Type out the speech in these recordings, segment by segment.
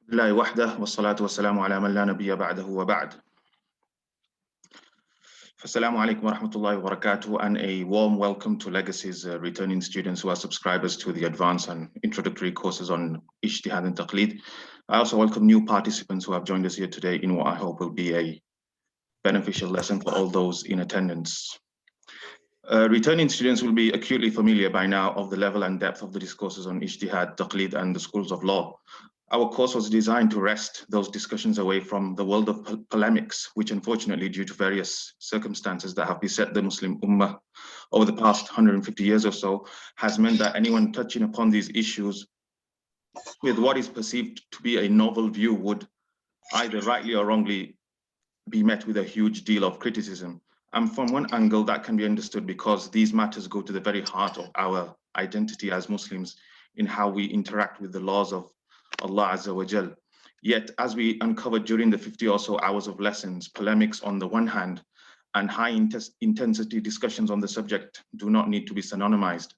لله وحده والصلاة والسلام على من لا نبي بعده وبعد. Assalamu alaikum wa rahmatullahi wa barakatuh, and a warm welcome to Legacy's returning students who are subscribers to the advanced and introductory courses on Ijtihad and Taqlid. I also welcome new participants who have joined us here today in what I hope will be a beneficial lesson for all those in attendance. Returning students will be acutely familiar by now of the level and depth of the discourses on Ijtihad, Taqlid, and the schools of law. Our course was designed to wrest those discussions away from the world of polemics, which unfortunately, due to various circumstances that have beset the Muslim Ummah over the past 150 years or so, has meant that anyone touching upon these issues with what is perceived to be a novel view would either rightly or wrongly be met with a huge deal of criticism. And from one angle, that can be understood because these matters go to the very heart of our identity as Muslims in how we interact with the laws of Allah Azza wa Jal. Yet, as we uncovered during the 50 or so hours of lessons, polemics on the one hand and high intensity discussions on the subject do not need to be synonymized.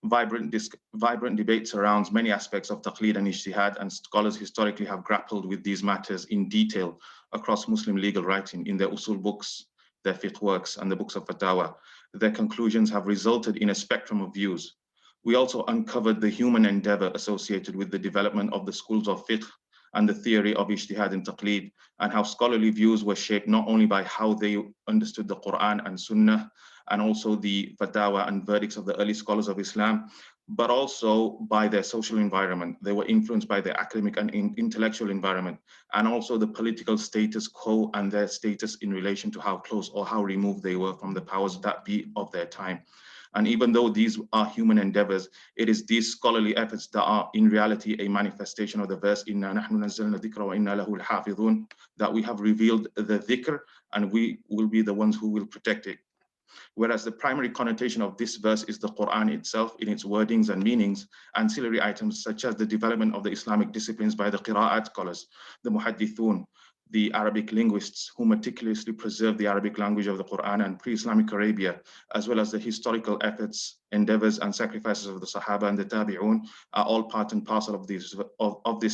Vibrant debate surrounds many aspects of Taqlid and Ijtihad, and scholars historically have grappled with these matters in detail across Muslim legal writing in their Usul books, their Fiqh works, and the books of Fatawa. Their conclusions have resulted in a spectrum of views. We also uncovered the human endeavor associated with the development of the schools of fiqh and the theory of ijtihad and taqlid, and how scholarly views were shaped not only by how they understood the Quran and Sunnah, and also the fatwa and verdicts of the early scholars of Islam, but also by their social environment. They were influenced by their academic and intellectual environment, and also the political status quo and their status in relation to how close or how removed they were from the powers that be of their time. And even though these are human endeavors, it is these scholarly efforts that are in reality a manifestation of the verse, Inna nahnu nazzalna dhikra wa inna lahu al-hafidhun, that we have revealed the dhikr and we will be the ones who will protect it. Whereas the primary connotation of this verse is the Quran itself in its wordings and meanings, ancillary items such as the development of the Islamic disciplines by the Qira'at scholars, the Muhaddithun, the Arabic linguists who meticulously preserve the Arabic language of the Quran and pre-Islamic Arabia, as well as the historical efforts, endeavors, and sacrifices of the Sahaba and the Tabi'un are all part and parcel of this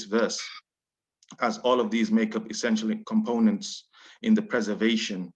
verse, as all of these make up essential components in the preservation,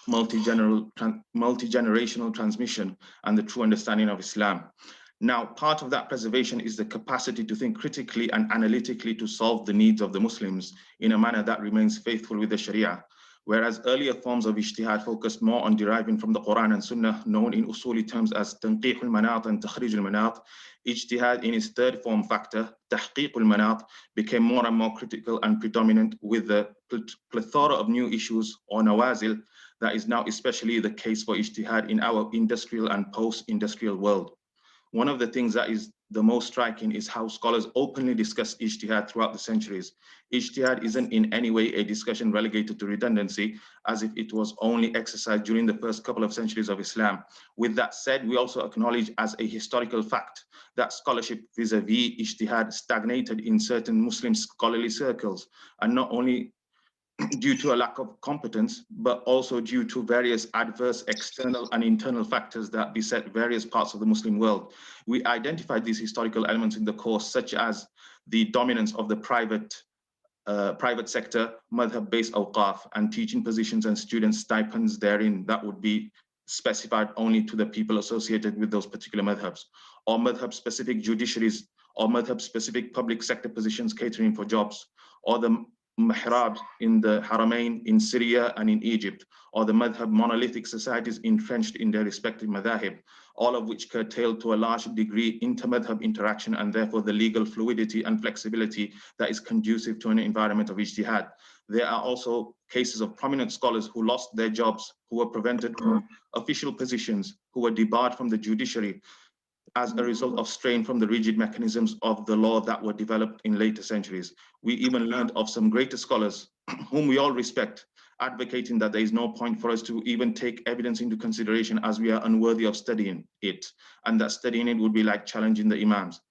multi-generational transmission, and the true understanding of Islam. Now, part of that preservation is the capacity to think critically and analytically to solve the needs of the Muslims in a manner that remains faithful with the Sharia. Whereas earlier forms of ijtihad focused more on deriving from the Quran and Sunnah, known in usuli terms as tanqih al-manat and takhrij al-manat, ijtihad in its third form factor, tahqiq al-manat, became more and more critical and predominant with the plethora of new issues or nawazil that is now especially the case for ijtihad in our industrial and post-industrial world. One of the things that is the most striking is how scholars openly discuss ijtihad throughout the centuries. Ijtihad isn't in any way a discussion relegated to redundancy, as if it was only exercised during the first couple of centuries of Islam. With that said, we also acknowledge as a historical fact that scholarship vis-a-vis ijtihad stagnated in certain Muslim scholarly circles, and not only due to a lack of competence, but also due to various adverse external and internal factors that beset various parts of the Muslim world. We identified these historical elements in the course, such as the dominance of the private sector, madhab-based awqaf, and teaching positions and student stipends therein that would be specified only to the people associated with those particular madhabs, or madhab-specific judiciaries, or madhab-specific public sector positions catering for jobs, or the mihrab in the Haramain in Syria and in Egypt, or the madhab monolithic societies entrenched in their respective madhahib, all of which curtail to a large degree inter-madhab interaction and therefore the legal fluidity and flexibility that is conducive to an environment of ijtihad. There are also cases of prominent scholars who lost their jobs, who were prevented from official positions, who were debarred from the judiciary, as a result of strain from the rigid mechanisms of the law that were developed in later centuries. We even learned of some greater scholars, whom we all respect, advocating that there is no point for us to even take evidence into consideration as we are unworthy of studying it, and that studying it would be like challenging the imams.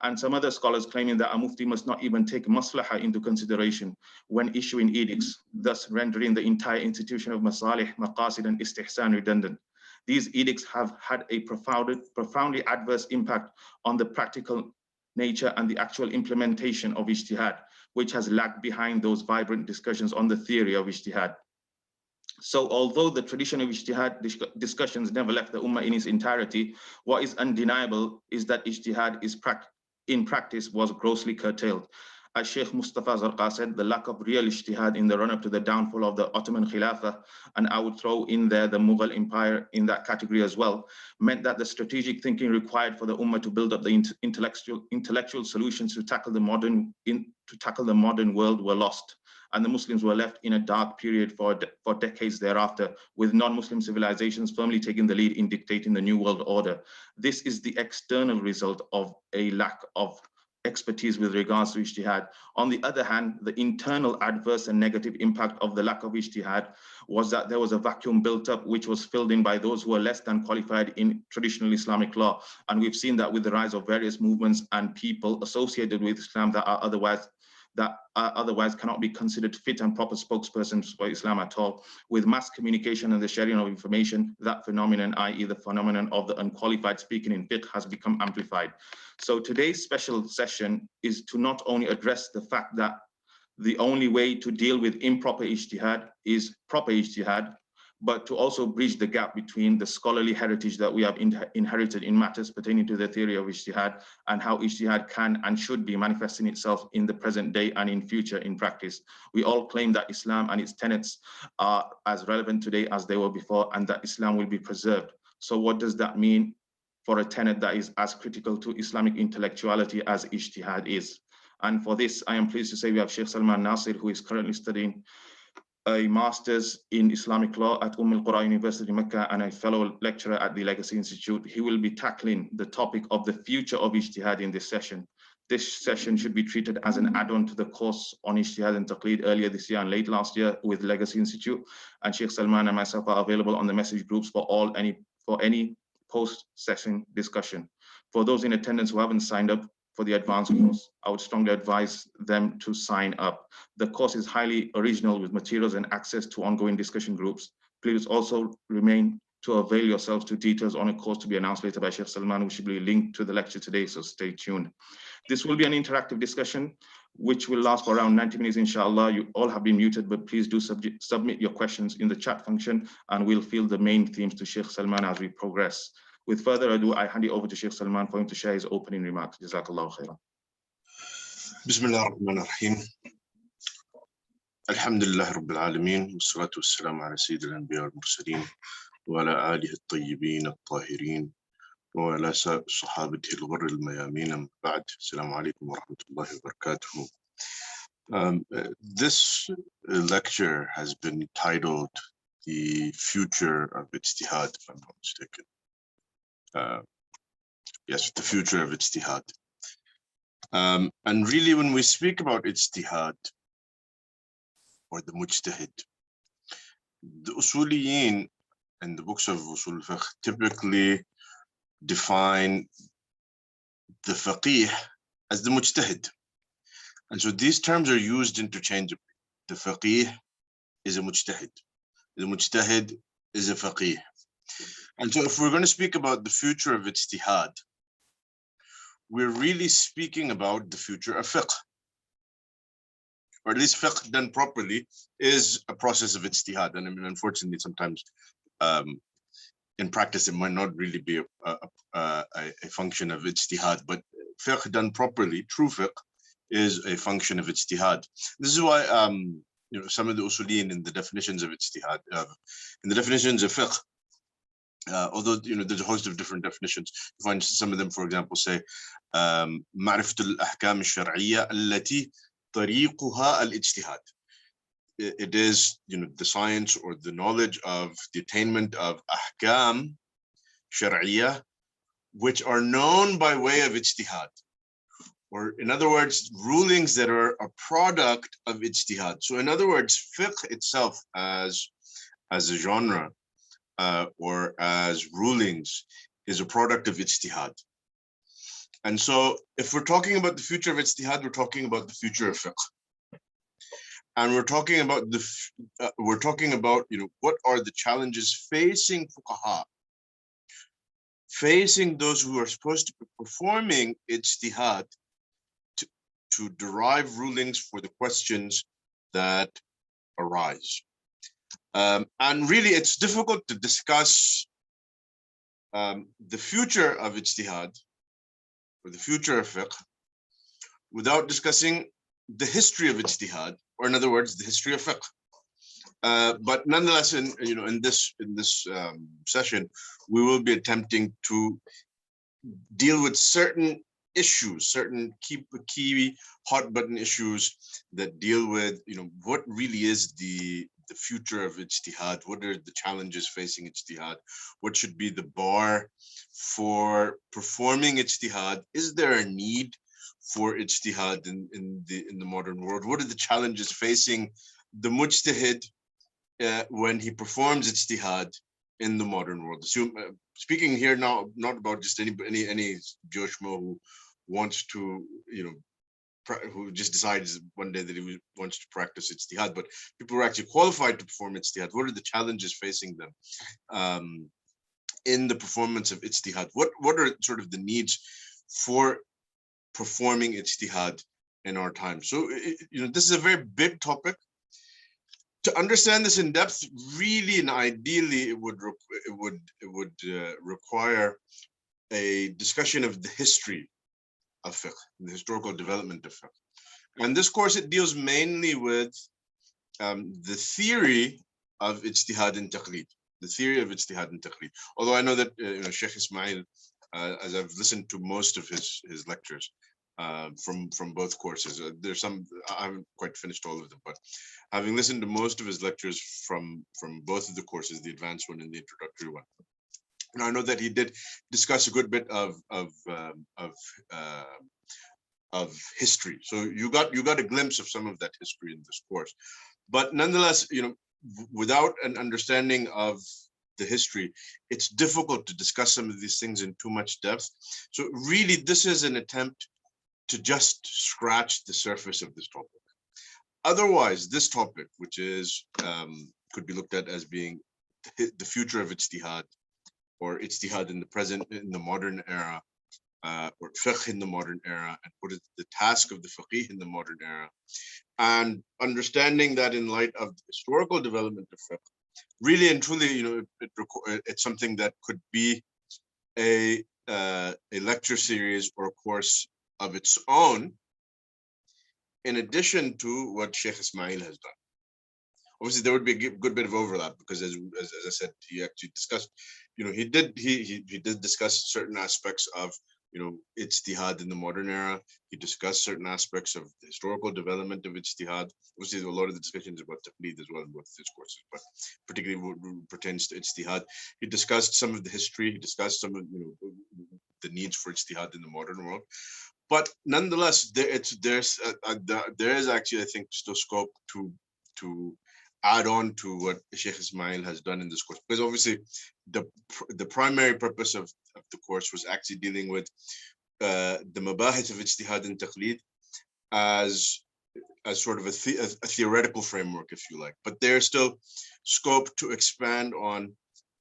And some other scholars claiming that a mufti must not even take maslaha into consideration when issuing edicts, thus rendering the entire institution of masalih, maqasid, and istihsan redundant. These edicts have had a profoundly adverse impact on the practical nature and the actual implementation of ijtihad, which has lagged behind those vibrant discussions on the theory of ijtihad. So although the tradition of ijtihad discussions never left the ummah in its entirety, what is undeniable is that ijtihad in practice was grossly curtailed. As Sheikh Mustafa Zarqa said, the lack of real ijtihad in the run-up to the downfall of the Ottoman Khilafah, and I would throw in there the Mughal Empire in that category as well, meant that the strategic thinking required for the ummah to build up the intellectual solutions to tackle the modern world were lost, and the Muslims were left in a dark period for decades thereafter, with non-Muslim civilizations firmly taking the lead in dictating the new world order. This is the external result of a lack of expertise with regards to ijtihad. On the other hand, the internal adverse and negative impact of the lack of ijtihad was that there was a vacuum built up, which was filled in by those who are less than qualified in traditional Islamic law. And we've seen that with the rise of various movements and people associated with Islam that otherwise cannot be considered fit and proper spokespersons for Islam at all. With mass communication and the sharing of information, that phenomenon, i.e. the phenomenon of the unqualified speaking in fiqh, has become amplified. So today's special session is to not only address the fact that the only way to deal with improper ijtihad is proper ijtihad, but to also bridge the gap between the scholarly heritage that we have inherited in matters pertaining to the theory of ijtihad and how ijtihad can and should be manifesting itself in the present day and in future in practice. We all claim that Islam and its tenets are as relevant today as they were before, and that Islam will be preserved. So what does that mean for a tenet that is as critical to Islamic intellectuality as ijtihad is? And for this, I am pleased to say we have Sheikh Salman Nasir, who is currently studying a master's in Islamic law at al-Qura University Makkah and a fellow lecturer at the Legacy Institute. He will be tackling the topic of the future of ijtihad in this session. This session should be treated as an add-on to the course on Ijtihad and Taqlid earlier this year and late last year with Legacy Institute. And Sheikh Salman and myself are available on the message groups for any post-session discussion. For those in attendance who haven't signed up for the advanced course, I would strongly advise them to sign up. The course is highly original with materials and access to ongoing discussion groups. Please also remain to avail yourselves to details on a course to be announced later by Sheikh Salman, which will be linked to the lecture today, so stay tuned. This will be an interactive discussion, which will last for around 90 minutes, inshallah. You all have been muted, but please do submit your questions in the chat function, and we'll field the main themes to Sheikh Salman as we progress. With further ado, I hand it over to Sheikh Salman for him to share his opening remarks. Jazakallahu khairan. Bismillah ar-Rahman ar-Rahim. Alhamdulillah Rabbil Alameen. Wassalatu wassalamu ala Sayyidil Anbiya wal Mursaleen wa ala alihi at-tayyibin at-tahirin wa ala sahabatihi al-ghurr al-mayamin. Amma ba'd. Assalamu alaikum wa rahmatullahi wa barakatuh. This lecture has been titled The Future of Ijtihad, if I'm not mistaken. Yes, the future of ijtihad. And really, when we speak about ijtihad or the mujtahid, the usuliyin and the books of Usul and Fiqh typically define the faqih as the mujtahid. And so these terms are used interchangeably. The faqih is a mujtahid. The mujtahid is a faqih. And so if we're going to speak about the future of ijtihad, we're really speaking about the future of fiqh. Or at least fiqh done properly is a process of ijtihad. And I mean, unfortunately, sometimes in practice, it might not really be a function of ijtihad, but fiqh done properly, true fiqh, is a function of ijtihad. This is why some of the usuliyin in the definitions of ijtihad, in the definitions of fiqh, although there's a host of different definitions, you find some of them, for example, say معرفة الأحكام الشرعية التي طريقها الاجتهاد. It is the science or the knowledge of the attainment of ahkam shar'iyya, which are known by way of ijtihad, or in other words, rulings that are a product of ijtihad. So in other words, fiqh itself as a genre or as rulings is a product of ijtihad. And so if we're talking about the future of ijtihad, we're talking about the future of fiqh. And we're talking about what are the challenges facing fuqaha, facing those who are supposed to be performing ijtihad to derive rulings for the questions that arise. And really, it's difficult to discuss the future of ijtihad, or the future of fiqh, without discussing the history of ijtihad, or in other words, the history of fiqh. But nonetheless, in this session, we will be attempting to deal with certain issues, certain key hot button issues that deal with what really is the future of ijtihad, what are the challenges facing ijtihad, what should be the bar for performing ijtihad, is there a need for ijtihad in the modern world, what are the challenges facing the mujtahid when he performs ijtihad in the modern world. So, speaking here now, not about just any Jewish Mo who wants to, who just decides one day that he wants to practice ijtihad, but people who are actually qualified to perform ijtihad. What are the challenges facing them in the performance of ijtihad? What are sort of the needs for performing ijtihad in our time? So, this is a very big topic. To understand this in depth, really and ideally, it would require a discussion of the history of fiqh, the historical development of fiqh. And this course, it deals mainly with the theory of ijtihad and taqlid, the theory of ijtihad and taqlid. Although I know that Sheikh Ismail, as I've listened to most of his lectures from both courses, there's some, I haven't quite finished all of them, but having listened to most of his lectures from both of the courses, the advanced one and the introductory one, and I know that he did discuss a good bit of history. So you got a glimpse of some of that history in this course. But nonetheless, without an understanding of the history, it's difficult to discuss some of these things in too much depth. So really, this is an attempt to just scratch the surface of this topic. Otherwise, this topic, which is could be looked at as being the future of ijtihad, or ijtihad in the present, in the modern era, or fiqh in the modern era, and what is the task of the faqih in the modern era, and understanding that in light of the historical development of fiqh, really and truly, it's something that could be a lecture series or a course of its own, in addition to what Sheikh Ismail has done. Obviously, there would be a good bit of overlap because, as I said, he actually discussed, he did discuss certain aspects of, ijtihad in the modern era. He discussed certain aspects of the historical development of ijtihad. Obviously, a lot of the discussions about taqlid as well in both his courses, but particularly what pertains to ijtihad. He discussed some of the history. He discussed some of the needs for ijtihad in the modern world. But nonetheless, there is actually, I think, still scope to add on to what Sheikh Ismail has done in this course, because obviously the primary purpose of the course was actually dealing with the mabahith of ijtihad and taqlid as sort of a theoretical framework, if you like. But there's still scope to expand on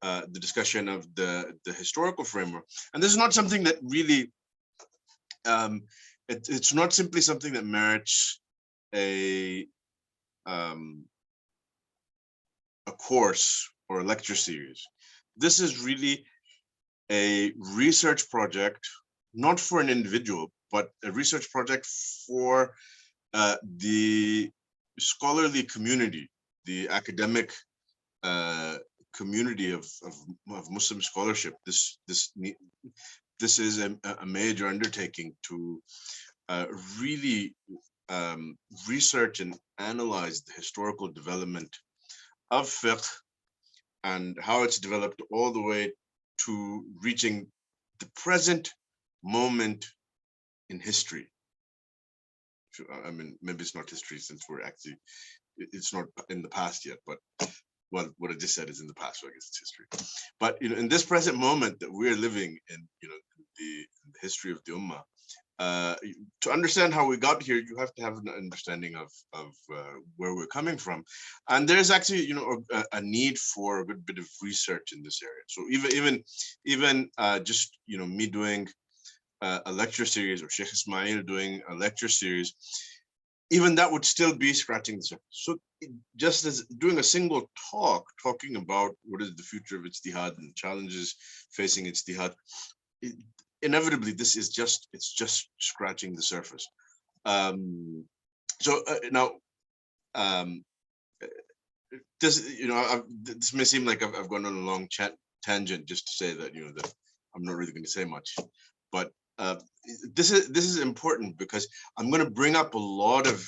the discussion of the historical framework. And this is not something that really, it's not simply something that merits a course or a lecture series. This is really a research project, not for an individual, but a research project for the scholarly community, the academic community of Muslim scholarship. This is a major undertaking to really research and analyze the historical development of fiqh and how it's developed all the way to reaching the present moment in history. I mean, maybe it's not history since it's not in the past yet, but well, what I just said is in the past, so I guess it's history. But in this present moment that we're living in, the history of the Ummah, to understand how we got here, you have to have an understanding of where we're coming from, and there's actually a need for a good bit of research in this area. So even just me doing a lecture series, or Sheikh Ismail doing a lecture series, even that would still be scratching the surface. So just as doing a single talk, talking about what is the future of Ijtihad and challenges facing Ijtihad, inevitably this is just, it's just scratching the surface. Now, this may seem like I've gone on a long tangent just to say that, that I'm not really going to say much, but this is important because I'm going to bring up a lot of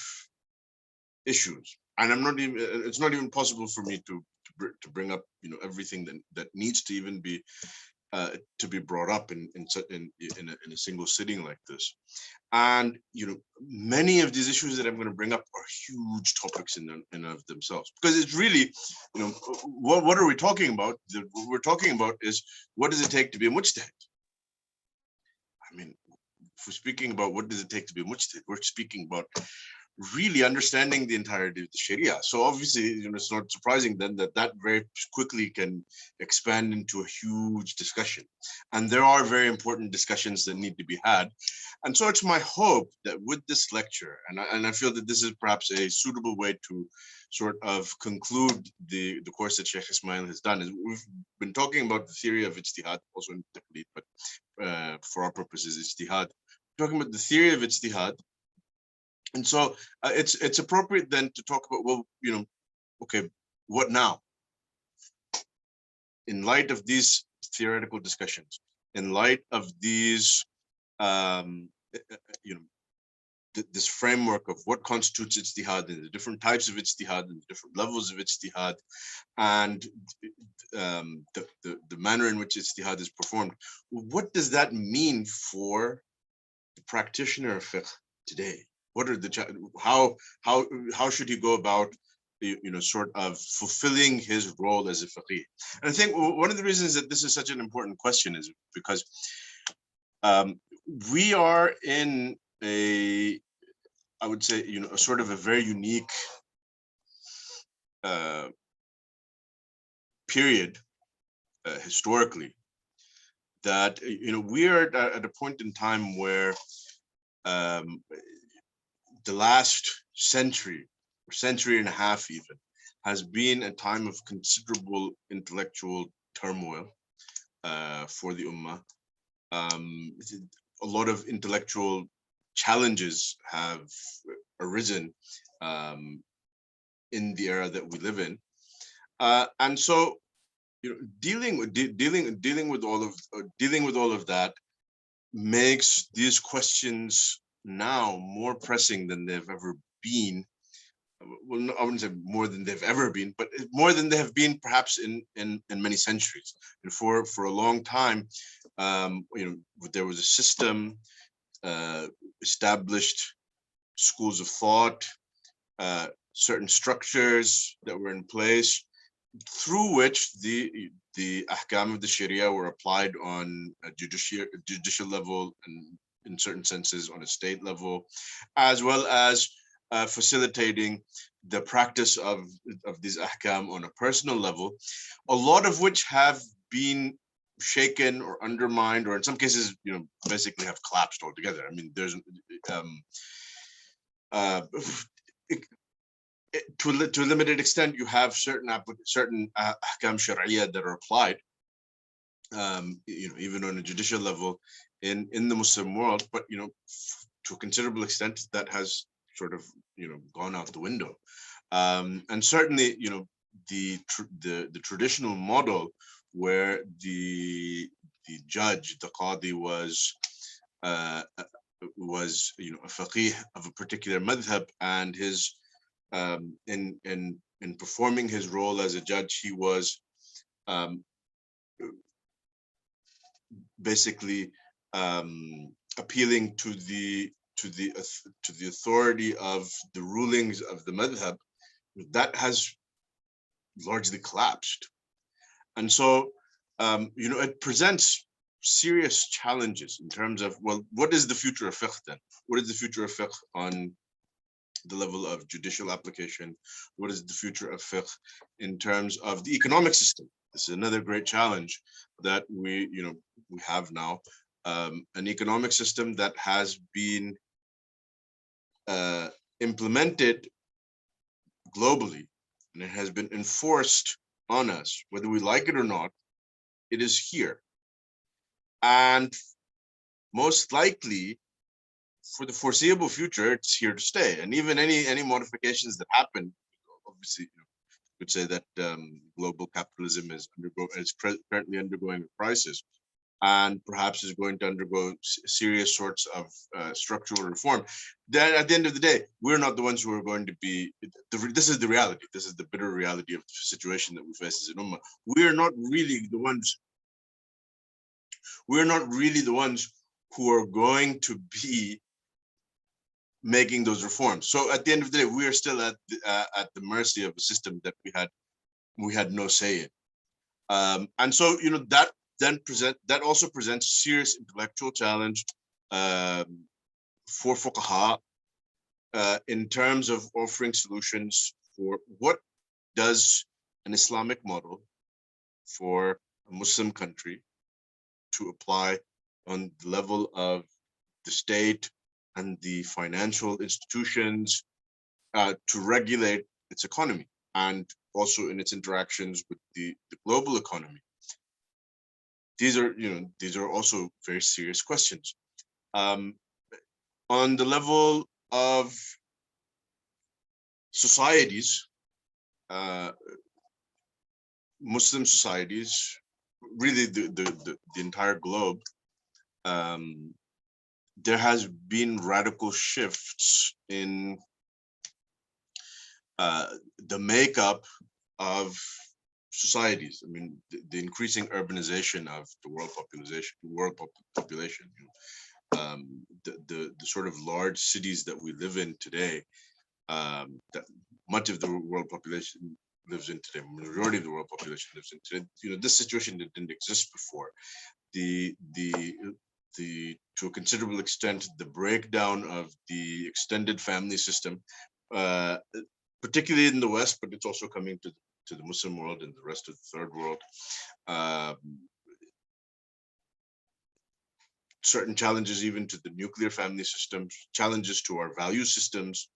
issues, and it's not even possible for me to bring up everything that needs to even be brought up in a single sitting like this. And many of these issues that I'm going to bring up are huge topics in of themselves, because it's really, what are we talking about? What we're talking about is, what does it take to be a mujtahid? I mean, if we're speaking about what does it take to be a mujtahid, we're speaking about really understanding the entirety of the Sharia. So obviously, it's not surprising then that very quickly can expand into a huge discussion. And there are very important discussions that need to be had. And so it's my hope that with this lecture, and I feel that this is perhaps a suitable way to sort of conclude the course that Sheikh Ismail has done, is we've been talking about the theory of Ijtihad, also in Taqlid, but for our purposes, Ijtihad. We're talking about the theory of Ijtihad. And so it's appropriate then to talk about, well, okay, what now? In light of these theoretical discussions, in light of these, this framework of what constitutes Ijtihad and the different types of Ijtihad and the different levels of Ijtihad, and the manner in which Ijtihad is performed, what does that mean for the practitioner of fiqh today? What are how should he go about sort of fulfilling his role as a faqih? And I think one of the reasons that this is such an important question is because we are in I would say, a sort of a very unique period historically, that we are at a point in time where the last century or century and a half even has been a time of considerable intellectual turmoil for the ummah. A lot of intellectual challenges have arisen in the era that we live in, and so dealing with all of that makes these questions now more pressing than they've ever been. Well, I wouldn't say more than they've ever been, but more than they have been perhaps in many centuries. And for a long time, there was a system, established schools of thought, certain structures that were in place through which the ahkam of the Sharia were applied on a judicial level, and in certain senses on a state level, as well as facilitating the practice of these ahkam on a personal level, a lot of which have been shaken or undermined, or in some cases, basically have collapsed altogether. I mean, there's to a limited extent, you have certain ahkam sharia that are applied, even on a judicial level in the Muslim world, but to a considerable extent that has sort of gone out the window. And certainly, the traditional model where the judge, the qadi, was a faqih of a particular madhab, and his in performing his role as a judge, he was basically appealing to the authority of the rulings of the madhab. That has largely collapsed, and so it presents serious challenges in terms of, well, what is the future of fiqh then? What is the future of fiqh on the level of judicial application? What is the future of fiqh in terms of the economic system? This is another great challenge that we have now. an economic system that has been implemented globally, and it has been enforced on us, whether we like it or not. It is here, and most likely for the foreseeable future, it's here to stay. And even any modifications that happen, obviously, you could say that global capitalism is currently undergoing a crisis, and perhaps is going to undergo serious sorts of structural reform. Then at the end of the day, we're not the ones who are going to be, this is the reality. This is the bitter reality of the situation that we face as an ummah. We're not really the ones who are going to be making those reforms. So at the end of the day, we are still at the mercy of a system that we had no say in. And so, you know, that also presents serious intellectual challenge for fuqaha in terms of offering solutions for what does an Islamic model for a Muslim country to apply on the level of the state and the financial institutions to regulate its economy, and also in its interactions with the global economy. These are also very serious questions. On the level of societies, Muslim societies, really the entire globe, there has been radical shifts in the makeup of societies. I mean, the increasing urbanization of the world population, the sort of large cities that we live in today, that much of the world population lives in today, majority of the world population lives in today. You know, this situation that didn't exist before. To a considerable extent, the breakdown of the extended family system, particularly in the West, but it's also coming to the Muslim world and the rest of the third world. Certain challenges even to the nuclear family systems, challenges to our value systems,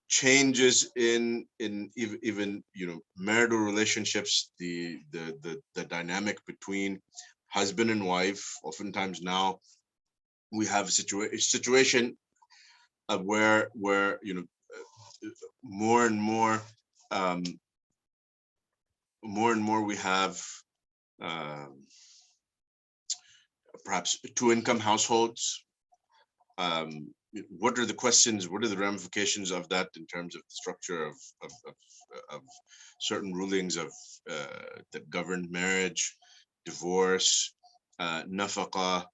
changes in even marital relationships, the dynamic between husband and wife. Oftentimes now we have a situation of where more and more we have perhaps two-income households. What are the questions? What are the ramifications of that in terms of the structure of certain rulings of that govern marriage, divorce, nafaqah,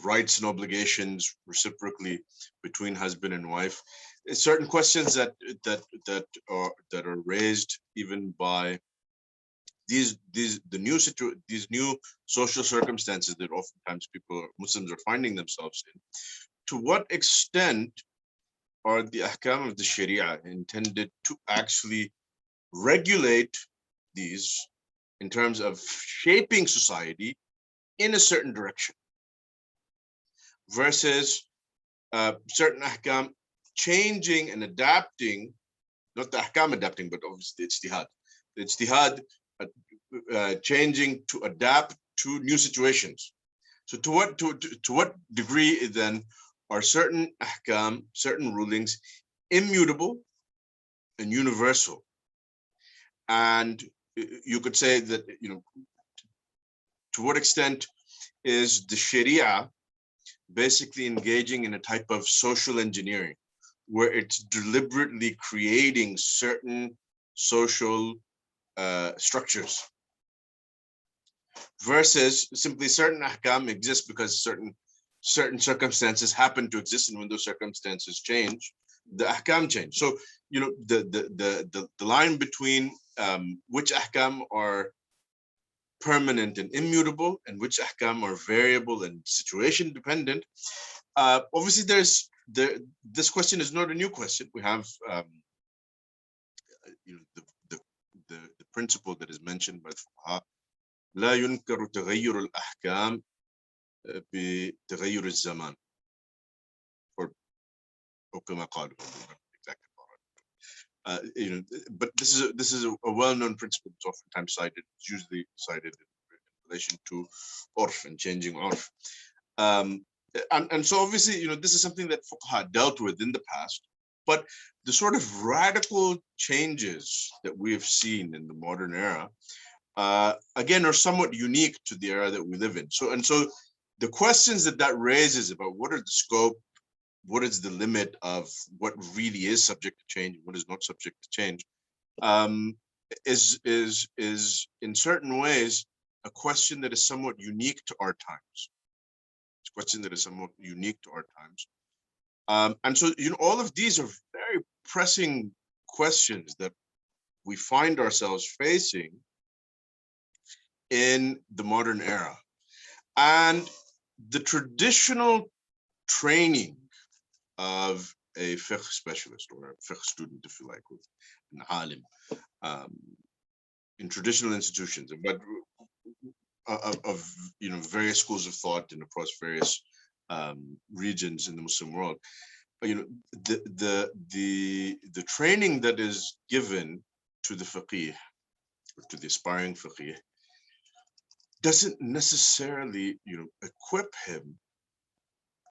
rights and obligations reciprocally between husband and wife? Certain questions that are raised even by these new social circumstances that oftentimes Muslims are finding themselves in. To what extent are the ahkam of the Sharia intended to actually regulate these in terms of shaping society in a certain direction, versus certain ahkam changing and adapting, not the ahkam adapting, but obviously the ijtihad changing to adapt to new situations. So to what degree then are certain ahkam, certain rulings immutable and universal? And you could say that, to what extent is the Sharia basically engaging in a type of social engineering, where it's deliberately creating certain social structures, versus simply certain ahkam exist because certain circumstances happen to exist, and when those circumstances change, the ahkam change. So the line between which ahkam are permanent and immutable and which ahkam are variable and situation dependent, obviously this question is not a new question. We have the principle that is mentioned by the fuqaha لا ينكر تغير الأحكام بتغير الزمان. أو كما قالوا. But this is a well-known principle. It's oftentimes cited. It's usually cited in relation to urf and changing urf. And so obviously, this is something that fuqaha dealt with in the past. But the sort of radical changes that we have seen in the modern era, again, are somewhat unique to the era that we live in. So the questions that raises about what are the scope, what is the limit of what really is subject to change and what is not subject to change, is in certain ways a question that is somewhat unique to our times. It's a question that is somewhat unique to our times. And so, all of these are very pressing questions that we find ourselves facing in the modern era. And the traditional training of a fiqh specialist or a fiqh student, if you like, with an alim, in traditional institutions, but of various schools of thought and across various regions in the Muslim world, the training that is given to the faqih, or to the aspiring faqih, doesn't necessarily equip him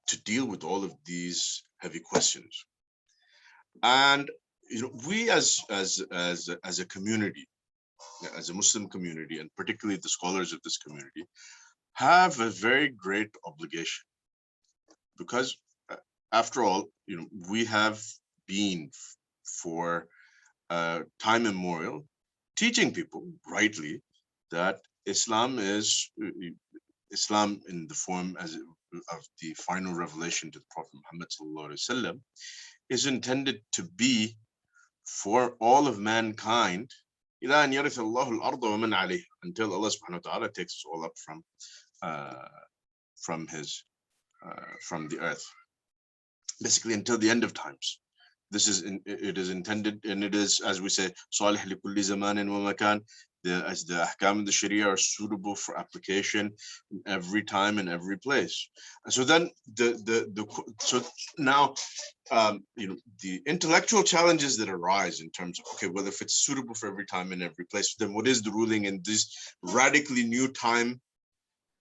to deal with all of these heavy questions. And we as a community, as a Muslim community, and particularly the scholars of this community, have a very great obligation, because after all, we have been for time immemorial teaching people rightly that Islam is Islam in the form of the final revelation to the Prophet Muhammad sallallahu alaihi wasallam is intended to be for all of mankind, ila an yarith Allahu al-arda wa man alayha, until Allah subhanahu wa ta'ala takes us all up from the earth, basically until the end of times. It is intended, and it is, as we say, salih li kulli zamanin wa makan. As the ahkam of the Sharia are suitable for application in every time and every place. And so then so now the intellectual challenges that arise in terms of, okay, well, if it's suitable for every time and every place, then what is the ruling in this radically new time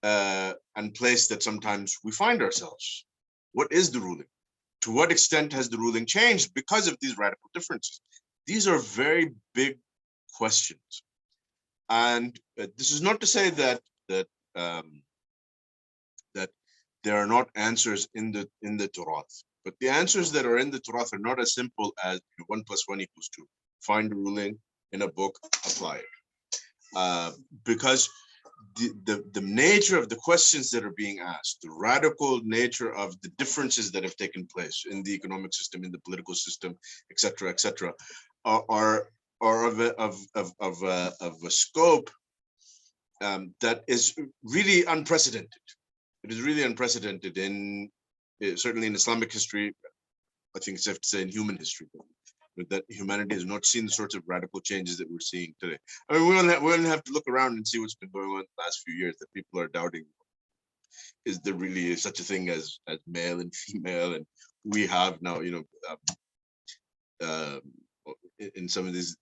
and place that sometimes we find ourselves? What is the ruling? To what extent has the ruling changed because of these radical differences? These are very big questions. And this is not to say that there are not answers in the Turath, but the answers that are in the Turath are not as simple as 1 + 1 = 2. Find a ruling in a book, apply it, because the nature of the questions that are being asked, the radical nature of the differences that have taken place in the economic system, in the political system, etc., are of a scope that is really unprecedented. It is really unprecedented in certainly in Islamic history. I think it's safe to say in human history, that humanity has not seen the sorts of radical changes that we're seeing today. I mean, we only have to look around and see what's been going on in the last few years, that people are doubting, is there really such a thing as male and female? And we have now, in some of these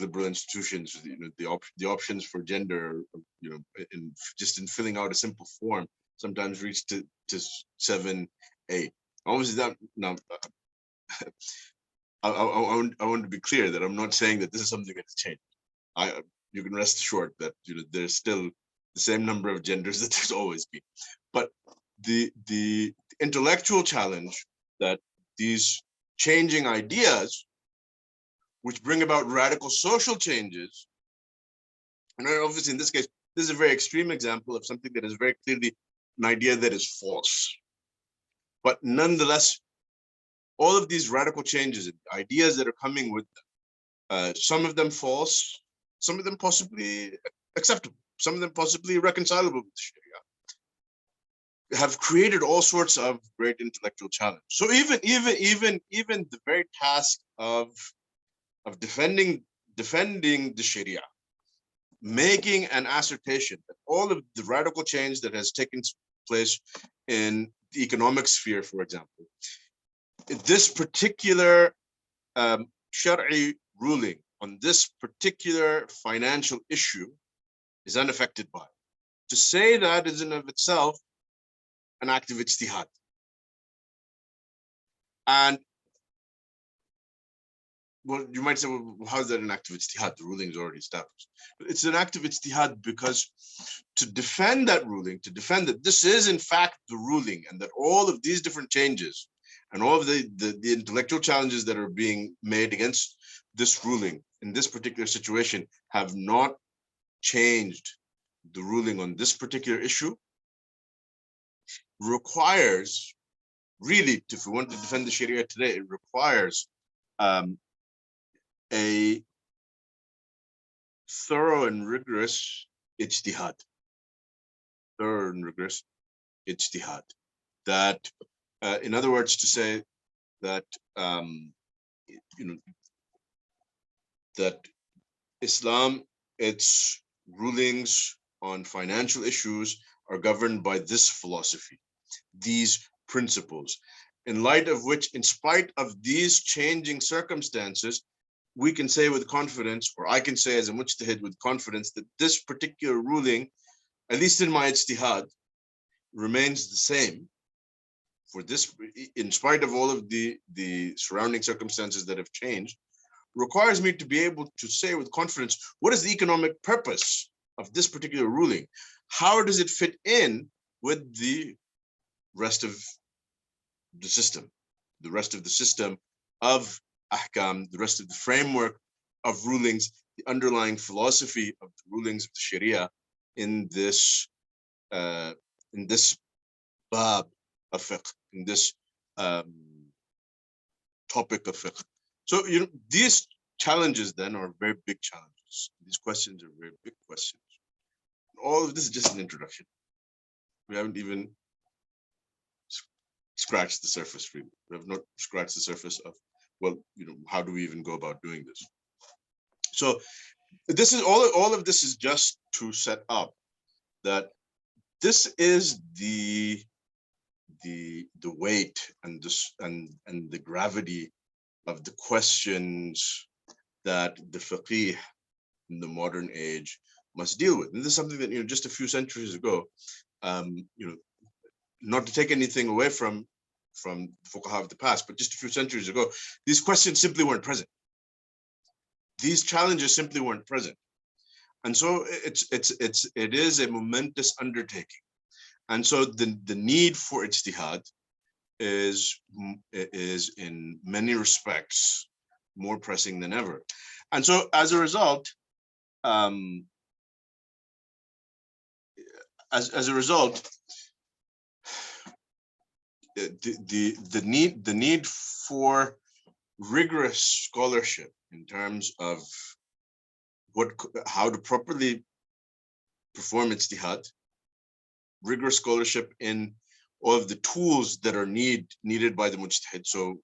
liberal institutions, the options for gender, in filling out a simple form, sometimes reach to 7, 8. Obviously, that now. I want to be clear that I'm not saying that this is something that's changed. You can rest assured that there's still the same number of genders that there's always been. But the intellectual challenge that these changing ideas, which bring about radical social changes, and obviously in this case, this is a very extreme example of something that is very clearly an idea that is false. But nonetheless, all of these radical changes and ideas that are coming with them, some of them false, some of them possibly acceptable, some of them possibly reconcilable with the Sharia, have created all sorts of great intellectual challenge. So even the very task of defending the Sharia, making an assertion that all of the radical change that has taken place in the economic sphere, for example, this particular Shar'i ruling on this particular financial issue is unaffected by it. To say that is in of itself an act of ijtihad. And well, you might say, well, how is that an act of ijtihad? The ruling is already established. But it's an act of ijtihad because to defend that ruling, to defend that this is in fact the ruling, and that all of these different changes and all of the intellectual challenges that are being made against this ruling in this particular situation have not changed the ruling on this particular issue, requires really, if we want to defend the Sharia today, it requires a thorough and rigorous ijtihad. Thorough and rigorous ijtihad. That, in other words, to say that that Islam, its rulings on financial issues are governed by this philosophy, these principles, in light of which, in spite of these changing circumstances, we can say with confidence, or I can say as a mujtahid with confidence, that this particular ruling, at least in my ijtihad, remains the same for this, in spite of all of the surrounding circumstances that have changed, requires me to be able to say with confidence, what is the economic purpose of this particular ruling? How does it fit in with the rest of the system, of ahkam, the rest of the framework of rulings, the underlying philosophy of the rulings of the Sharia in this bab of fiqh, in this topic of fiqh. So, these challenges then are very big challenges. These questions are very big questions. All of this is just an introduction. We haven't even scratched the surface, really. We have not scratched the surface of, well, how do we even go about doing this? So this is all of this is just to set up that this is the weight and the gravity of the questions that the faqih in the modern age must deal with. And this is something that, just a few centuries ago, not to take anything away from the fuqaha of the past, but just a few centuries ago, these questions simply weren't present. These challenges simply weren't present. And so it is a momentous undertaking. And so the need for ijtihad is in many respects more pressing than ever. And so as a result, the need for rigorous scholarship in terms of how to properly perform ijtihad, rigorous scholarship in all of the tools that are needed by the mujtahid. So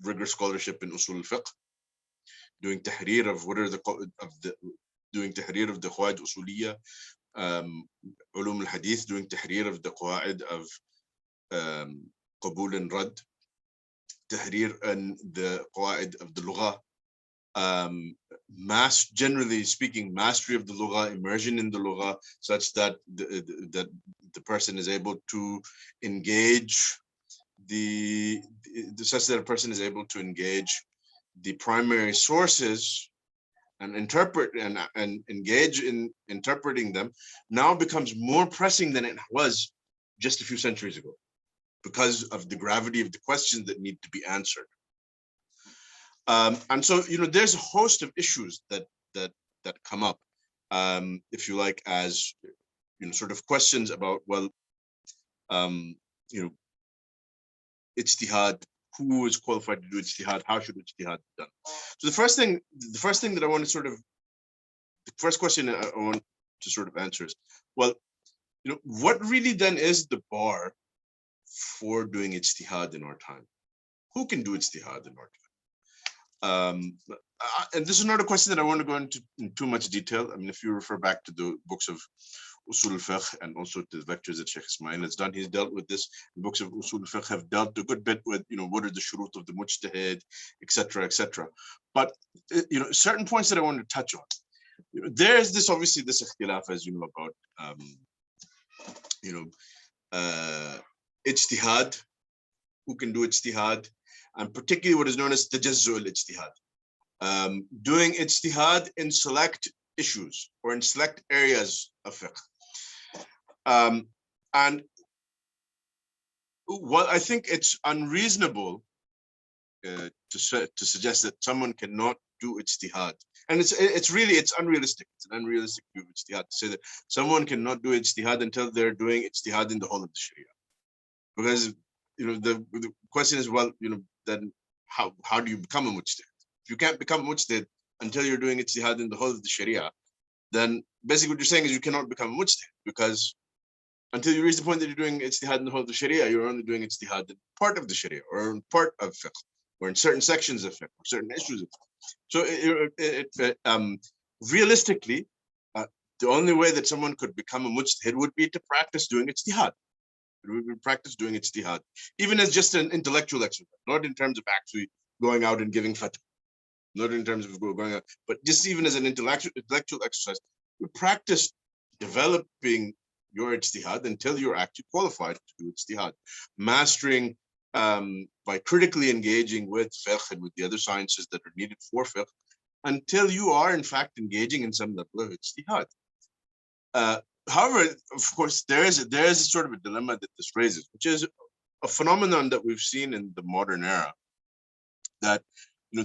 rigorous scholarship in Usul and Fiqh, doing tahrir of doing tahrir of the qawaid usuliyya, ulum al-hadith, doing tahrir of the qawaid of qabul and rad, tahrir and the qawaid of the lugha, generally speaking, mastery of the lugha, immersion in the lugha, such that the person is able to engage the primary sources and interpret and engage in interpreting them, now becomes more pressing than it was just a few centuries ago, because of the gravity of the questions that need to be answered. And so, there's a host of issues that come up, if you like, as sort of questions about, well, ijtihad, who is qualified to do ijtihad, how should ijtihad be done? So the first thing that I want to the first question I want to sort of answer is, well, what really then is the bar for doing ijtihad in our time? Who can do ijtihad in our time? and this is not a question that I want to go into in too much detail. I mean, if you refer back to the books of Usul al-Fiqh and also to the lectures that Sheikh Ismail has done, he's dealt with this. The books of Usul al-Fiqh have dealt a good bit with, what are the shurut of the mujtahid, etc., etc. But, certain points that I want to touch on. There's this, obviously, this ikhtilaf, as you know, about, ijtihad, who can do ijtihad, and particularly what is known as tajazzu al-ijtihad. Doing ijtihad in select issues or in select areas of fiqh. And while I think it's unreasonable to suggest that someone cannot do ijtihad, and it's unrealistic. It's an unrealistic view of ijtihad to say that someone cannot do ijtihad until they're doing ijtihad in the whole of the Sharia. Because the question is, well, then how do you become a mujtahid? If you can't become a mujtahid until you're doing ijtihad in the whole of the Sharia, then basically what you're saying is you cannot become a mujtahid, because until you reach the point that you're doing ijtihad in the whole of the Sharia, you're only doing ijtihad in part of the Sharia, or in part of fiqh, or in certain sections of fiqh, or certain issues of fiqh. So realistically, the only way that someone could become a mujtahid would be to practice doing ijtihad. It would be practice doing ijtihad, even as just an intellectual exercise, not in terms of actually going out and giving fatwa, not in terms of going out, but just even as an intellectual exercise. You practice developing your ijtihad until you're actually qualified to do ijtihad, mastering by critically engaging with fiqh and with the other sciences that are needed for fiqh, until you are in fact engaging in some level of ijtihad. However, of course, there is a sort of a dilemma that this raises, which is a phenomenon that we've seen in the modern era, that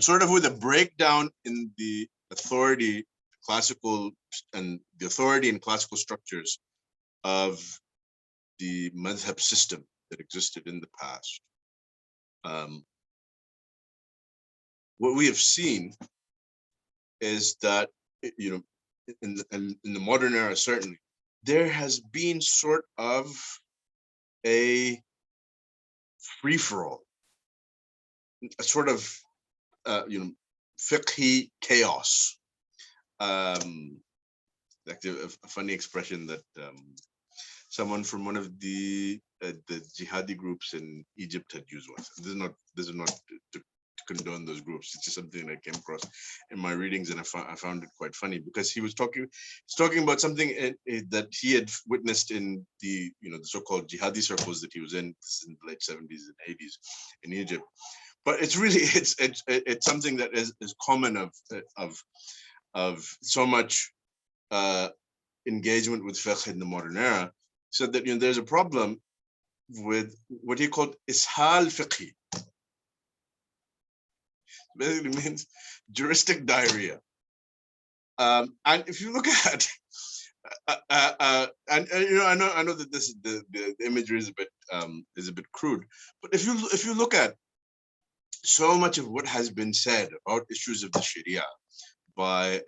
sort of with a breakdown in the authority, classical, and the authority and classical structures of the madhab system that existed in the past. What we have seen is that, in the modern era, certainly, there has been sort of a free-for-all, a sort of, fiqhi chaos. Like a funny expression that someone from one of the jihadi groups in Egypt had used once. This is not to condone those groups. It's just something I came across in my readings, and I found it quite funny, because he was talking about something that he had witnessed in the the so-called jihadi circles that he was in the late 70s and 80s in Egypt. But it's really it's something that is common of so much engagement with fiqh in the modern era, so that there's a problem with what he called ishal fiqhi. Basically means juristic diarrhea. And if you look at and I know that this the imagery is a bit crude, but if you look at so much of what has been said about issues of the Sharia by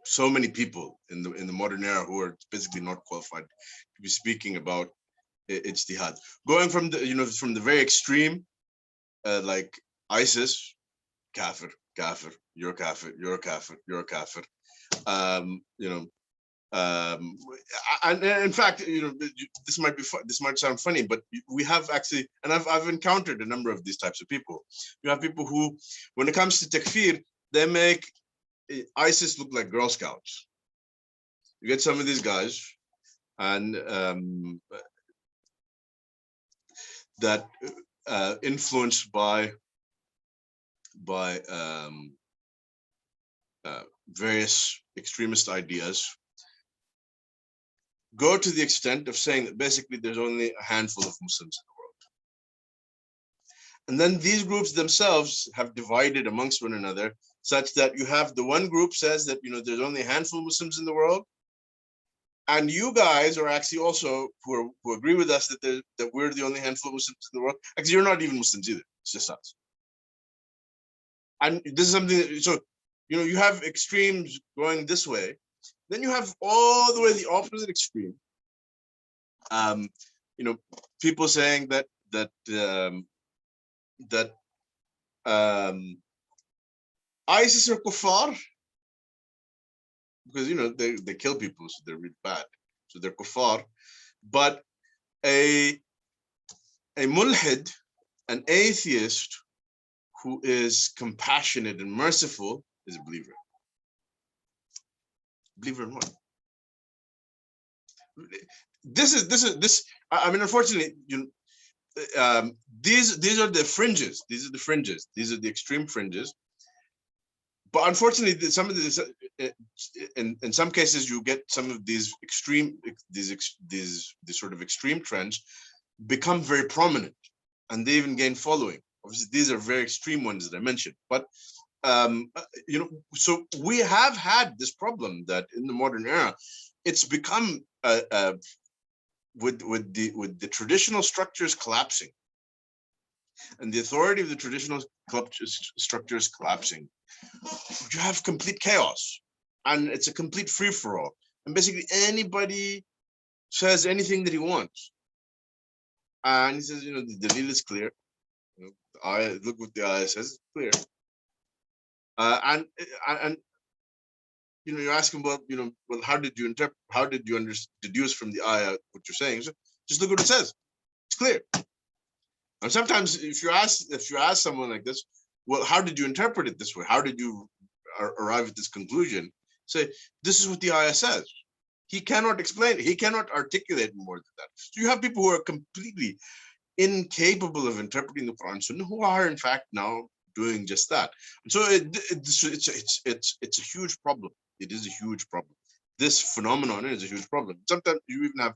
so many people in the modern era who are basically not qualified to be speaking about ijtihad, going from the from the very extreme, like ISIS, kafir, you're kafir, you're kafir, you're kafir, and in fact, this might sound funny, but we have actually, and I've encountered a number of these types of people. You have people who, when it comes to takfir, they make ISIS look like Girl Scouts. You get some of these guys, and that influenced by various extremist ideas, go to the extent of saying that basically there's only a handful of Muslims in the world. And then these groups themselves have divided amongst one another, such that you have the one group says that there's only a handful of Muslims in the world, and you guys are actually also who agree with us that we're the only handful of Muslims in the world. Actually, you're not even Muslims either. It's just us. And this is something that, so you have extremes going this way. Then you have all the way the opposite extreme. People saying that ISIS are kuffar because they kill people, so they're really bad, so they're kuffar. But a mulhid, an atheist who is compassionate and merciful, is a believer. Believer in what? This. I mean, unfortunately, these are the fringes. These are the fringes. These are the extreme fringes. But unfortunately, some of this, in some cases, you get some of these extreme, these sort of extreme trends become very prominent, and they even gain following. Obviously, these are very extreme ones that I mentioned. But so we have had this problem that in the modern era, it's become with the traditional structures collapsing, and the authority of the traditional structures collapsing, you have complete chaos, and it's a complete free-for-all. And basically, anybody says anything that he wants, and he says, the dalil is clear. I look what the ayah says, it's clear. And you ask him, well, well, how did you interpret? How did you deduce from the ayah what you're saying? So just look what it says. It's clear. And sometimes, if you ask someone like this, well, how did you interpret it this way? How did you arrive at this conclusion? Say, this is what the ayah says. He cannot explain it. He cannot articulate more than that. So you have people who are completely incapable of interpreting the Quran, so who are in fact now doing just that. And so it's a huge problem. It is a huge problem. This phenomenon is a huge problem. Sometimes you even have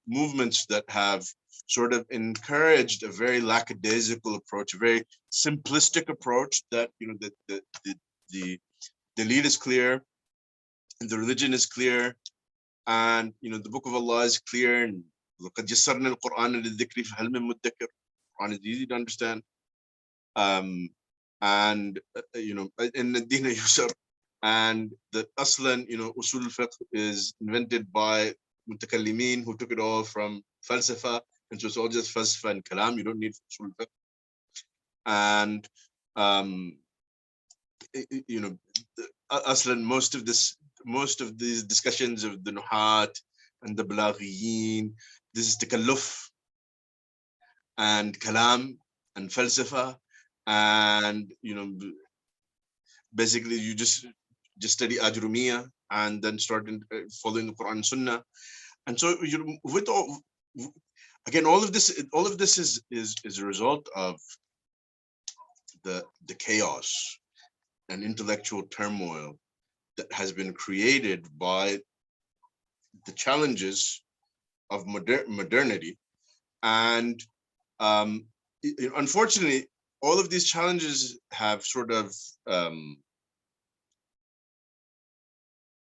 movements that have sort of encouraged a very lackadaisical approach, a very simplistic approach that the lead is clear, and the religion is clear, and the book of Allah is clear, and لقد يسرنا القرآن للذكر فهل من مدكر. Quran is easy to understand, and in the Deen Yusr, and the Aslan, Usul and Fiqh is invented by mutakallimin who took it all from falsafa, and so it's all just falsafa and kalam. You don't need Usul and Fiqh. And Aslan, most of these discussions of the Nuhat and the Balaghiyin, this is takalluf and kalam and falsafa, and basically you just study Ajrumiyya and then start following the Quran and Sunnah. And so with all of this is a result of the chaos and intellectual turmoil that has been created by the challenges of modernity. And unfortunately, all of these challenges have sort of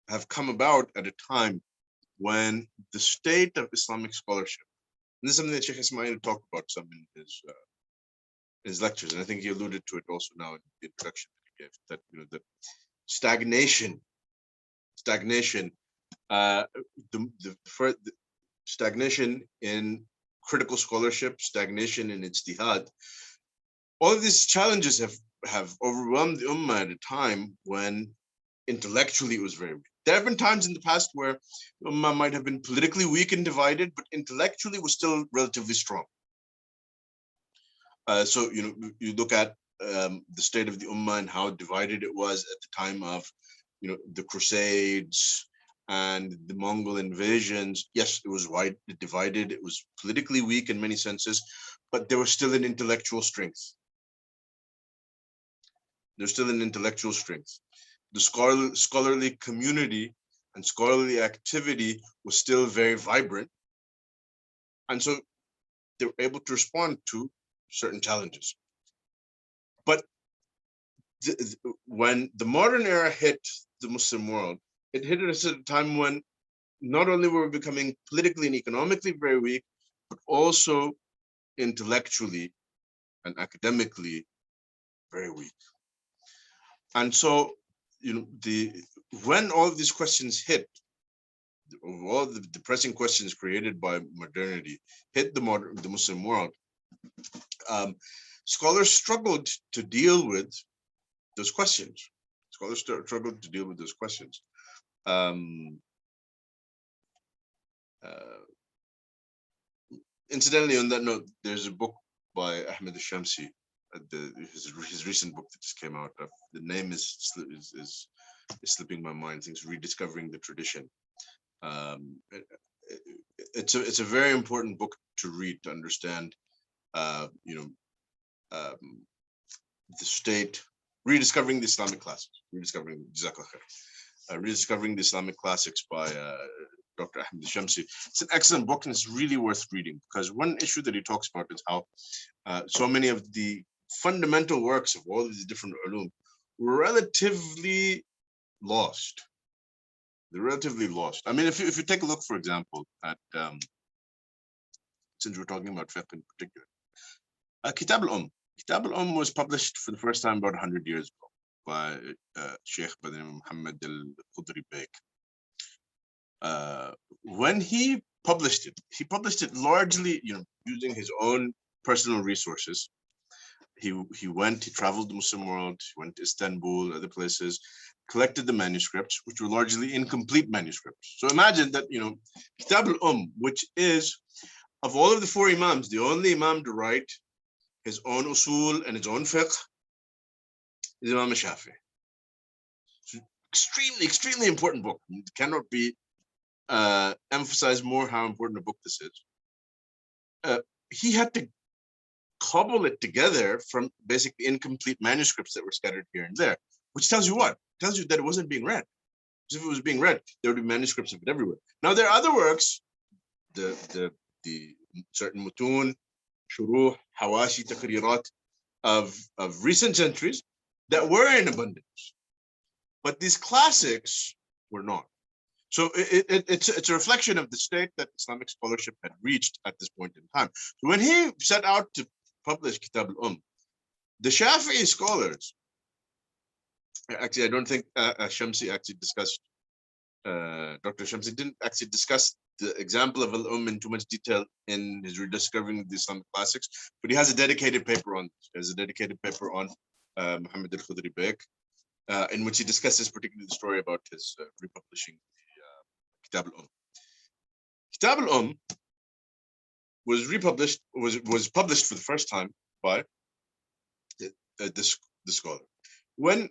have come about at a time when the state of Islamic scholarship, and this is something that Sheikh Ismail talked about some in his lectures, and I think he alluded to it also now in the introduction that he gave, that the stagnation, the stagnation in critical scholarship, stagnation in ijtihad, all of these challenges have overwhelmed the ummah at a time when intellectually it was very weak. There have been times in the past where the ummah might have been politically weak and divided, but intellectually was still relatively strong. So you look at the state of the ummah and how divided it was at the time of the Crusades and the Mongol invasions. Yes, it was divided. It was politically weak in many senses, but there was still an intellectual strength. There's still an intellectual strength. The scholarly community and scholarly activity was still very vibrant. And so they were able to respond to certain challenges. But when the modern era hit the Muslim world, it hit us at a time when not only were we becoming politically and economically very weak, but also intellectually and academically very weak. And so, when all of these questions hit, all the depressing questions created by modernity hit the Muslim world, Scholars struggled to deal with those questions. Scholars struggled to deal with those questions. Incidentally, on that note, there's a book by Ahmed al-Shamsi, his recent book that just came out. The name is slipping my mind. I think it's Rediscovering the Tradition. It's a very important book to read to understand, the state, rediscovering the Islamic classics, rediscovering the Islamic classics by Dr. Ahmed al-Shamsi. It's an excellent book and it's really worth reading, because one issue that he talks about is how so many of the fundamental works of all of these different ulum were relatively lost. They're relatively lost. I mean, if you take a look, for example, at since we're talking about fiqh in particular, Kitab al was published for the first time about 100 years ago by Sheikh by the name of Muhammad al-Qudri Beg. When he published it largely, using his own personal resources. He traveled the Muslim world, he went to Istanbul, other places, collected the manuscripts, which were largely incomplete manuscripts. So imagine that, Kitab al which is, of all of the four imams, the only imam to write his own usul and his own fiqh is Imam Shafi'i. Extremely, extremely important book. It cannot be emphasized more how important a book this is. He had to cobble it together from basically incomplete manuscripts that were scattered here and there, which tells you what? It tells you that it wasn't being read. Because if it was being read, there would be manuscripts of it everywhere. Now there are other works, the certain mutun, shuruh, hawashi, taqrirat of recent centuries that were in abundance, but these classics were not. So it's a reflection of the state that Islamic scholarship had reached at this point in time. So when he set out to publish Kitab al the Shafi'i scholars, actually, I don't think Shamsi actually discussed, Dr. Shamsi didn't actually discuss the example of al in too much detail in his Rediscovering the Islamic Classics, but he has a dedicated paper on this. He has a dedicated paper on Muhammad al-Khudri Beg, in which he discusses particularly the story about his republishing Kitab al Kitab al was republished, was published for the first time by the scholar. When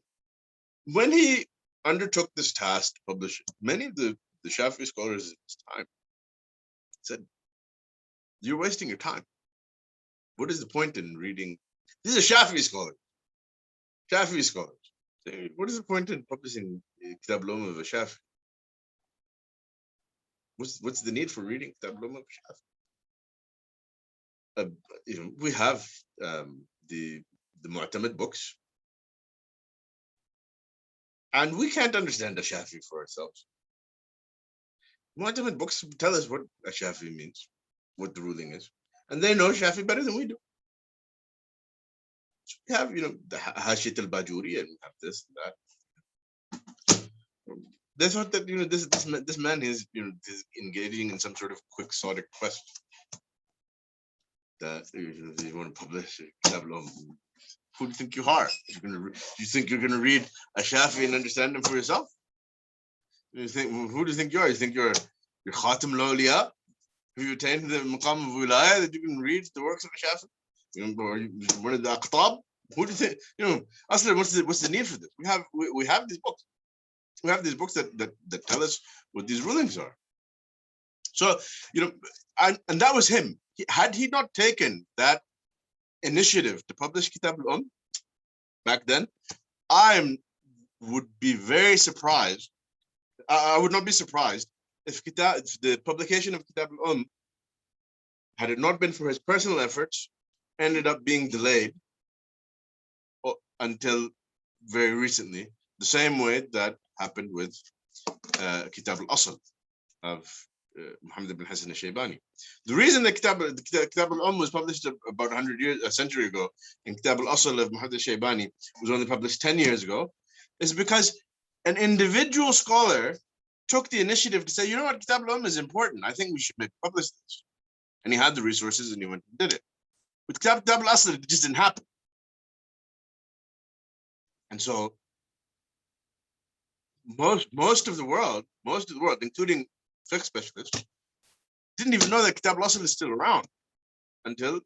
he undertook this task to publish it, many of the Shafi'i scholars at this time said, "You're wasting your time. What is the point in reading?" These are Shafi'i scholars. Shafi'i scholars. What is the point in publishing Kitab al of a Shafi'i? What's the need for reading Kitab al of a Shafi'i? We have the Mu'tamid books, and we can't understand a Shafi'i for ourselves. Mu'tamid books tell us what a Shafi'i means, what the ruling is, and they know Shafi'i better than we do. So we have, the Hashit al-Bajuri, and we have this and that. They thought that, this man is, is engaging in some sort of quixotic quest. That you want to publish Kitab al Who do you think you are? Do you think you're going to read a Shafi'i and understand him for yourself? Who do you think you are? You think you're Khatim al-Awliya? Have you attained the maqam of wilaya that you can read the works of a Shafi'i? Or one of the aqtab? Who do you think? Aslan, what's the need for this? We have these books. We have these books that tell us what these rulings are. So, and that was him. Had he not taken that initiative to publish Kitab al back then, I would be very surprised. I would not be surprised if the publication of Kitab al had it not been for his personal efforts, ended up being delayed until very recently, the same way that happened with Kitab al-Asl of Muhammad ibn Hassan al-Shaybani. The reason that Kitab al was published about a century ago, and Kitab al-Asl of Muhammad al-Shaybani was only published 10 years ago, is because an individual scholar took the initiative to say, you know what, Kitab al is important. I think we should publish this. And he had the resources and he went and did it. With Kitab al-Asl, it just didn't happen. And so most of the world, including fiqh specialists, didn't even know that Kitab al-Asl is still around until it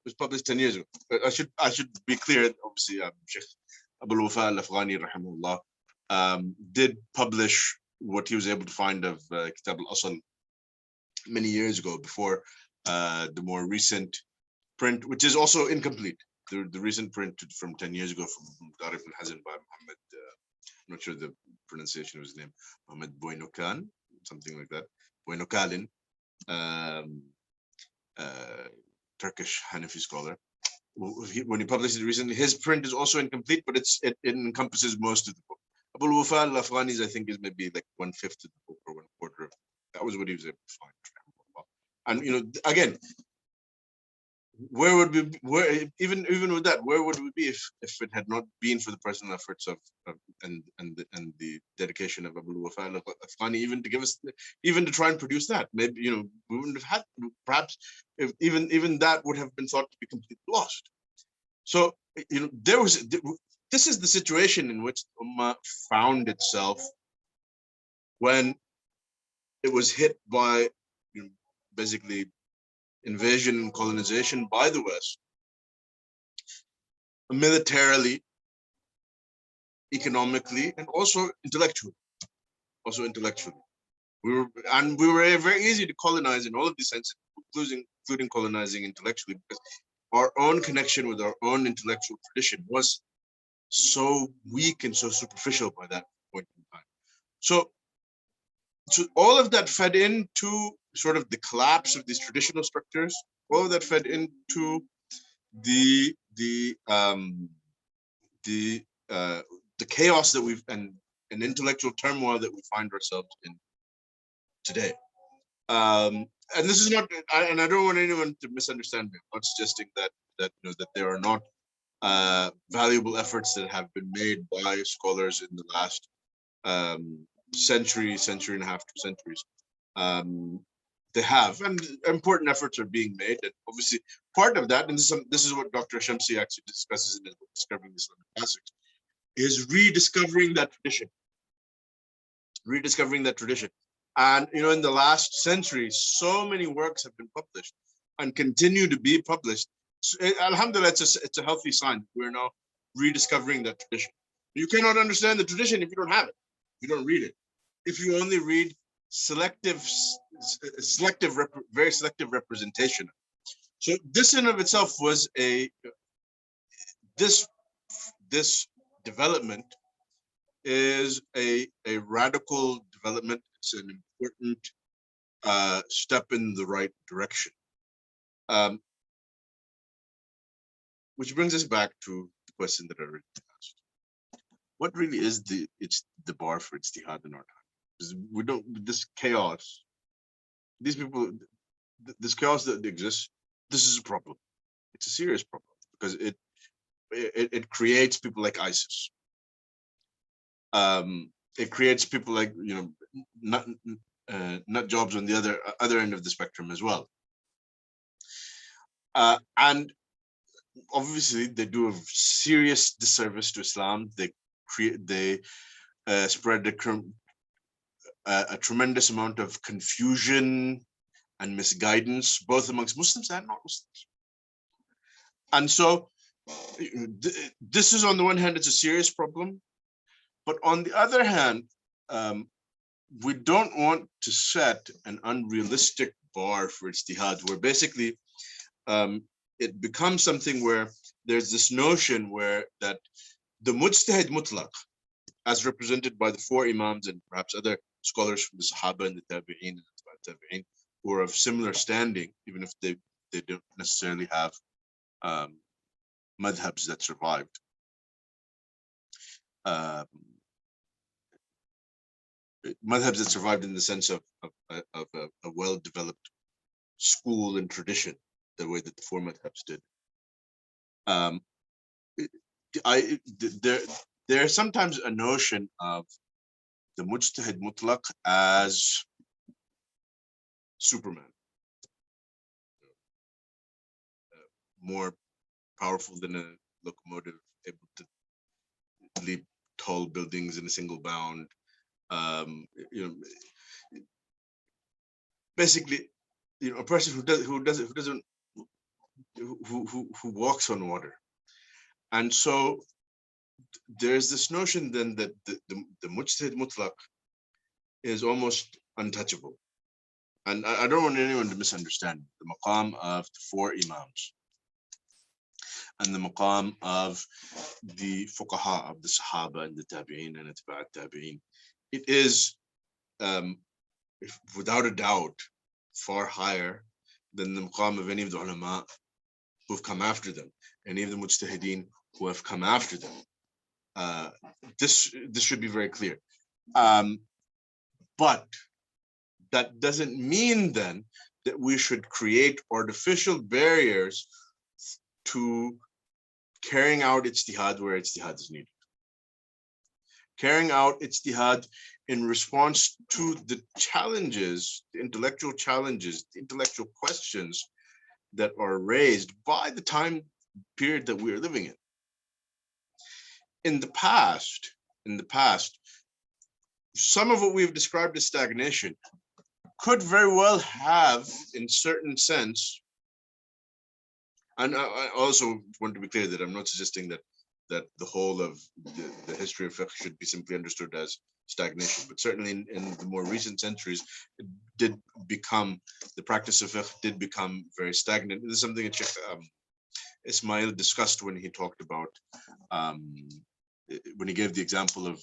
was published 10 years ago. I should be clear, obviously, Sheikh Abul Wafa al-Afghani, rahimahullah, did publish what he was able to find of Kitab al-Asl many years ago, before the more recent print, which is also incomplete. The recent print from 10 years ago from Tarif al-Hazan by Muhammad, I'm not sure the pronunciation of his name, Muhammad Boinokan, something like that, Boinokalin, Turkish Hanafi scholar. When he published it recently, his print is also incomplete, but it encompasses most of the book. Abul Wafa al-Afghani's, I think, is maybe like 1/5 of the book or 1/4 of it. That was what he was able to find. And again, where would we, even with that, where would we be if it had not been for the personal efforts of and the dedication of Abul Wafa al-Afghani, even to try and produce that? Maybe we wouldn't have had, perhaps, if even that would have been thought to be completely lost. So this is the situation in which the Ummah found itself when it was hit by basically invasion and colonization by the West, militarily, economically, and also intellectually. We were very easy to colonize in all of these senses, including colonizing intellectually, because our own connection with our own intellectual tradition was so weak and so superficial by that point in time. So all of that fed into sort of the collapse of these traditional structures. All of that fed into the chaos that we've and intellectual turmoil that we find ourselves in today. And this is not, and I don't want anyone to misunderstand me. I'm not suggesting that there are not valuable efforts that have been made by scholars in the last century and a half, 2 centuries. They have, and important efforts are being made, and obviously part of that, and this is what Dr. Shamsi actually discusses in his book, Discovering the Islamic Classics, is rediscovering that tradition. And in the last century, so many works have been published and continue to be published. So, alhamdulillah, it's a healthy sign. We're now rediscovering that tradition. You cannot understand the tradition if you don't have it, if you don't read it. If you only read very selective representation. So this in of itself was this development is a radical development. It's an important step in the right direction. Which brings us back to the question that I already asked. What really is the bar for ijtihad in our time? We don't, this chaos, these people, this chaos that exists, this is a problem. It's a serious problem because it creates people like ISIS. It creates people like nut jobs on the other end of the spectrum as well. And obviously they do a serious disservice to Islam. They spread a tremendous amount of confusion and misguidance, both amongst Muslims and non-Muslims. And so this is, on the one hand, it's a serious problem, but on the other hand, we don't want to set an unrealistic bar for ijtihad, where basically it becomes something where there's this notion that the mujtahid mutlaq, as represented by the 4 imams and perhaps other scholars from the Sahaba and the Tabi'een and the Tabi'een, who are of similar standing, even if they don't necessarily have madhabs that survived. Madhabs that survived in the sense of a well-developed school and tradition, the way that the 4 madhabs did. There's sometimes a notion of the mujtahid mutlaq as Superman. more powerful than a locomotive, able to leap tall buildings in a single bound. Basically, a person who walks on water. And so there's this notion then that the mujtahid mutlaq is almost untouchable. And I don't want anyone to misunderstand the maqam of the 4 imams and the maqam of the fuqaha of the sahaba and the tabi'in and atba'at tabi'in. It is without a doubt far higher than the maqam of any of the ulama who've come after them, any of the mujtahideen who have come after them. This should be very clear. But that doesn't mean then that we should create artificial barriers to carrying out ijtihad where ijtihad is needed. Carrying out ijtihad in response to the challenges, the intellectual challenges, the intellectual questions that are raised by the time period that we are living in. In the past, some of what we've described as stagnation could very well have, in certain sense, and I also want to be clear that I'm not suggesting that the whole of the history of fiqh should be simply understood as stagnation, but certainly in the more recent centuries, it did become, the practice of fiqh did become very stagnant. This is something that Ismail discussed when he talked about, when he gave the example of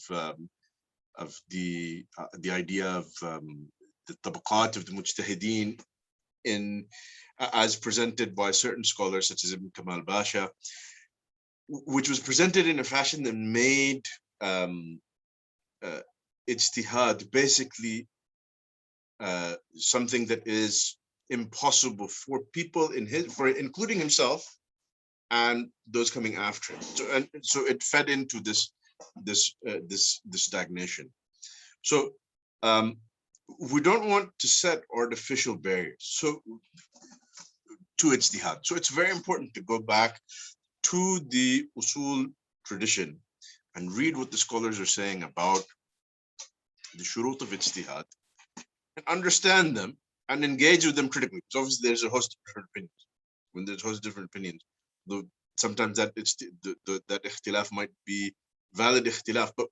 the idea of the tabaqat of the mujtahideen as presented by certain scholars such as Ibn Kamal Basha, which was presented in a fashion that made ijtihad basically something that is impossible for people including himself and those coming after him. So it fed into this stagnation. So we don't want to set artificial barriers to ijtihad. So it's very important to go back to the usul tradition and read what the scholars are saying about the shurut of ijtihad and understand them and engage with them critically. So obviously there's a host of different opinions. When there's a host of different opinions, though sometimes that ikhtilaf might be valid ikhtilaf, but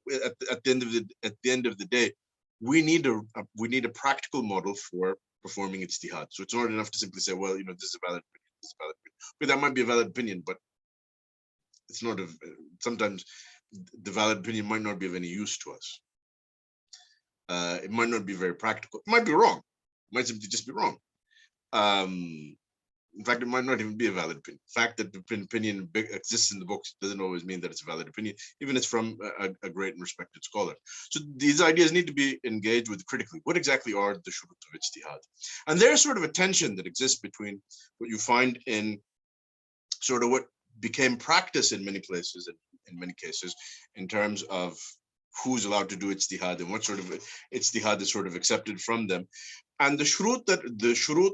at the end of the day, we need a practical model for performing ijtihad. So it's not enough to simply say, well, this is a valid opinion, this is a valid opinion. But that might be a valid opinion, but it's not sometimes the valid opinion might not be of any use to us. It might not be very practical. It might be wrong. It might simply just be wrong. In fact, it might not even be a valid opinion. The fact that the opinion exists in the books doesn't always mean that it's a valid opinion, even if it's from a great and respected scholar. So these ideas need to be engaged with critically. What exactly are the shurut of ijtihad? And there's sort of a tension that exists between what you find in sort of what became practice in many places and in many cases in terms of who's allowed to do ijtihad and what sort of ijtihad is sort of accepted from them, and the shurut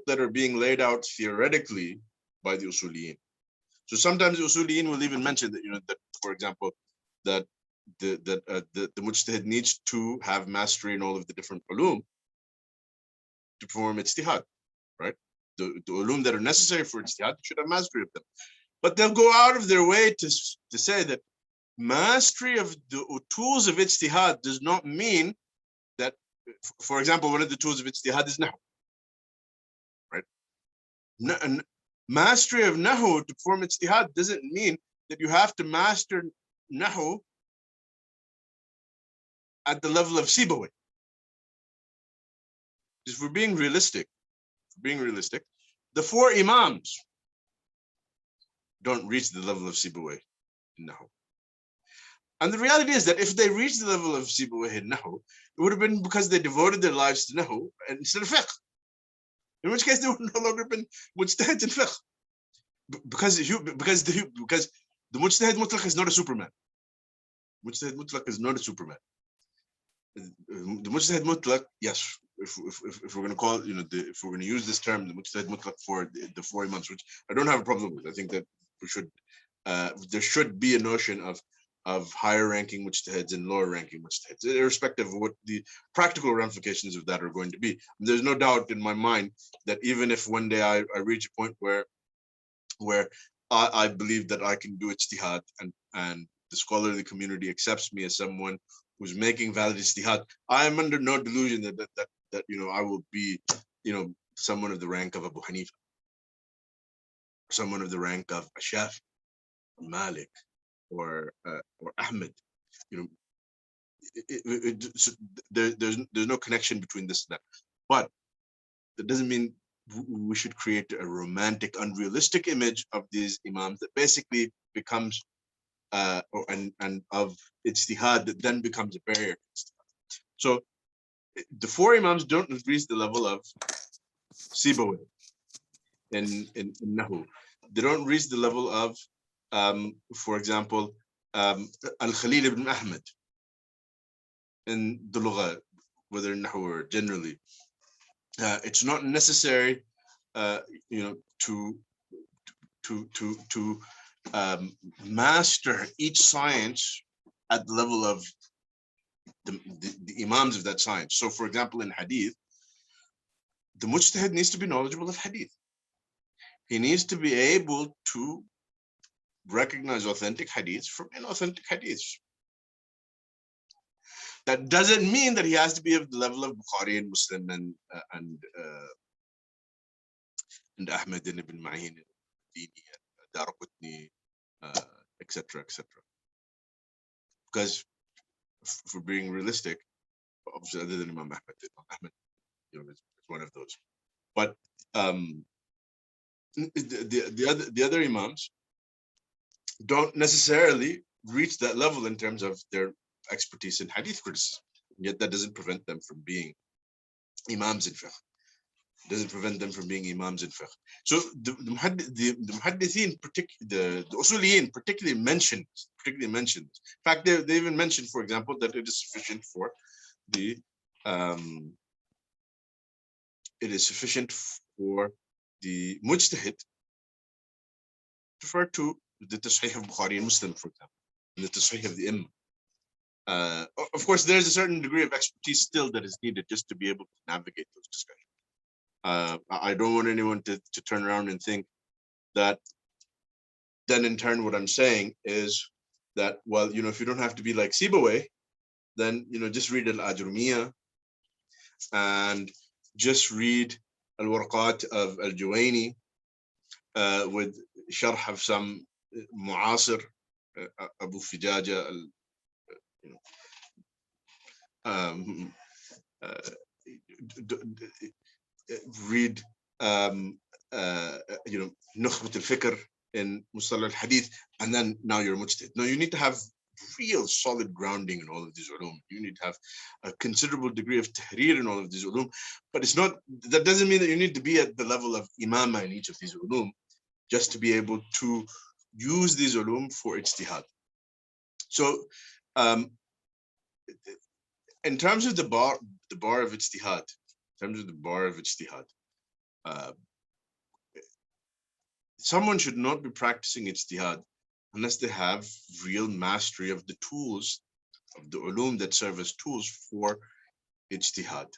that are being laid out theoretically by the usuliyin. So sometimes the usuliyin will even mention that that, for example, that the mujtahid needs to have mastery in all of the different ulum to perform ijtihad, right? The ulum that are necessary for ijtihad should have mastery of them. But they'll go out of their way to say that mastery of the tools of ijtihad does not mean that, for example, one of the tools of ijtihad is nahu, right? Mastery of nahu to perform ijtihad doesn't mean that you have to master nahu at the level of Sibawayh. If we're being realistic, the 4 imams don't reach the level of Sibawayh in nahu. And the reality is that if they reached the level of Sibawayh in nahu, it would have been because they devoted their lives to nahu instead of fiqh. In which case they would no longer been mujtahid in fiqh. Because the mujtahid mutlaq is not a superman. Mujtahid mutlaq is not a superman. The mujtahid mutlaq, yes, if we're going to call, if we're going to use this term, the mujtahid mutlaq, for the four imams, which I don't have a problem with. I think that we should, there should be a notion of higher ranking mujtahids and lower ranking mujtahids, irrespective of what the practical ramifications of that are going to be. There's no doubt in my mind that even if one day I reach a point where I believe that I can do ijtihad, and the scholarly community accepts me as someone who's making valid ijtihad, I am under no delusion that I will be someone of the rank of Abu Hanifa, someone of the rank of Shafi, Malik, or Ahmed. There's no connection between this and that, but that doesn't mean we should create a romantic, unrealistic image of these imams that basically becomes and of ijtihad that then becomes a barrier. So the four imams don't reach the level of Sibawayh in Nahu. They don't reach the level of, for example, Al-Khalil ibn Ahmed in the Lugha, whether in Nahu or generally. It's not necessary, to master each science at the level of the imams of that science. So, for example, in Hadith, the mujtahid needs to be knowledgeable of Hadith. He needs to be able to recognize authentic Hadiths from inauthentic Hadiths. That doesn't mean that he has to be of the level of Bukhari and Muslim and Ahmed and Ibn Ma'in and Dini and Daraqutni, etc., etc. Because if we're being realistic, obviously other than Imam Ahmed, is one of those. But the other imams don't necessarily reach that level in terms of their expertise in hadith criticism. Yet that doesn't prevent them from being imams in fiqh. Doesn't prevent them from being imams in fiqh. So the muhaddithin, the usuliyin particularly mentioned. In fact, they even mentioned, for example, that it is sufficient for the mujtahid to refer to the tasheeh of Bukhari and Muslim, for example, and the tasheeh of the imam. Of course, there's a certain degree of expertise still that is needed just to be able to navigate those discussions. I don't want anyone to turn around and think that then in turn what I'm saying is that, well, if you don't have to be like Sibawayh, then, just read Al-Ajrumiyah and just read Al-Warqat of Al-Juwayni with sharh of some mu'asir, Abu Fijaja, read Nukhbat al-Fikr in Mustalah al-Hadith, and then now you're a mujtahid. No, you need to have real solid grounding in all of these ulum. You need to have a considerable degree of tahrir in all of these ulum, but that doesn't mean that you need to be at the level of imama in each of these ulum just to be able to use these ulum for ijtihad. So in terms of the bar of ijtihad, someone should not be practicing ijtihad unless they have real mastery of the tools, of the ulum that serve as tools for ijtihad,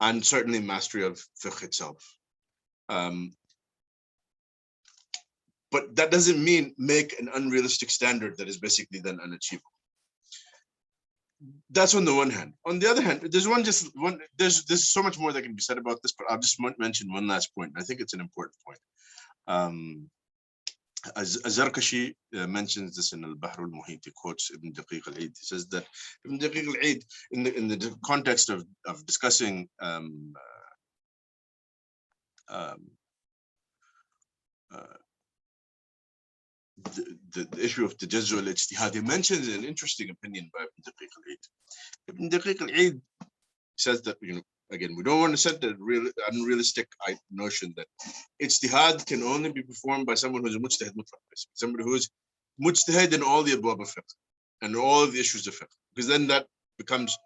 and certainly mastery of fiqh itself. But that doesn't mean make an unrealistic standard that is basically then unachievable. That's on the one hand. On the other hand, there's so much more that can be said about this, but I'll just mention one last point. I think it's an important point. Az-Zarkashi mentions this in Al-Bahr al-Muhit. He quotes Ibn Daqiq al-Eid. He says that Ibn Daqiq al-Eid, in the context of discussing the issue of tajazzu al-ijtihad, he mentions an interesting opinion by Ibn Daqiq al-Eid. Ibn Daqiq al-Eid says that, again, we don't want to set the unrealistic notion that ijtihad can only be performed by someone who's a mujtahid mutlaq, somebody who is mujtahid in all the abwab of fiqh and all of the issues of fiqh, because then that becomes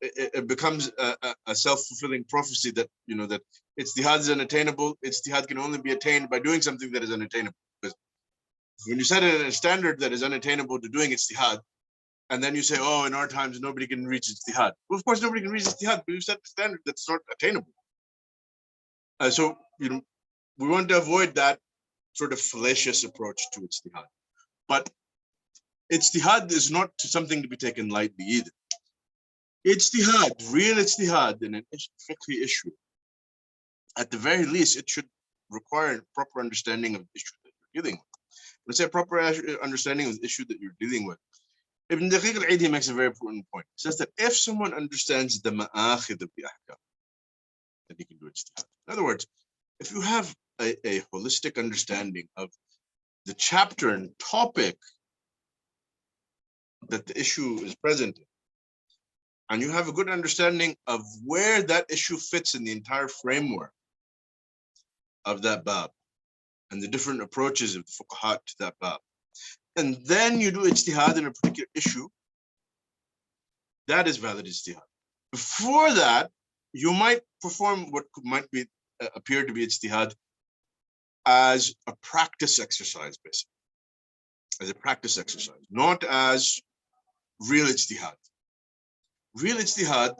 it becomes a self-fulfilling prophecy that, that ijtihad is unattainable. Ijtihad can only be attained by doing something that is unattainable. Because when you set a standard that is unattainable to doing ijtihad, and then you say, oh, in our times, nobody can reach ijtihad. Well, of course, nobody can reach ijtihad, but you set a standard that's not attainable. So, we want to avoid that sort of fallacious approach to ijtihad. But ijtihad is not something to be taken lightly either. Ijtihad, real ijtihad in an fiqh issue, at the very least, it should require a proper understanding of the issue that you're dealing with. Let's say a proper understanding of the issue that you're dealing with. Ibn Daqiq al-Eid makes a very important point. He says that if someone understands the ma'akhid of the ahkam, then he can do ijtihad. In other words, if you have a holistic understanding of the chapter and topic that the issue is present in, and you have a good understanding of where that issue fits in the entire framework of that bab and the different approaches of the fuqaha to that bab, and then you do ijtihad in a particular issue, that is valid ijtihad. Before that, you might perform what might be appear to be ijtihad as a practice exercise, basically, as a practice exercise, not as real ijtihad. Real ijtihad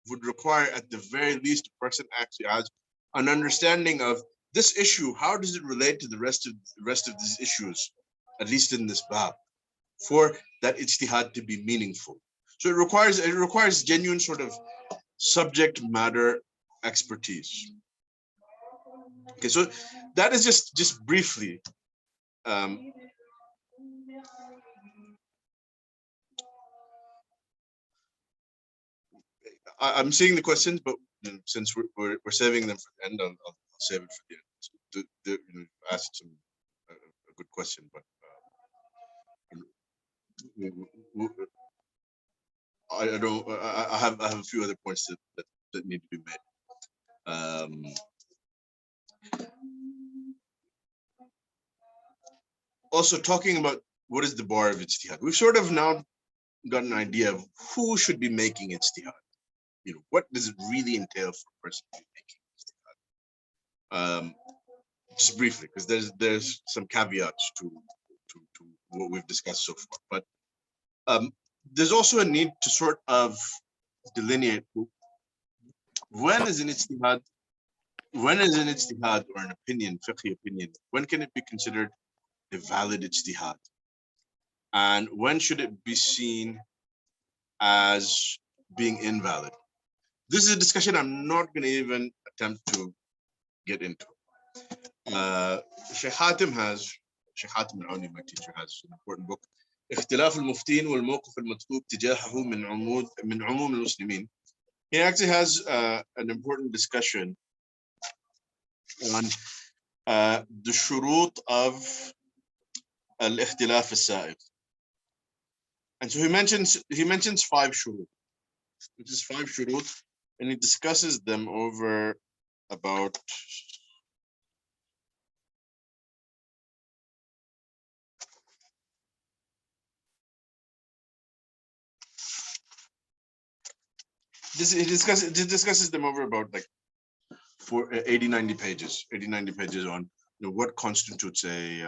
would require, at the very least, a person actually has an understanding of this issue. How does it relate to the rest of these issues, at least in this bab, for that ijtihad to be meaningful? So it requires genuine sort of subject matter expertise. Okay, so that is just briefly. I'm seeing the questions, but since we're saving them for the end, I'll save it for the end. So you asked a good question, but I don't. I have a few other points that need to be made. Also, talking about what is the bar of ijtihad, we've sort of now got an idea of who should be making ijtihad. What does it really entail for a person to be making ijtihad? Just briefly, because there's some caveats to what we've discussed so far, but there's also a need to sort of delineate when is an ijtihad or an opinion, fiqh opinion, when can it be considered a valid ijtihad, and when should it be seen as being invalid? This is a discussion I'm not going to even attempt to get into. Sheikh Hatim al-Auni, my teacher, has an important book, اختلاف المفتين والموقف المطلوب تجاهه من عموم المسلمين. He actually has an important discussion on the shurut of al-ikhtilaf al-sa'iq. And so he mentions 5 shurut, which is 5 shurut, and he discusses them over about he discusses them over about like 80-90 pages on what constitutes a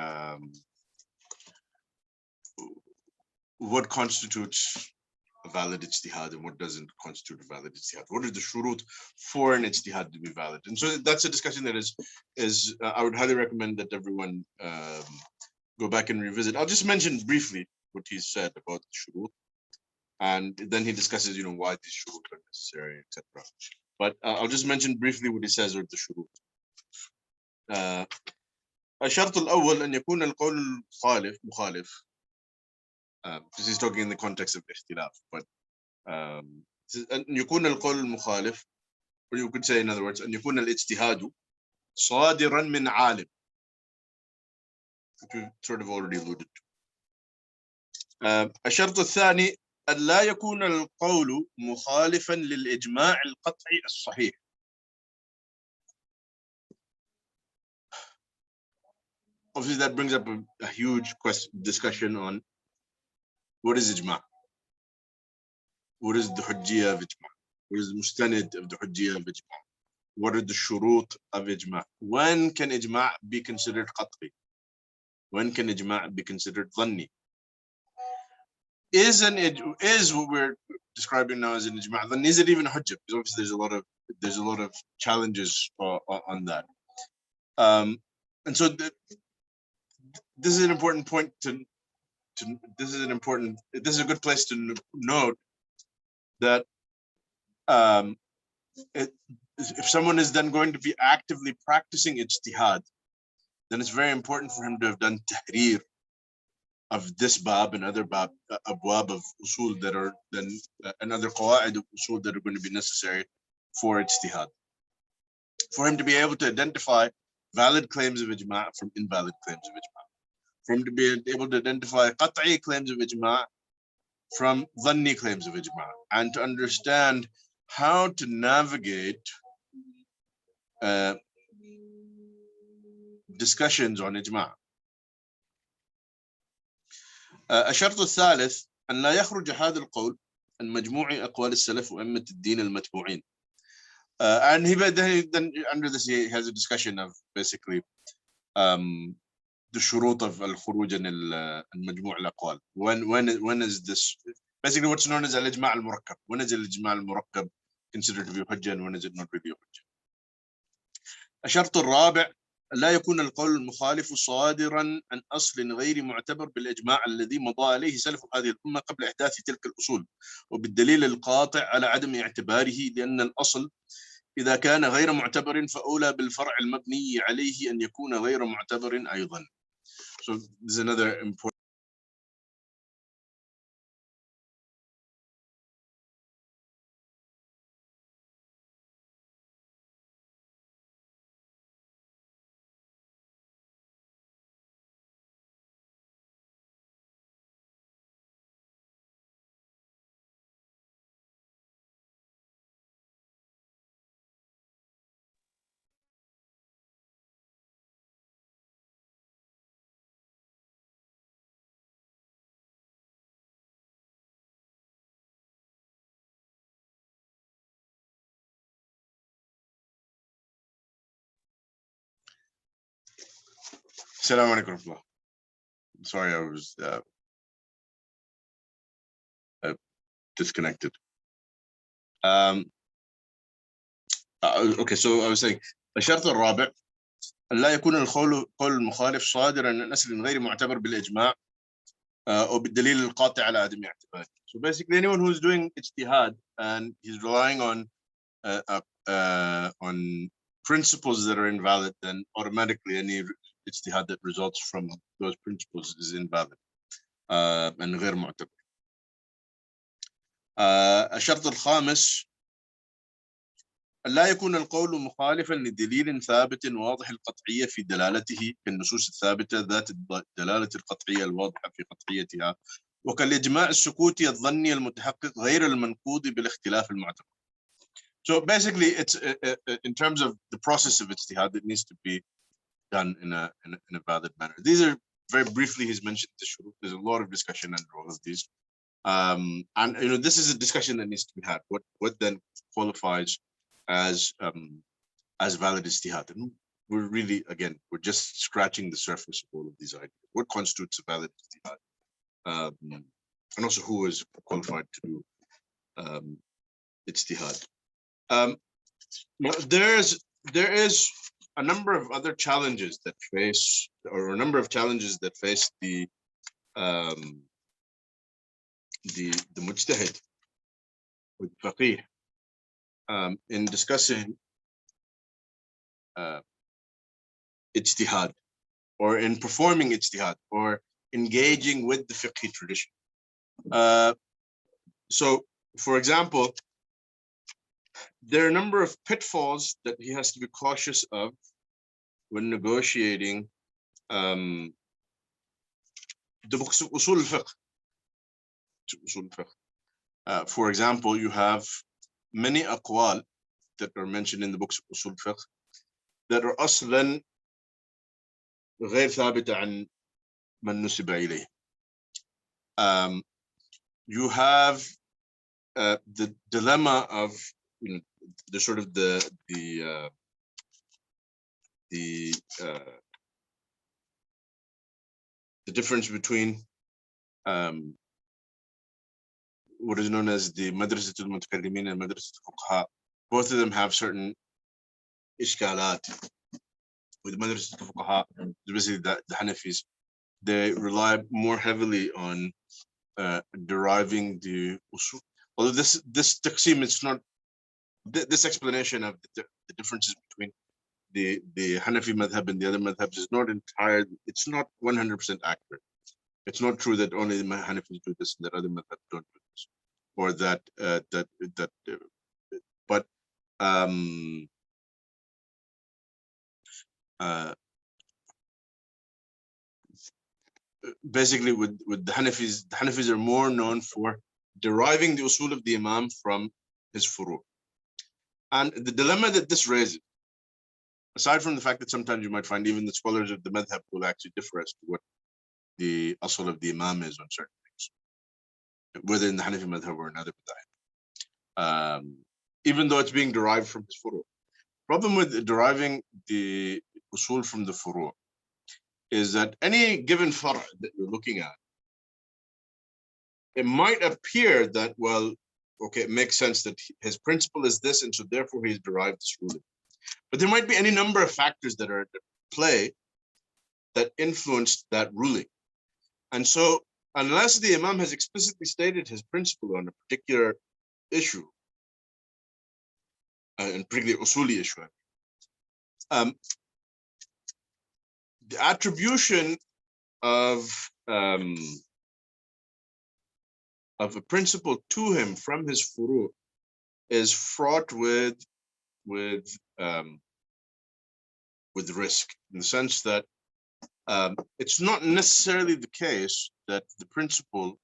valid ijtihad and what doesn't constitute a valid ijtihad. What are the shurut for an ijtihad to be valid? And so that's a discussion that is I would highly recommend that everyone go back and revisit. I'll just mention briefly what he said about the shurut, and then he discusses why these shurut are necessary, etc. But I'll just mention briefly what he says with the shurut. الشرط الأول أن يكون القول مخالف. This is talking in the context of ikhtilaf, but أن يكون القول مخالف, or you could say, in other words, أن يكون الاجتهاد صادرا من عالم, which we sort of already alluded to. الشرط الثاني أن لا يكون القول مخالفا للإجماع القطعي الصحيح. Obviously, that brings up a huge discussion on what is ijma'. what is the hujjiyah of ijma'? What is the mustanid of the hujjiyah of ijma'? What are the shurut of ijma'? When can ijma' be considered qat'i? When can ijma' be considered dhanni? Is what we're describing now as an ijma', then is it even a hujjah? Because obviously there's a lot of challenges on that. And so this is an important point this is a good place to note that if someone is then going to be actively practicing ijtihad, then it's very important for him to have done tahrir of this bab and other abwab of usul that are then and other qawa'id of usul that are going to be necessary for ijtihad. For him to be able to identify valid claims of ijma' from invalid claims of ijma'. For him to be able to identify qat'i claims of ijma' from dhanni claims of ijma', and to understand how to navigate discussions on ijma'. الشرط الثالث أن لا يخرج هذا القول عن مجموع أقوال السلف وأئمة الدين المتبوعين. And then under this he has a discussion of basically the shurut of al-khuruj and al-majmu' al-aqwal. When is this basically what's known as al-ijma' al-murakkab? When is al-ijma' al-murakkab considered to be hujjah and when is it not really hujjah? الشرط الرابع لا يكون القول المخالف صادرا عن أصل غير معتبر بالإجماع الذي مضى عليه سلف هذه الأمة قبل إحداث تلك الأصول وبالدليل القاطع على عدم اعتباره، لأن الأصل إذا كان غير معتبر فأولى بالفرع المبني عليه أن يكون غير معتبر أيضا. So this is another important. Assalamu alaikum. Sorry, I was disconnected. Okay, so I was saying الشرط الرابع لا يكون القول المخالف صادرا عن أصل غير معتبر بالإجماع وبالدليل القاطع على عدم اعتباره. So basically anyone who's doing ijtihad and he's relying on principles that are invalid, then automatically any ijtihad that results from those principles is invalid and غير معتبر. الشرط الخامس لا يكون القول مخالفا لدليل ثابت واضح القطعية في دلالته كالنصوص الثابتة ذات الدلالة القطعية الواضحة في قطعيتها وكالإجماع السكوتي الظني المتحقق غير المنقوض بالاختلاف المعتبر. So basically it's in terms of the process of ijtihad, it needs to be done in a valid manner. These are very briefly he's mentioned the shurut. There's a lot of discussion under all of these. And you know, this is a discussion that needs to be had. What then qualifies as valid ijtihad? And we're really, again, we're just scratching the surface of all of these ideas. What constitutes a valid ijtihad? And also who is qualified to do ijtihad? There is a number of other challenges that face, or a number of challenges that face the mujtahid with faqih in discussing ijtihad, or in performing ijtihad, or engaging with the fiqh tradition. So, for example, there are a number of pitfalls that he has to be cautious of when negotiating the books of Usul and Fiqh. For example, you have many aqwal that are mentioned in the books of Usul and Fiqh that are aslan غير ثابتة عن من نسب إليه. You have the dilemma of the sort of the difference between what is known as the Madrasatul Mutakallimin and Madrasatul Fuqaha. Both of them have certain ishkalat. With Madrasatul Fuqaha, basically the Hanafis, they rely more heavily on deriving the usul. Although this taqsim, it's not this explanation of the differences between the Hanafi madhab and the other madhabs is not entire. It's not 100% accurate. It's not true that only the Hanafis do this and that other madhabs don't do this, or that but basically with the Hanafis are more known for deriving the usul of the Imam from his furu'. And the dilemma that this raises, aside from the fact that sometimes you might find even the scholars of the madhab will actually differ as to what the asl of the Imam is on certain things, whether in the Hanafi madhab or another madhab, even though it's being derived from his furu'. Problem with deriving the usul from the furu' is that any given far' that you're looking at, it might appear that, well, okay, it makes sense that his principle is this, and so therefore he's derived this ruling. But there might be any number of factors that are at play that influence that ruling. And so unless the Imam has explicitly stated his principle on a particular issue, and particularly usuli issue, the attribution of a principle to him from his furu' is fraught with risk, in the sense that it's not necessarily the case that the principle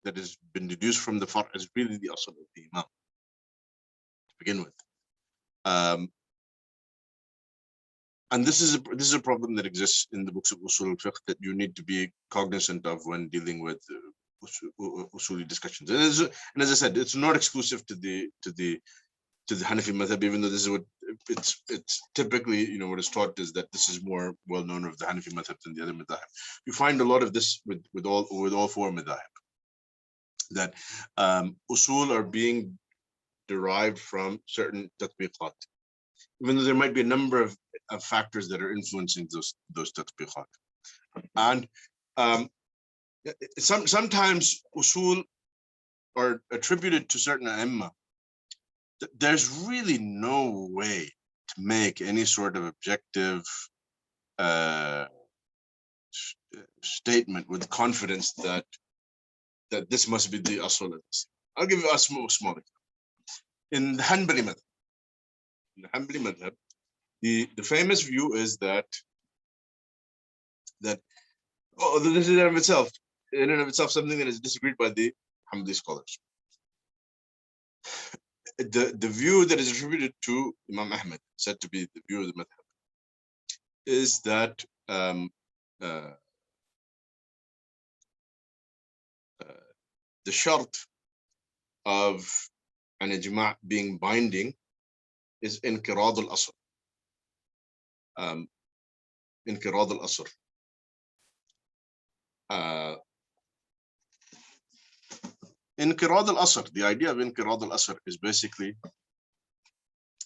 that has been deduced from the far' is really the asl of the Imam to begin with. And this is a problem that exists in the books of Usul and Fiqh that you need to be cognizant of when dealing with usuli discussions. And as I said, it's not exclusive to the Hanafi madhab, even though this is what it's typically, what is taught is that this is more well known of the Hanafi madhab than the other madhab. You find a lot of this with all four madhab, that usul are being derived from certain tatbiqat, even though there might be a number of factors that are influencing those tatbiqat. And sometimes usul are attributed to certain a'imma. There's really no way to make any sort of objective statement with confidence that this must be the asl of this. I'll give you a small example. In the Hanbali madhab, the famous view is that this is in and of itself something that is disagreed by the Hanbali scholars. The view that is attributed to Imam Ahmad, said to be the view of the madhab, is that the shart of an ijma' being binding is inqirad al-asr. Inqirad al-asr. Inqirad al-asr, the idea of inqirad al-asr is basically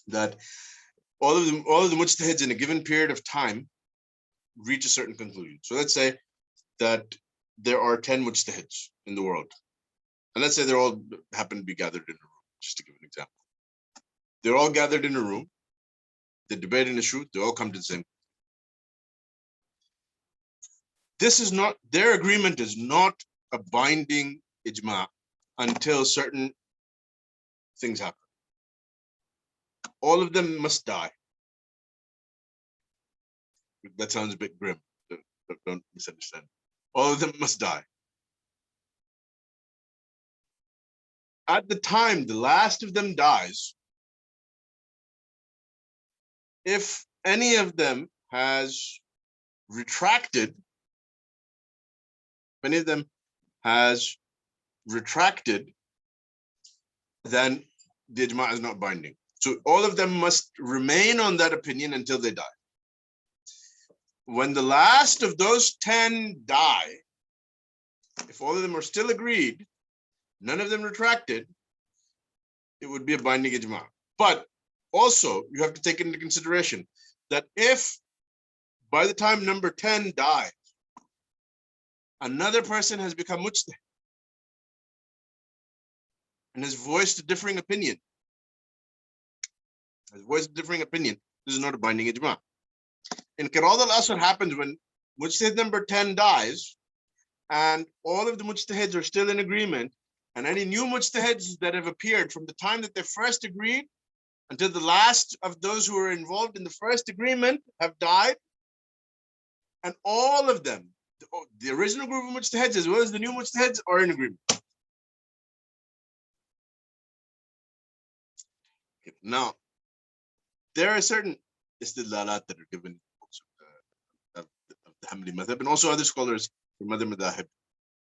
that all of the mujtahids in a given period of time reach a certain conclusion. So let's say that there are 10 mujtahids in the world, and let's say they're all happen to be gathered in a room, just to give an example. They're all gathered in a room, they debate an issue, they all come to the same. This is not, their agreement is not a binding ijma' until certain things happen. All of them must die. That sounds a bit grim, don't misunderstand. All of them must die. At the time the last of them dies, if any of them has retracted, then the ijma' is not binding. So all of them must remain on that opinion until they die. When the last of those 10 die, if all of them are still agreed, none of them retracted, it would be a binding ijma'. But also, you have to take into consideration that if by the time number 10 dies, another person has become mujtahid and has voiced a differing opinion, this is not a binding ijma'. In Qirad al-Asr happens when mujtahid number 10 dies and all of the mujtahids are still in agreement, and any new mujtahids that have appeared from the time that they first agreed until the last of those who were involved in the first agreement have died, and all of them, the original group of mujtahids as well as the new mujtahids, are in agreement. Now, there are certain istidlalat that are given of the Hanbali madhab, and also other scholars from other madhab,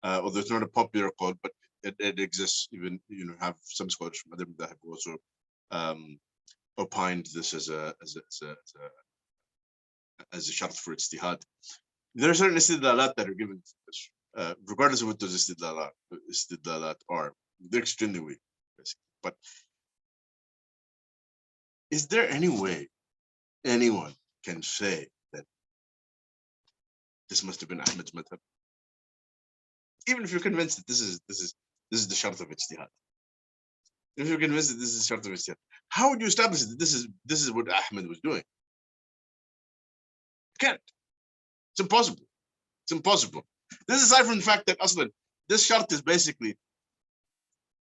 although it's not a popular call, but it exists. Even have some scholars from other madhab who also opined this as a shart for ijtihad. There are certain istidlalat that are given for this, regardless of what those istidlalat are. They're extremely weak, basically. But is there any way anyone can say that this must have been Ahmed's madhab? Even if you're convinced that this is the shart of ijtihad. If you're convinced that this is shart of ijtihad, how would you establish that this is what Ahmed was doing? You can't. It's impossible. It's impossible. This is aside from the fact that aslan, this shart is basically,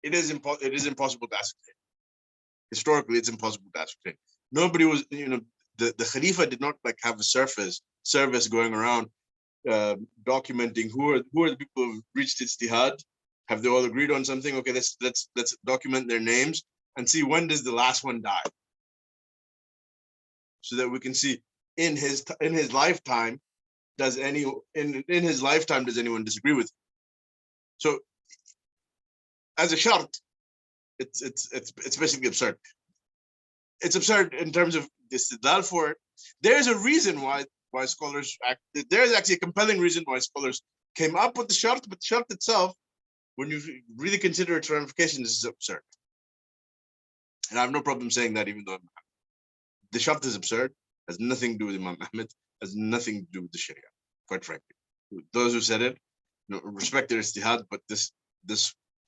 it is impossible to ascertain. Historically, it's impossible to ascertain. Nobody was, the Khalifa did not like have a service going around documenting who are the people who've reached ijtihad. Have they all agreed on something? Okay, let's document their names and see when does the last one die, so that we can see in his lifetime does anyone disagree with him? So as a shart, it's basically absurd. It's absurd in terms of this istidlal for it. There's a reason why scholars there's actually a compelling reason why scholars came up with the shart, but the shart itself, when you really consider its ramifications, is absurd. And I have no problem saying that, even though the shart is absurd, has nothing to do with Imam Ahmed, has nothing to do with the Sharia, quite frankly. Those who said it, respect their ijtihad, but this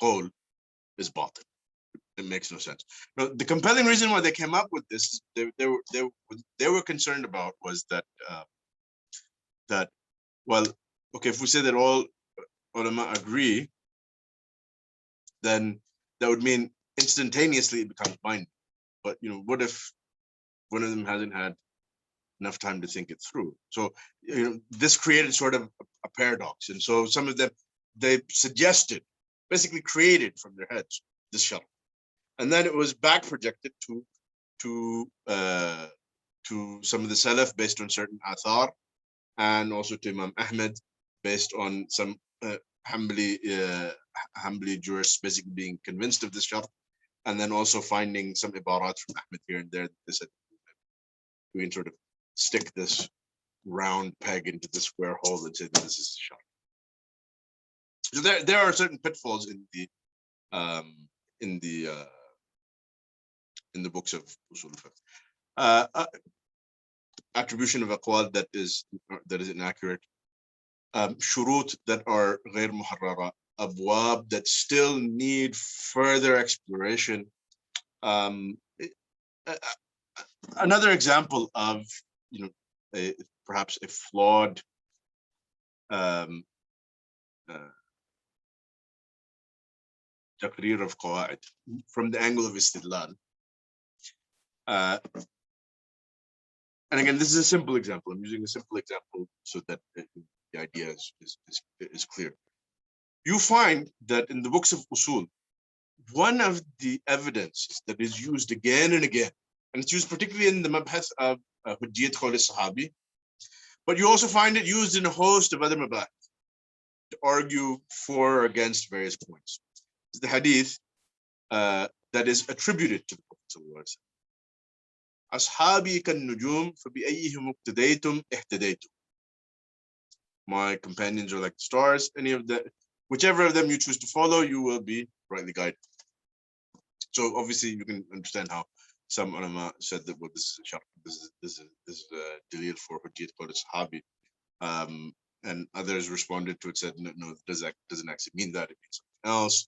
qawl is batil. It makes no sense. Now, the compelling reason why they came up with this, they were concerned about was that well, okay, if we say that all ulama agree, then that would mean instantaneously it becomes binding. But what if one of them hasn't had enough time to think it through? So this created sort of a paradox, and so some of them, they suggested, basically created from their heads this shart. And then it was back projected to some of the Salaf based on certain athar, and also to Imam Ahmed based on some Hanbali jurists basically being convinced of this shart, and then also finding some ibarat from Ahmed here and there. They said we can sort of stick this round peg into the square hole and say that this is a shart. So there are certain pitfalls in the books of Usul and Fiqh. Attribution of aqwal that is inaccurate, shurut that are غير muharrara, abwab that still need further exploration. Another example of perhaps a flawed taqrir of qawaid from the angle of istidlal. And again, this is a simple example. I'm using a simple example so that the idea is clear. You find that in the books of usul, one of the evidences that is used again and again, and it's used particularly in the mabhath of Hujjiyat Qawl al-Sahabi, but you also find it used in a host of other mabhath to argue for or against various points. The hadith that is attributed to the Prophet sallallahu alaihi wasallam. Ashabi kan nujum fabi'ayyihim iqtadaytum ihtadaytum. My companions are like the stars. Any of them, whichever of them you choose to follow, you will be rightly guided. So obviously, you can understand how some ulama said that, well, this is a dalil for hujjat called sahabi, and others responded to it, said no, it doesn't actually mean that, it means something else.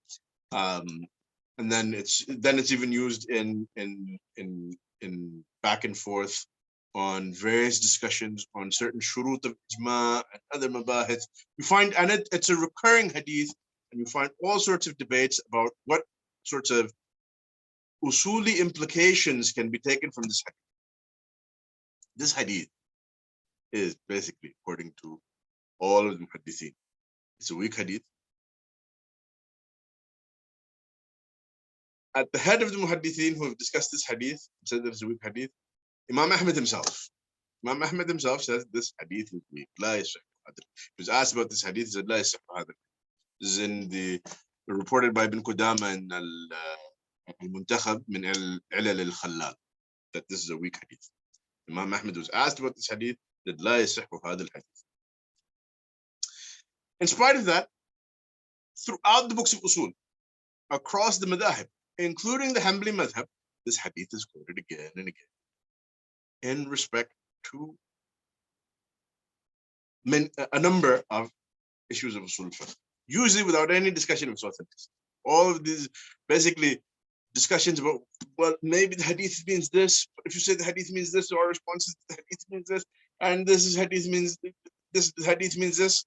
And then it's even used in back and forth on various discussions on certain shurut of ijma and other mabahith. You find, and it's a recurring hadith, and you find all sorts of debates about what sorts of usuli implications can be taken from this hadith. This hadith is basically, according to all of the muhaddithin, it's a weak hadith. At the head of the muhaddithin who have discussed this hadith, said that it's a weak hadith, Imam Ahmed himself. Imam Ahmed himself says this hadith is weak. La yasih. He was asked about this hadith, he said, La yasih. This is in the reported by Ibn Qudama in al-Muntakhab min al-Ilal al-Khallal, that this is a weak hadith. Imam Ahmed was asked about this hadith, that La yasih hadha al-hadith. In spite of that, throughout the books of usul, across the madhahib, including the Hanbali madhab, this hadith is quoted again and again in respect to a number of issues of usul fiqh, usually without any discussion of its authenticity. All of these basically discussions about, well, maybe the hadith means this, but if you say the hadith means this, our response is the hadith means this, and this is hadith means this, the hadith means this.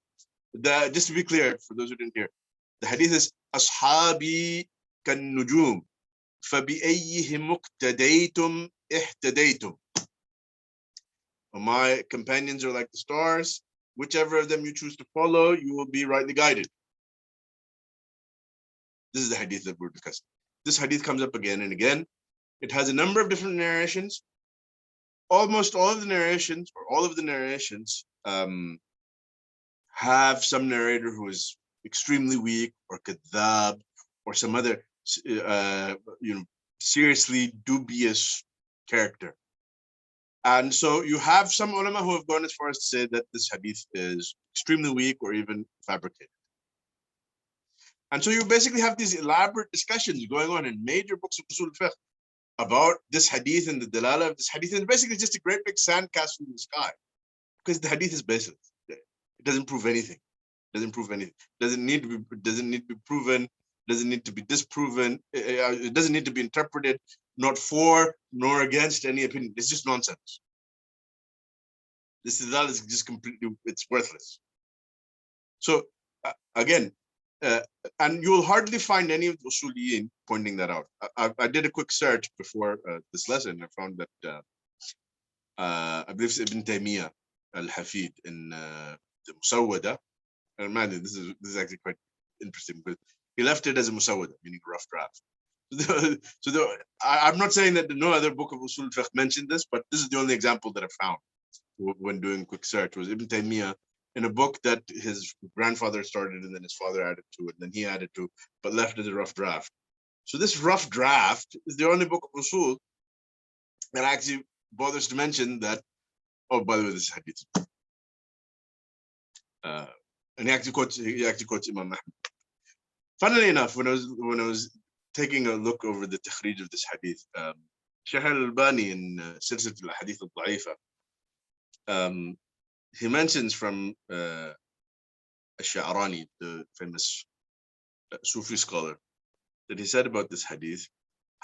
Just to be clear, for those who didn't hear, the hadith is ashabi kan nujum fabi'ayyihim iqtadaytum ihtadaytum. My companions are like the stars. Whichever of them you choose to follow, you will be rightly guided. This is the hadith that we're discussing. This hadith comes up again and again. It has a number of different narrations. Almost all of the narrations, or all of the narrations, have some narrator who is extremely weak, or kadhab, or some other, seriously dubious character. And so you have some ulama who have gone as far as to say that this hadith is extremely weak or even fabricated. And so you basically have these elaborate discussions going on in major books of usul fiqh about this hadith and the dalala of this hadith. And basically just a great big sandcastle in the sky, because the hadith is baseless. It doesn't prove anything. It doesn't prove anything. Doesn't need to be proven. Doesn't need to be disproven. It doesn't need to be interpreted, not for nor against any opinion. It's just nonsense. This is just completely, it's worthless. So again, and you'll hardly find any of the usuliyin pointing that out. I did a quick search before this lesson. I found that I believe it's Ibn Taymiyyah al-Hafid in the Musawwada. And imagine, this is actually quite interesting, but he left it as a musawwada, meaning rough draft. I'm not saying that no other book of usul fiqh mentioned this, but this is the only example that I found when doing a quick search. Was Ibn Taymiyyah in a book that his grandfather started and then his father added to it, and then he added to, but left as a rough draft. So this rough draft is the only book of usul that actually bothers to mention that, oh, by the way, this is hadith. And he actually quotes Imam Ahmad. Funnily enough, when I was taking a look over the takhrij of this hadith, Shaykh al-Albani in Silsilat al-Hadith al-Da'ifa, he mentions from al-Sha'rani, the famous Sufi scholar, that he said about this hadith,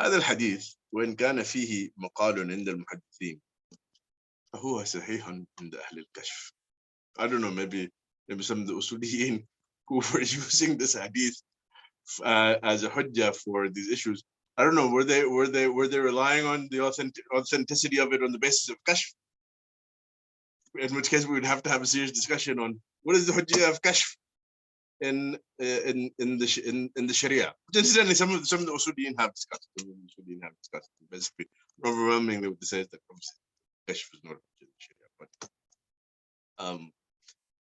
هذا الحديث وإن كان فيه مقال عند المحدثين فهو صحيح عند أهل الكشف. I don't know, maybe some of the usuliyin who were using this hadith as a hujjah for these issues, I don't know, were they relying on the authenticity of it on the basis of kashf? In which case we would have to have a serious discussion on what is the hujjah of kashf in the Sharia. Which incidentally, some of the usuliyin have discussed. Basically, overwhelmingly what they say is that kashf is not a hujjah in the Sharia.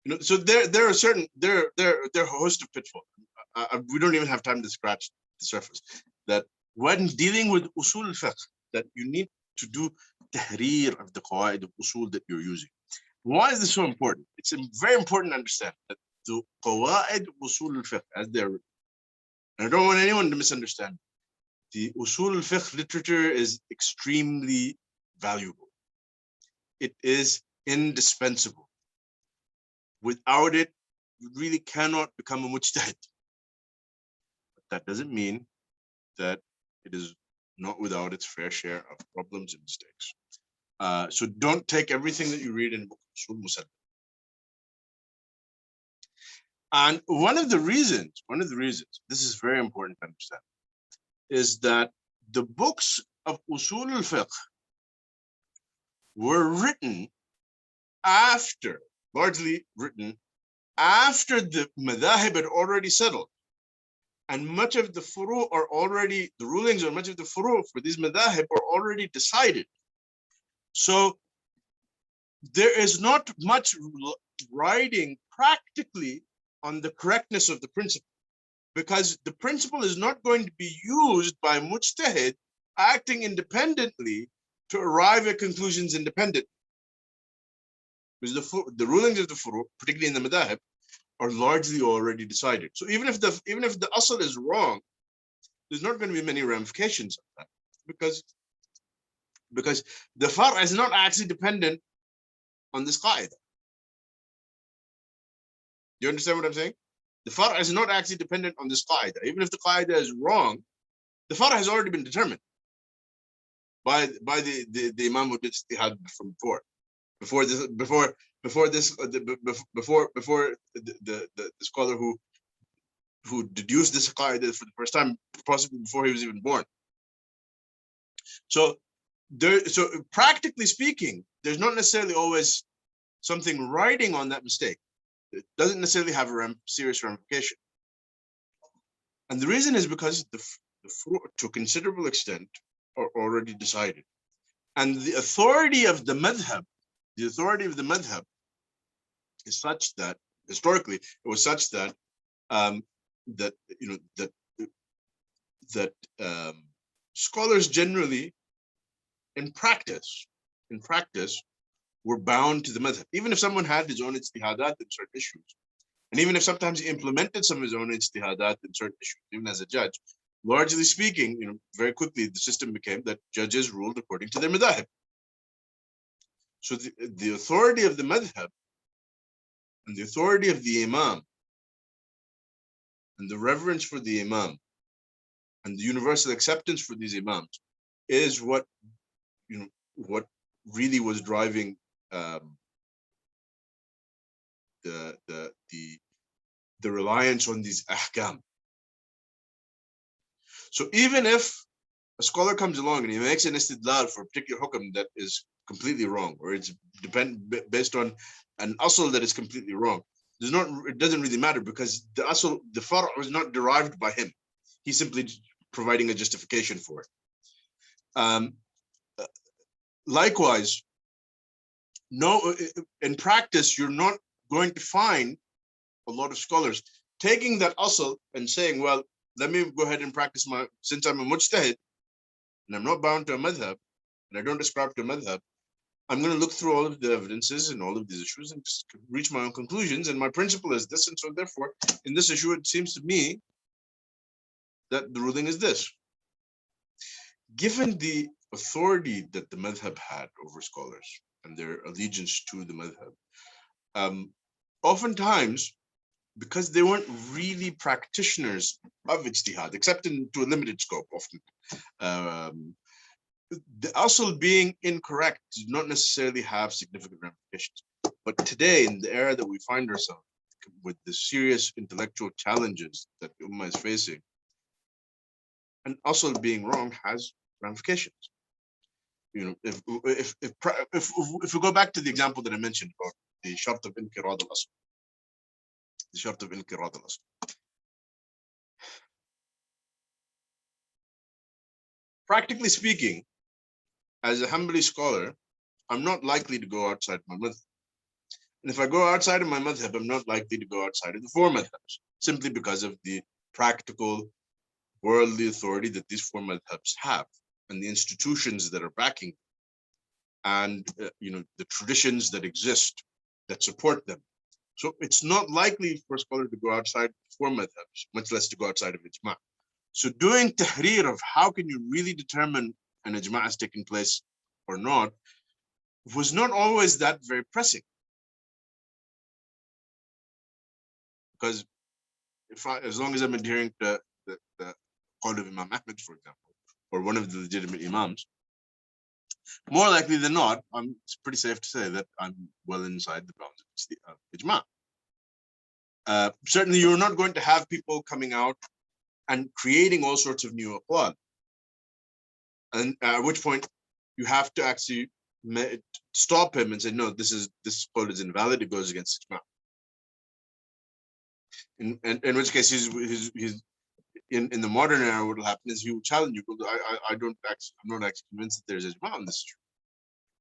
But so there are certain there are a host of pitfalls. We don't even have time to scratch the surface. That when dealing with usul al-fiqh, that you need to do tahrir of the qawaid of usul that you're using. Why is this so important? It's very important to understand that the qawaid of usul al-fiqh, as they're written, and I don't want anyone to misunderstand, the usul al-fiqh literature is extremely valuable. It is indispensable. Without it, you really cannot become a mujtahid. But that doesn't mean that it is not without its fair share of problems and mistakes. So don't take everything that you read in Usul Musallam. And one of the reasons, this is very important to understand, is that the books of Usul al-Fiqh were written after, largely written after the madhahib had already settled. And much of the furu are already, the rulings or much of the furu for these madhahib are already decided. So there is not much writing practically on the correctness of the principle, because the principle is not going to be used by mujtahid acting independently to arrive at conclusions independently. Because the rulings of the furu, particularly in the madhahib, are largely already decided. So even if the asl is wrong, there's not going to be many ramifications of that, because the far' is not actually dependent on this qaida. You understand what I'm saying? The far' is not actually dependent on this qaida. Even if the qaida is wrong, the far' has already been determined by the imam who did ijtihad from before the scholar who deduced this qaida for the first time, possibly before he was even born. So practically speaking, there's not necessarily always something writing on that mistake. It doesn't necessarily have a serious ramification. And the reason is because the furu' to a considerable extent are already decided. And the authority of the madhab, is such that historically it was such that scholars generally in practice were bound to the madhab, even if someone had his own ijtihadat in certain issues, and even if sometimes he implemented some of his own ijtihadat in certain issues, even as a judge. Largely speaking, very quickly the system became that judges ruled according to their madhab. So the authority of the madhab and the authority of the imam and the reverence for the imam and the universal acceptance for these imams is what really was driving the reliance on these ahkam. So even if a scholar comes along and he makes an istidlal for a particular hukam that is completely wrong, or it's based on an asl that is completely wrong, it doesn't really matter, because the asl, the far' was not derived by him. He's simply providing a justification for it. Likewise, in practice, you're not going to find a lot of scholars taking that asl and saying, well, let me go ahead and practice since I'm a mujtahid and I'm not bound to a madhab and I don't ascribe to a madhab, I'm going to look through all of the evidences and all of these issues and just reach my own conclusions. And my principle is this. And so therefore, in this issue, it seems to me that the ruling is this. Given the authority that the madhab had over scholars and their allegiance to the madhab, oftentimes, because they weren't really practitioners of ijtihad, except to a limited scope often, the asl being incorrect does not necessarily have significant ramifications. But today, in the era that we find ourselves, with the serious intellectual challenges that the Ummah is facing, an asl being wrong has ramifications. If we go back to the example that I mentioned about the shart of inqirad al-asl, practically speaking, as a Hanbali scholar, I'm not likely to go outside my madhab. And if I go outside of my madhab, I'm not likely to go outside of the four madhabs, simply because of the practical worldly authority that these four madhabs have, and the institutions that are backing, and the traditions that exist that support them. So it's not likely for a scholar to go outside four madhabs, much less to go outside of ijma'. So doing tahrir of how can you really determine an ijma' has taken place or not was not always that very pressing. Because as long as I'm adhering to the qawl of Imam Ahmed, for example, or one of the legitimate imams, more likely than not, it's pretty safe to say that I'm well inside the bounds of ijma'. Certainly, you're not going to have people coming out and creating all sorts of new aqwal, and at which point you have to actually stop him and say, no, this qawl is invalid, it goes against ijma'. In which case he's in the modern era, what will happen is he will challenge you. I'm not actually convinced that there's ijma' on this issue.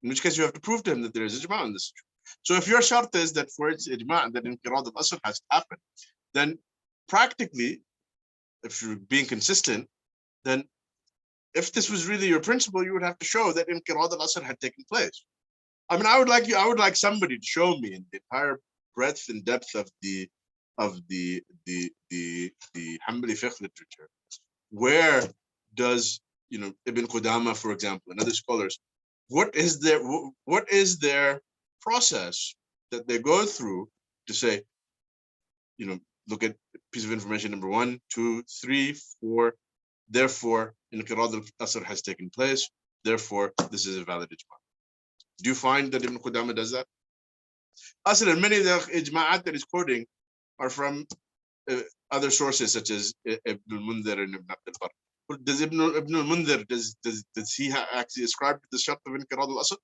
In which case you have to prove to him that there is ijma' on this issue. So if your shart is that for its ijma' that inqirad al-asl has to happen, then practically, if you're being consistent, then if this was really your principle, you would have to show that inqirad al-asl had taken place. I mean, I would like somebody to show me in the entire breadth and depth of the Hanbali fiqh literature, where does Ibn Qudama, for example, and other scholars, what is their process that they go through to say, look at piece of information number 1, 2, 3, 4, therefore inqirad al-asr has taken place, therefore this is a valid ijma'. Do you find that Ibn Qudama does that? Aslan, many of the ijma'at that he's quoting are from other sources such as Ibn al-Mundhir and Ibn Abd al-Barr. Does Ibn al-Mundhir, does he actually ascribe to the shart of inqirad al-asl?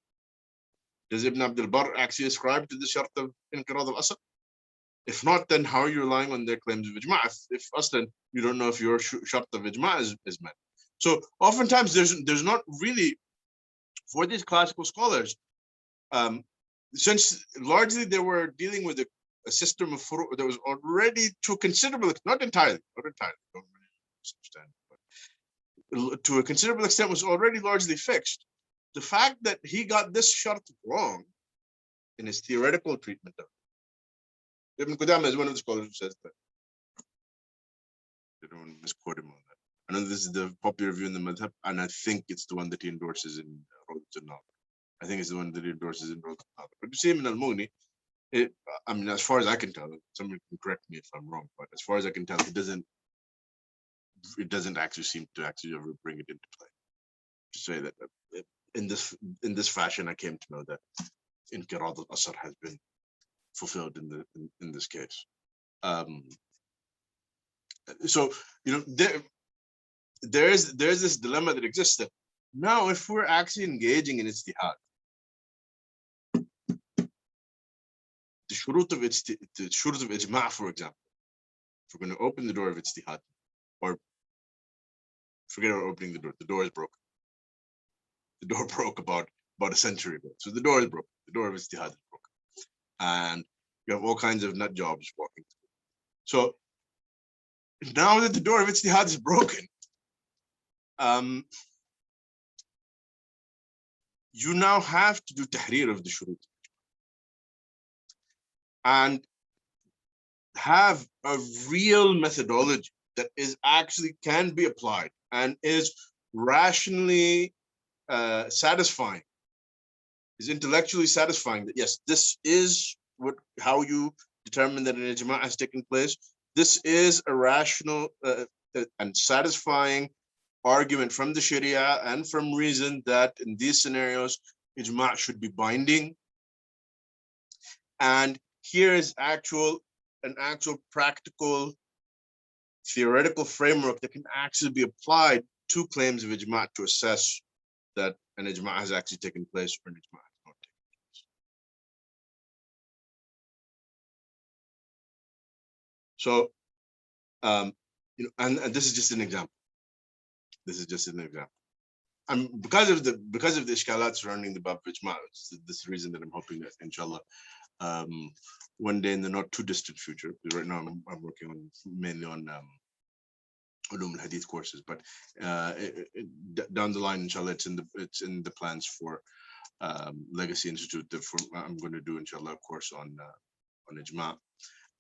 Does Ibn Abd al-Barr actually ascribe to the shart of inqirad al-asl? If not, then how are you relying on their claims of ijma' if aslan you don't know if your shart of ijma' is met? So oftentimes there's not really, for these classical scholars, since largely they were dealing with a system of furu' that was already to a considerable, not entirely, don't really understand, but to a considerable extent was already largely fixed. The fact that he got this shart wrong in his theoretical treatment of it. Ibn Qudama is one of the scholars who says that. I don't want to misquote him on that. I know this is the popular view in the madhab, and I think it's the one that he endorses in Rawdat al-Nadr. I think it's the one that he endorses in Rawdat al-Nadr. But you see him in al-Mughni, I mean, as far as I can tell, somebody can correct me if I'm wrong, but as far as I can tell, it doesn't actually seem to actually ever bring it into play. To say that in this fashion, I came to know that inqirad al-asr has been fulfilled in this case. So there's this dilemma that exists that now if we're actually engaging in ijtihad, the shurut of ijma', for example, if we're going to open the door of ijtihad, or forget about opening the door is broken. The door broke about a century ago. So the door is broken. The door of ijtihad is broken. And you have all kinds of nut jobs walking through. So now that the door of ijtihad is broken, you now have to do tahrir of the shurut and have a real methodology that is actually can be applied and is rationally satisfying, is intellectually satisfying, that yes, this is how you determine that an ijma' has taken place. This is a rational and satisfying argument from the Sharia and from reason that in these scenarios, ijma' should be binding. And here is an actual practical theoretical framework that can actually be applied to claims of ijma' to assess that an ijma' has actually taken place or an ijma' has not taken place. So, and this is just an example. This is just an example. And because of the ishkalat surrounding the bab of ijma', it's this reason that I'm hoping that, inshallah, one day in the not too distant future, because right now I'm working mainly on ulum al-hadith courses, but down the line, inshallah, it's in the plans for Legacy Institute. I'm going to do, inshallah, a course on ijma,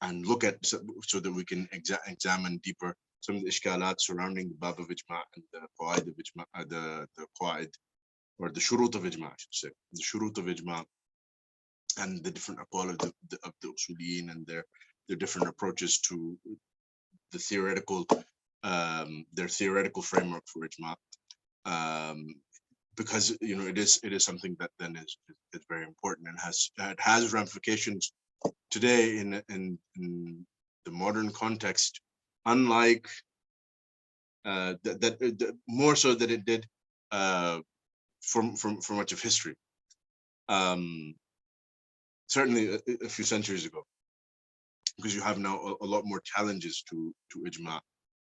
and look at so that we can examine deeper some of the ishkalat surrounding the bab of ijma and the qawaid of ijma, the qawaid, or the shurut of ijma, I should say, the shurut of ijma, and the different aqwal of the usuliyin and their different approaches to the theoretical, their theoretical framework for ijma, because it is something that then is very important and has ramifications today in the modern context, unlike that more so than it did for much of history. Certainly a few centuries ago, because you have now a lot more challenges to ijma,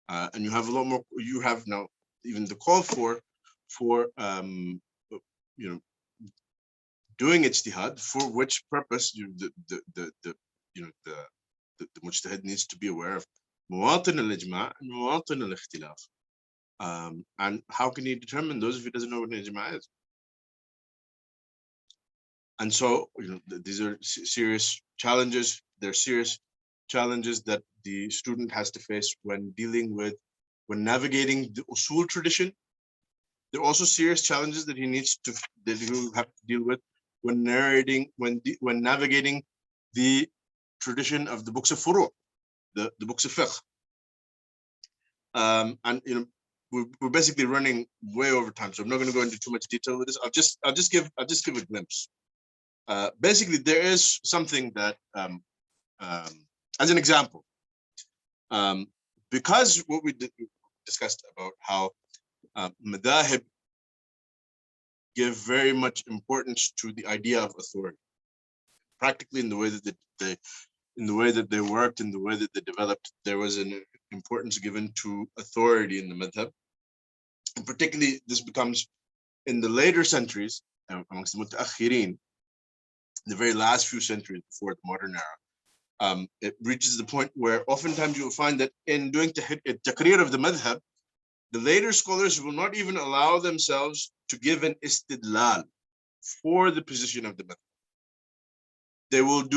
and you have a lot more. You have now even the call for doing ijtihad, for which purpose the mujtahid needs to be aware of مواطن al-ijma and مواطن al-ikhtilaf. And how can he determine those if he doesn't know what an ijma is? And so, these are serious challenges. They're serious challenges that the student has to face when navigating the usul tradition. There are also serious challenges that he will have to deal with when navigating the tradition of the books of furu', the books of fiqh. And we're basically running way over time, so I'm not going to go into too much detail with this. I'll just give a glimpse. Basically, there is something that, as an example, because what we discussed about how madahib give very much importance to the idea of authority, practically in the way that they worked, in the way that they developed. There was an importance given to authority in the madhab, and particularly this becomes in the later centuries amongst the mutaakhirin, the very last few centuries before the modern era. It reaches the point where oftentimes you will find that in doing taqrir of the madhab, the later scholars will not even allow themselves to give an istidlal for the position of the madhab. They will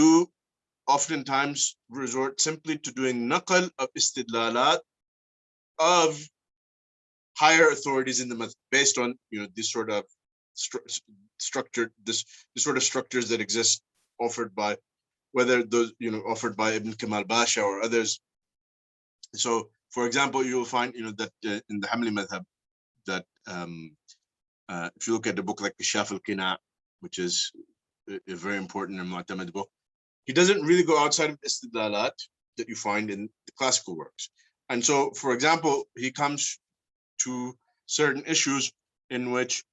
oftentimes resort simply to doing naqal of istidlalat of higher authorities in the madhab, based on this sort of structure, this sort of structures that exist, offered by whether those offered by Ibn Kamal Basha or others. So, for example, you will find that in the Hamli madhab, that if you look at the book like Kashaf al-Qina', which is a very important and mu'tamad book, he doesn't really go outside of istidlalat that you find in the classical works. And so, for example, he comes to certain issues in which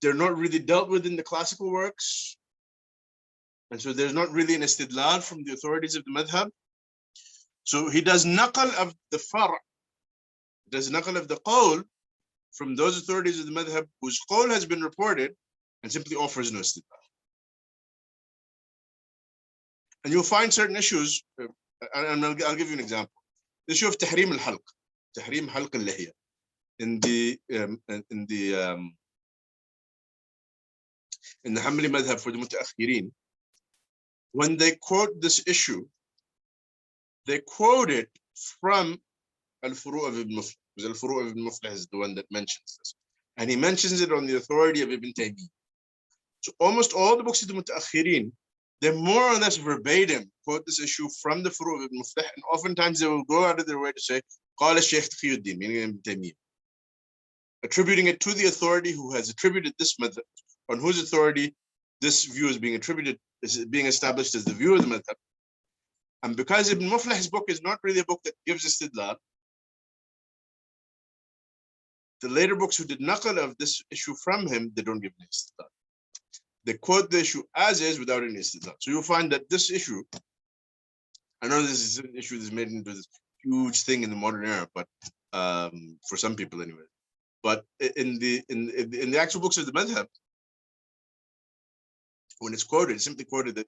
they're not really dealt with in the classical works, and so there's not really an istidlal from the authorities of the madhab. So he does naqal of the far', does naqal of the qawl from those authorities of the madhab whose qawl has been reported, and simply offers no istidlal. And you'll find certain issues, and I'll give you an example. The issue of tahrim al-halq, tahrim halq al-lihya, in the Hanbali madhab for the mutaakhirin, when they quote this issue, they quote it from al-Furu' of Ibn Muflih, because al-Furu' of Ibn Muflih is the one that mentions this, and he mentions it on the authority of Ibn Taymiyyah. So almost all the books of the mutaakhirin, they more or less verbatim quote this issue from the Furu' of Ibn Muflih, and oftentimes they will go out of their way to say قال الشيخ تقي الدين, meaning Ibn Taymiyyah, attributing it to the authority who has attributed this madhab, on whose authority this view is being established as the view of the madhab. And because Ibn Muflih's book is not really a book that gives istidlal, the later books who did naqal of this issue from him, they don't give an istidlal. They quote the issue as is without any istidlal. So you'll find that this issue, I know this is an issue that's made into this huge thing in the modern era, but for some people anyway. But in the actual books of the madhab, when it's quoted, it's simply quoted that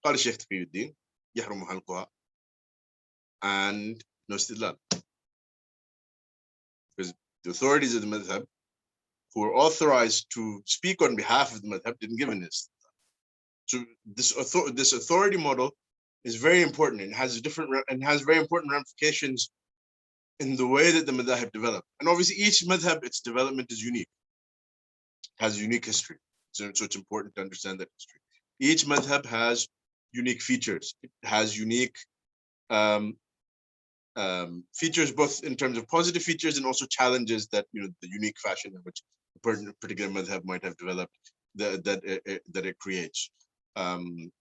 قال الشيخ تقي الدين يحرم حلقها. and no istidlal. Because the authorities of the madhab who are authorized to speak on behalf of the madhab didn't give an istidlal. So this authority model is very important and has very important ramifications in the way that the madhab develop. And obviously each madhab, its development is unique, has a unique history. So it's important to understand that history. Each madhab has unique features. It has unique features, both in terms of positive features and also challenges that, the unique fashion in which a particular madhab might have developed that it creates. When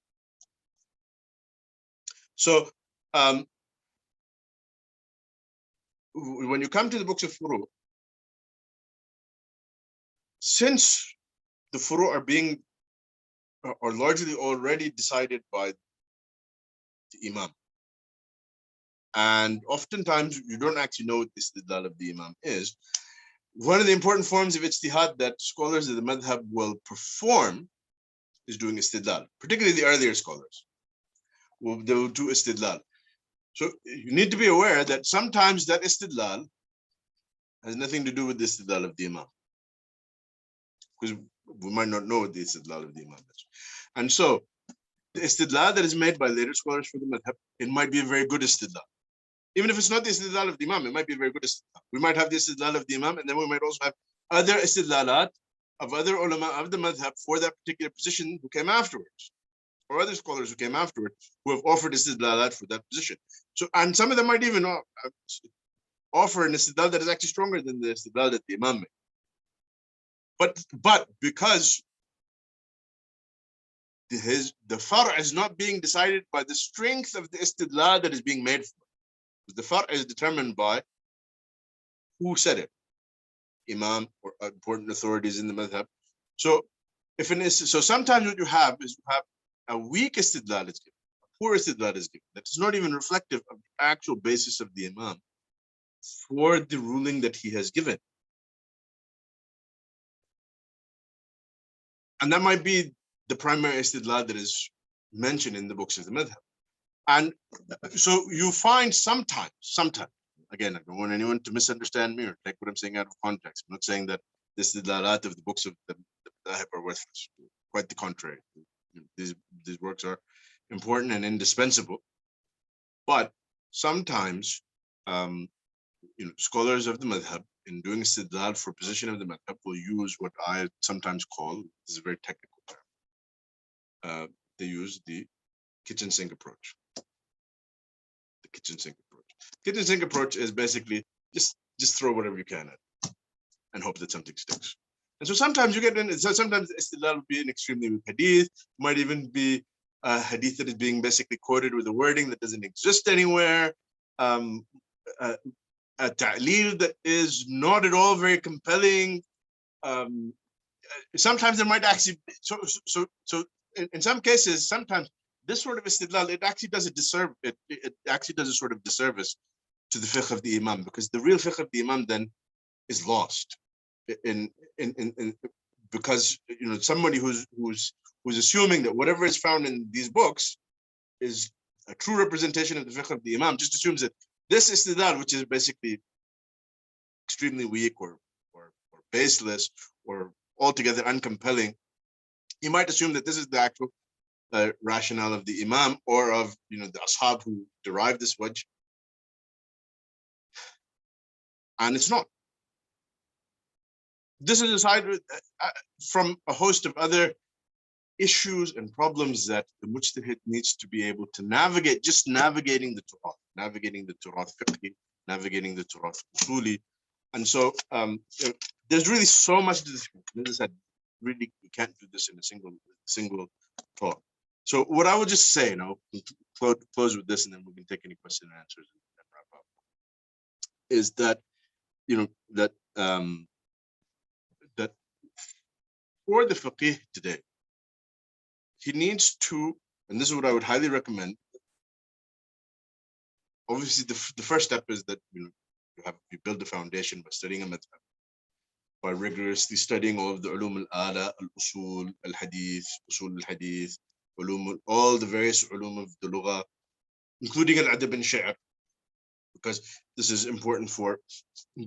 you come to the books of furu, since the furu are largely already decided by the imam, and oftentimes you don't actually know what the istidlal of the imam is, one of the important forms of ijtihad that scholars of the madhab will perform is doing istidlal, particularly the earlier scholars. They will do istidlal. So you need to be aware that sometimes that istidlal has nothing to do with the istidlal of the imam, because we might not know what the istidlal of the imam is. And so the istidlal that is made by later scholars for the madhab, it might be a very good istidlal. Even if it's not the istidlal of the imam, it might be a very good istidlal. We might have the istidlal of the imam, and then we might also have other istidlalat of other ulama of the madhab for that particular position who came afterwards, or other scholars who came afterwards who have offered istidlalat for that position. So, and some of them might even offer an istidlal that is actually stronger than the istidlal that the imam made. But because the far' is not being decided by the strength of the istidlal that is being made for it. The far' is determined by who said it, imam or important authorities in the madhab. So sometimes what you have is a weak istidlal is given, a poor istidlal is given, that is not even reflective of the actual basis of the imam for the ruling that he has given. And that might be the primary istidlal that is mentioned in the books of the madhab. And so you find sometimes, again, I don't want anyone to misunderstand me or take what I'm saying out of context. I'm not saying that the istidlalat of the books of the madhab are worthless. Quite the contrary. These works are important and indispensable. But sometimes, scholars of the madhab, in doing istidlal for position of the madhab, will use what I sometimes call, this is a very technical term, they use the kitchen sink approach. The kitchen sink approach. Kitchen sink approach is basically just throw whatever you can at and hope that something sticks. And so sometimes you get in, so sometimes istidlal will be an extremely weak hadith, might even be a hadith that is being basically quoted with a wording that doesn't exist anywhere, a ta'leel that is not at all very compelling. Sometimes there might actually, so in some cases, sometimes this sort of istidlal, it actually does a disservice, it actually does a sort of disservice to the fiqh of the imam, because the real fiqh of the imam then is lost because somebody who's assuming that whatever is found in these books is a true representation of the fiqh of the imam, just assumes that this istidlal, which is basically extremely weak or baseless or altogether uncompelling, you might assume that this is the actual rationale of the imam or of the ashab who derived this wajh, and it's not. This is aside from a host of other issues and problems that the mujtahid needs to be able to navigate, just navigating the turath, fiqhi, navigating the turath usuli. And so there's really so much to this. As I said, really, you can't do this in a single talk. So what I would just say, close with this, and then we can take any question and answers and wrap up, is that that for the faqih today, he needs to, and this is what I would highly recommend. Obviously, the first step is that you build the foundation by studying a madhab, by rigorously studying all of the ulum al-ala, al-usul, al-hadith, usul al-hadith, all the various ulum of the lugha, including al-adab and shi'r. because this is important for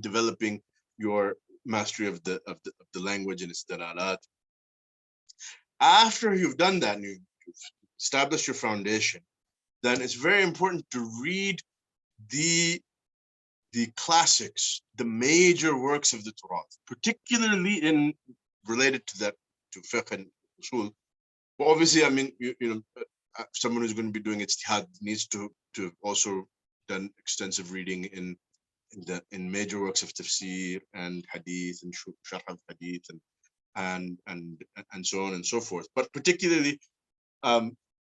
developing your mastery of the language and its dalalat. After you've done that and you've established your foundation, then it's very important to read the classics, the major works of the Turath, particularly related to that, to fiqh and usul. But obviously, I mean, you know, someone who's going to be doing ijtihad needs to also done extensive reading in major works of tafsir and hadith and sharh of hadith and so on and so forth. But particularly,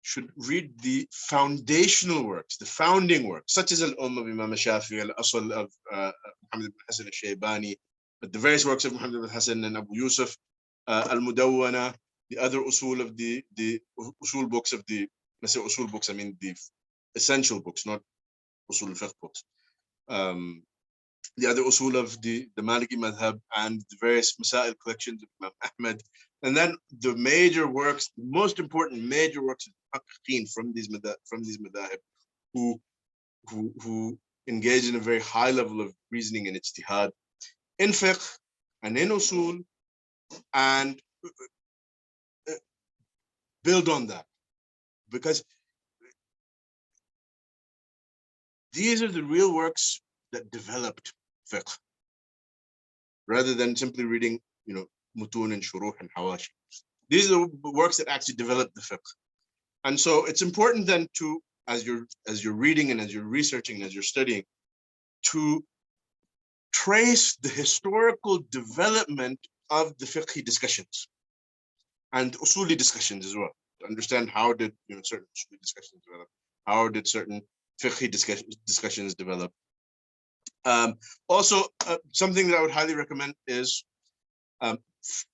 should read the foundational works, the founding works, such as Al-Umm of Imam Shafi'i, Al-Asl of Muhammad ibn Hassan al-Shaybani, the various works of Muhammad ibn Hassan and Abu Yusuf, Al-Mudawwana, the other usul of the usul books of the, let's say usul books, I mean the essential books, not usul al-fiqh books. The other usul of the Maliki madhab and the various masail collections of Imam Ahmad, and then the major works, the most important major works of muhakkikeen from these madhab, who engage in a very high level of reasoning and ijtihad in fiqh and in usul, and build on that, because these are the real works that developed fiqh, rather than simply reading, you know, mutun and shuruh and hawashi. These are the works that actually developed the fiqh. And so it's important then to, as you're reading and as you're researching and as you're studying, to trace the historical development of the fiqhi discussions and usuli discussions as well, to understand how did, you know, certain usuli discussions develop, how did certain fiqhi discussions develop. Also, something that I would highly recommend is,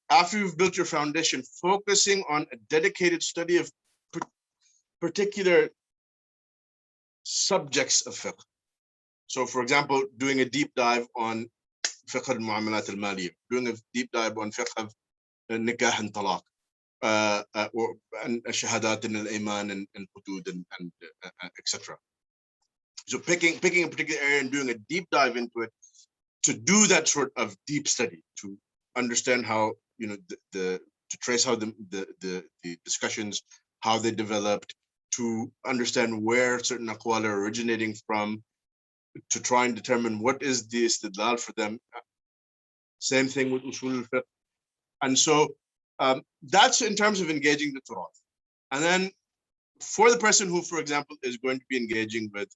after you've built your foundation, focusing on a dedicated study of particular subjects of fiqh. So, for example, doing a deep dive on fiqh al-mu'amalat al-maliyah, doing a deep dive on fiqh of nikah and talaq, and shahadat and al-iman and hudud and etc. So picking a particular area and doing a deep dive into it, to do that sort of deep study, to understand how, you know, to trace how the discussions, how they developed, to understand where certain aqwal are originating from, to try and determine what is the istidlal for them. Same thing with usul al-fiqh. And so that's in terms of engaging the Turath. And then for the person who, for example, is going to be engaging with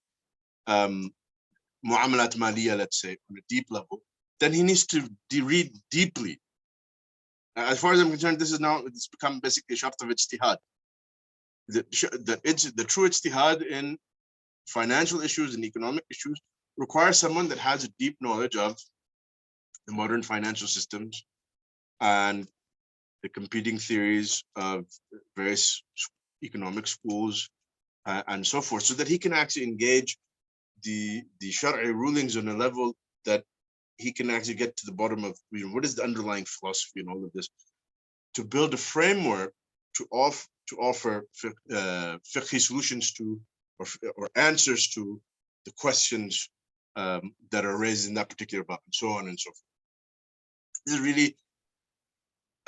mu'amalat maliyah, let's say, on a deep level, then he needs to read deeply. As far as I'm concerned, it's become basically a shart of ijtihad. The true ijtihad in financial issues and economic issues requires someone that has a deep knowledge of the modern financial systems and the competing theories of various economic schools and so forth, so that he can actually engage the Shar'i rulings on a level that he can actually get to the bottom of, you know, what is the underlying philosophy and all of this, to build a framework to offer fiqhi solutions to, or answers to the questions that are raised in that particular bab, and so on and so forth. This is really,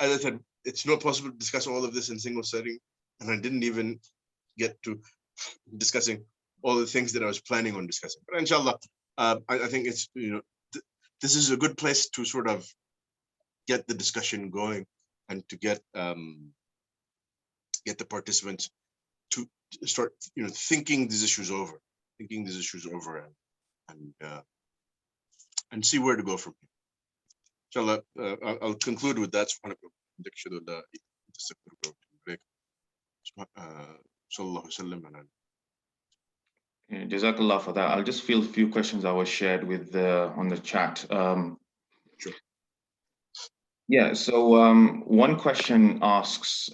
as I said, it's not possible to discuss all of this in single setting, and I didn't even get to discussing all the things that I was planning on discussing. But inshallah, I think it's, you know, this is a good place to sort of get the discussion going and to get the participants to start, you know, thinking these issues over, and see where to go from here. Inshallah, I'll conclude with that. Jazakallah for that. I'll just field a few questions that were shared with on the chat. Sure. Yeah, so one question asks,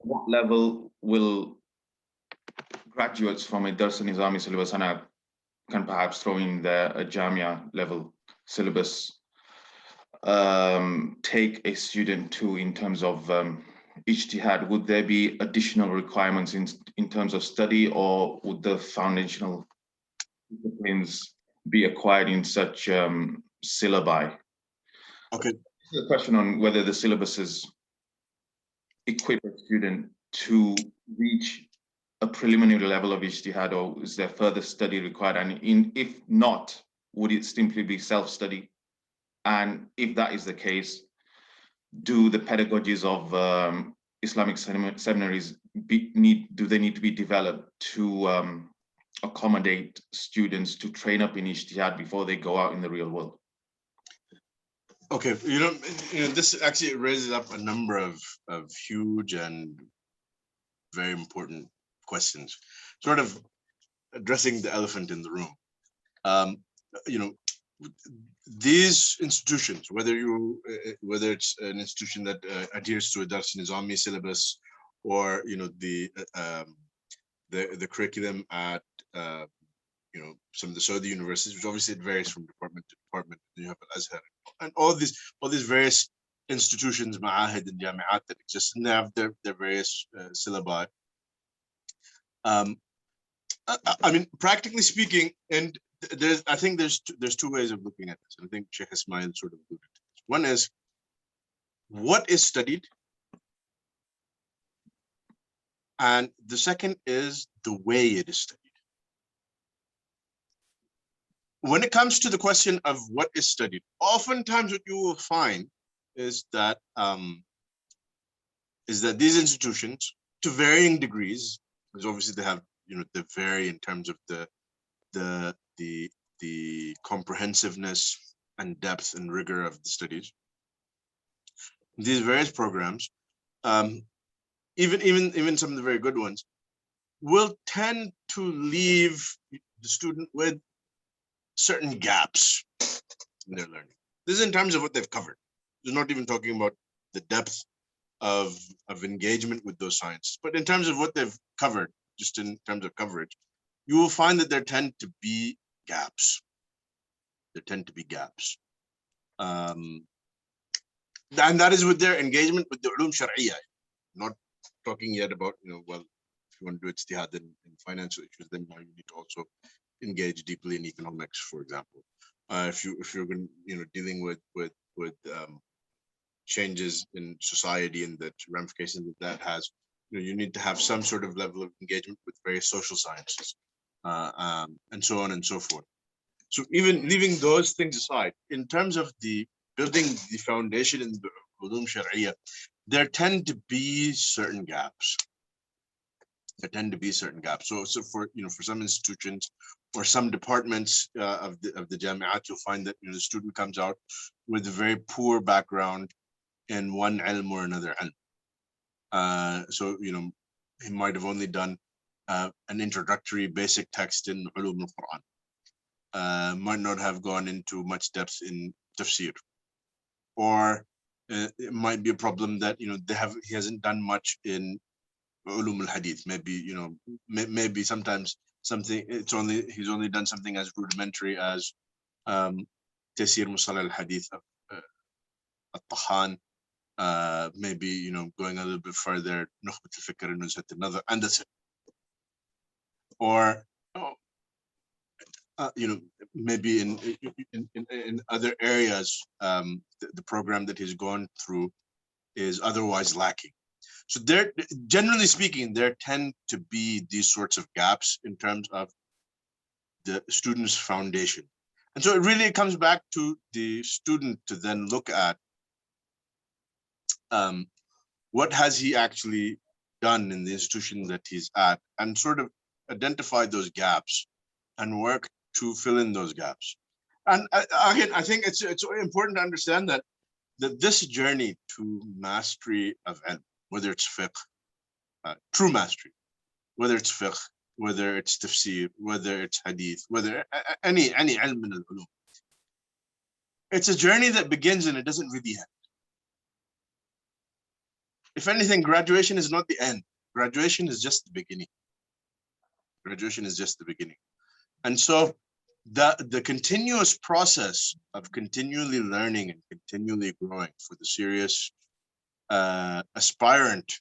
what level will graduates from a Dars Nizami syllabus, and I can perhaps throw in the Jamia level syllabus, take a student to, in terms of Ijtihad, would there be additional requirements in terms of study, or would the foundational disciplines be acquired in such syllabi? Okay. The question on whether the syllabuses equip a student to reach a preliminary level of Ijtihad, or is there further study required? And if not, would it simply be self-study? And if that is the case, do the pedagogies of Islamic seminaries do they need to be developed to accommodate students to train up in Ijtihad before they go out in the real world? Okay, this actually raises up a number of huge and very important questions, sort of addressing the elephant in the room. These institutions, whether it's an institution that adheres to a Dars Nizami syllabus, or the curriculum at some of the Saudi universities, which obviously it varies from department to department. You have Al-Azhar and all these various institutions, ma'ahid and jami'at that exist, and they have their various syllabi. I mean, practically speaking, and I think there's two ways of looking at this. And I think Sheikh Ismail sort of alluded to this. One is, what is studied? And the second is the way it is studied. When it comes to the question of what is studied, oftentimes what you will find is that these institutions, to varying degrees, because obviously they have, they vary in terms of the comprehensiveness and depth and rigor of the studies. These various programs, even some of the very good ones, will tend to leave the student with certain gaps in their learning. This is in terms of what they've covered. They're not even talking about the depth of engagement with those sciences, but in terms of what they've covered, just in terms of coverage, you will find that there tend to be gaps. There tend to be gaps. And that is with their engagement with the ulum shar'iyya. Not talking yet about, well, if you want to do ijtihad in financial issues, then now you need to also engage deeply in economics, for example. If you're going, dealing with changes in society and the ramifications that has, you need to have some sort of level of engagement with various social sciences, and so on and so forth. So even leaving those things aside, in terms of the building the foundation in the ulum shar'iyya, there tend to be certain gaps. So for some institutions or some departments of the jami'at, you'll find that the student comes out with a very poor background in one ilm or another ilm. So he might have only done an introductory basic text in ulum al-Quran. Might not have gone into much depth in tafsir, or it might be a problem that he hasn't done much in ulum al-hadith. Maybe sometimes he's only done something as rudimentary as Taysir Musalla al-Hadith of al-Tahan, maybe going a little bit further, Nukhbat al-Fikr and Nuzhat al-Nadhar, and that's it. Or maybe in other areas, the program that he's gone through is otherwise lacking. So there, generally speaking, there tend to be these sorts of gaps in terms of the student's foundation. And so it really comes back to the student to then look at what has he actually done in the institution that he's at, and sort of identify those gaps and work to fill in those gaps. And again, I think it's important to understand that this journey to mastery of ilm, whether it's fiqh, true mastery, whether it's fiqh, whether it's tafsir, whether it's hadith, whether any ilm min al-ulum, it's a journey that begins and it doesn't really end. If anything, graduation is not the end. Graduation is just the beginning. Graduation is just the beginning. And so the continuous process of continually learning and continually growing for the serious aspirant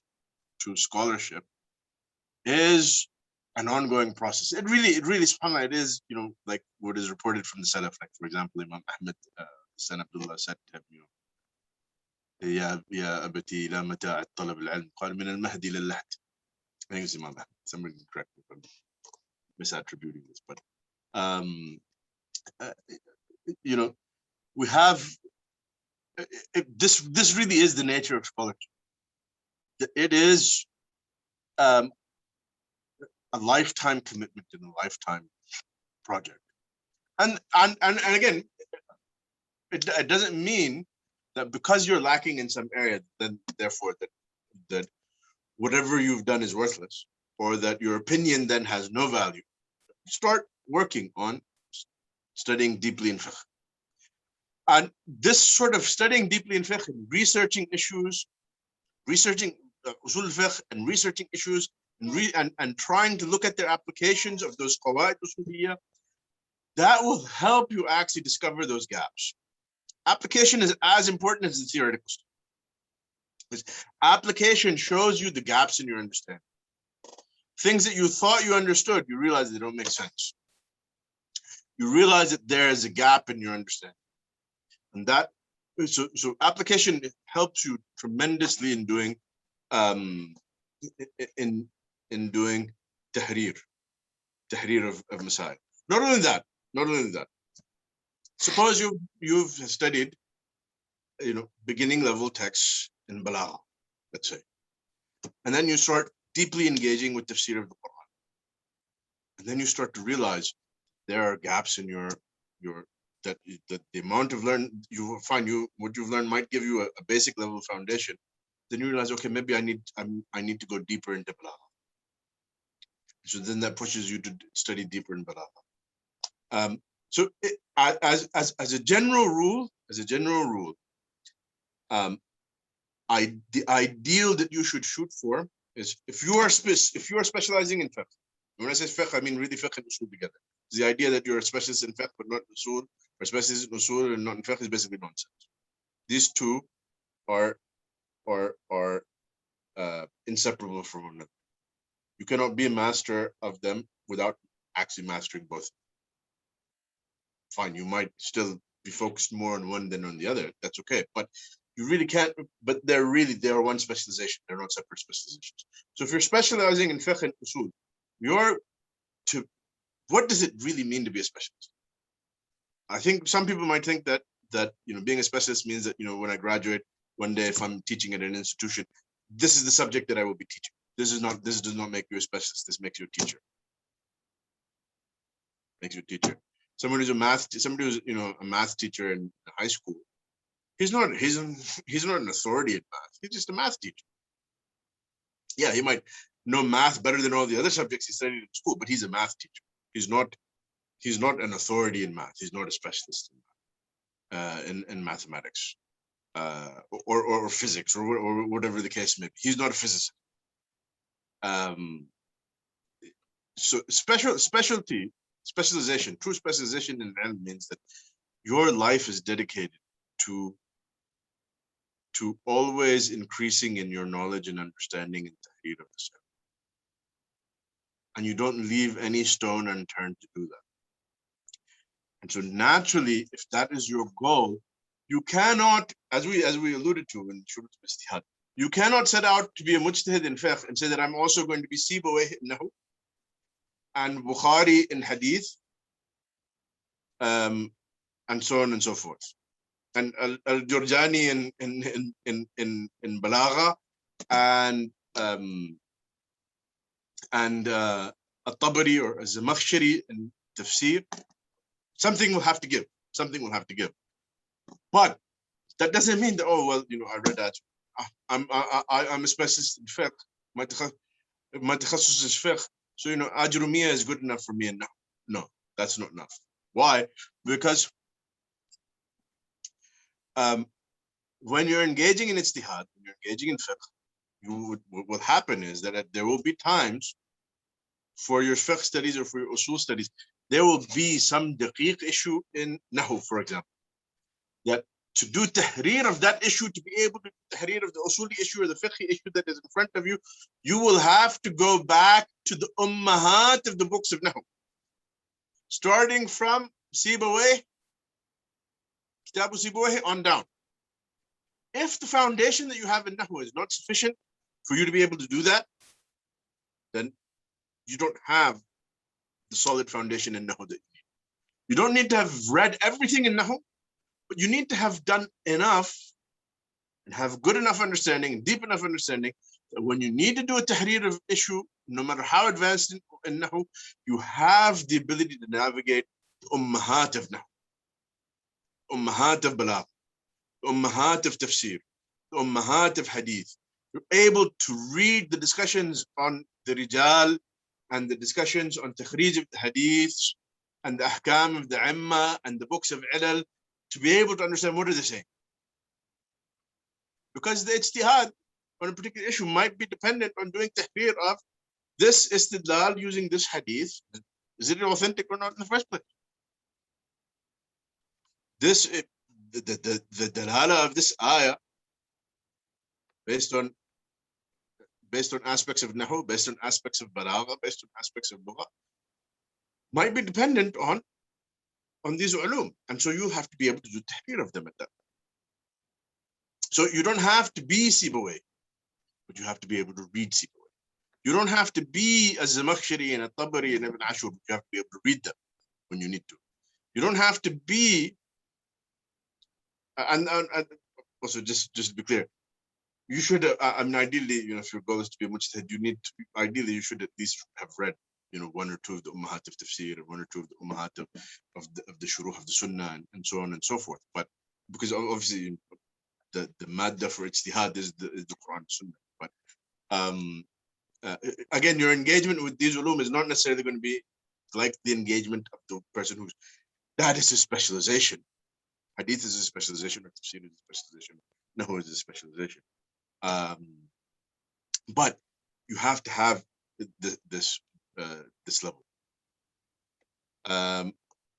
to scholarship is an ongoing process. It really, subhanAllah, it is, like what is reported from the Salaf. Like, for example, Imam Ahmed, San Abdullah said to him, يا أبتي لا متاع طلب العلم قال من المهدي للحد. I think it's Imam Ahmed. Somebody can correct me if I'm misattributing this, but we have this really is the nature of scholarship. It is a lifetime commitment and a lifetime project, and again, it doesn't mean that because you're lacking in some area, then therefore that whatever you've done is worthless, or that your opinion then has no value. Start working on studying deeply in fiqh. And this sort of studying deeply in fiqh, and researching issues, researching usul fiqh, and researching issues, and trying to look at their applications of those qawaid usuliyya, that will help you actually discover those gaps. Application is as important as the theoretical stuff. Because application shows you the gaps in your understanding. Things that you thought you understood, you realize they don't make sense. You realize that there is a gap in your understanding. And that, so application helps you tremendously in doing doing tahrir of masail. Not only that. Suppose you've studied, beginning level texts in balagha, let's say, and then you start deeply engaging with tafsir of the Quran, and then you start to realize there are gaps in your that the amount of what you've learned might give you a basic level foundation. Then you realize, okay, maybe I need to go deeper into balagha. So then that pushes you to study deeper in balagha. So as a general rule, the ideal that you should shoot for is, if you are specializing in fiqh. When I say fiqh, I mean really fiqh and usul together. The idea that you're a specialist in fiqh but not in usul, or specialist in usul and not in fiqh, is basically nonsense. These two are inseparable from one another. You cannot be a master of them without actually mastering both. Fine, you might still be focused more on one than on the other. That's okay, but you really can't. But they are one specialization. They're not separate specializations. So if you're specializing in fiqh and usul, what does it really mean to be a specialist? I think some people might think that being a specialist means that when I graduate one day, if I'm teaching at an institution, this is the subject that I will be teaching. This does not make you a specialist. This makes you a teacher. Somebody who's a math teacher in high school, he's not an authority in math. He's just a math teacher. Yeah, he might know math better than all the other subjects he studied in school, but he's a math teacher. He's not an authority in math. He's not a specialist in mathematics or physics or whatever the case may be. He's not a physicist. So specialization, true specialization in ilm means that your life is dedicated to always increasing in your knowledge and understanding and tahrir of the self. And you don't leave any stone unturned to do that. And so naturally, if that is your goal, you cannot, as we alluded to in Shurut al-Ijtihad, you cannot set out to be a mujtahid in fiqh and say that I'm also going to be Sibawayh in Nahu and Bukhari in Hadith, and so on and so forth, and al-Jurjani in Balagha, and al-Tabari or al-Zamakhshari in Tafsir. Something will have to give. But that doesn't mean that, oh well, I read that. I'm a specialist in fiqh. My takhassus is fiqh. So Ajrumiyya is good enough for me. And no, that's not enough. Why? Because when you're engaging in ijtihad, when you're engaging in fiqh, what will happen is that there will be times for your fiqh studies or for your usul studies, there will be some daqiq issue in nahu, for example, that to do tahrir of that issue, to be able to do tahrir of the usuli issue or the fiqh issue that is in front of you, you will have to go back to the ummahat of the books of Nahu. Starting from Sibawayh, Kitabu Sibawayh on down. If the foundation that you have in Nahu is not sufficient for you to be able to do that, then you don't have the solid foundation in Nahu that you need. You don't need to have read everything in Nahu, but you need to have done enough and have good enough understanding and deep enough understanding that when you need to do a tahrir of issue, no matter how advanced in Nahu, you have the ability to navigate the ummahat of Nahu, ummahat of Balagh, ummahat of tafsir, ummahat of hadith. You're able to read the discussions on the rijal and the discussions on takhrij of the hadiths and the ahkam of the imma and the books of ilal to be able to understand what are they saying. Because the ijtihad on a particular issue might be dependent on doing tahrir of this istidlal using this hadith. Is it authentic or not in the first place? This, the dalala of this ayah based on aspects of Nahu, based on aspects of Balagha, based on aspects of Lugha, might be dependent on these ulum. And so you have to be able to do tahrir of them at that. So you don't have to be Sibawayh, but you have to be able to read Sibawayh. You don't have to be a Zamakhshari and a Tabari and Ibn Ashur, but you have to be able to read them when you need to. You don't have to be, and also just to be clear, you should, I mean, ideally, if your goal is to be a mujtahid, you need to, ideally, you should at least have read, one or two of the ummahat of tafsir, or one or two of the ummahat of the shuruh of the sunnah, and so on and so forth. But because obviously the madda for ijtihad is the Quran and sunnah. But again, your engagement with these ulum is not necessarily going to be like the engagement of the person that is his specialization. Hadith is a specialization, or tafsir is a specialization, Nahu is a specialization. But you have to have this level.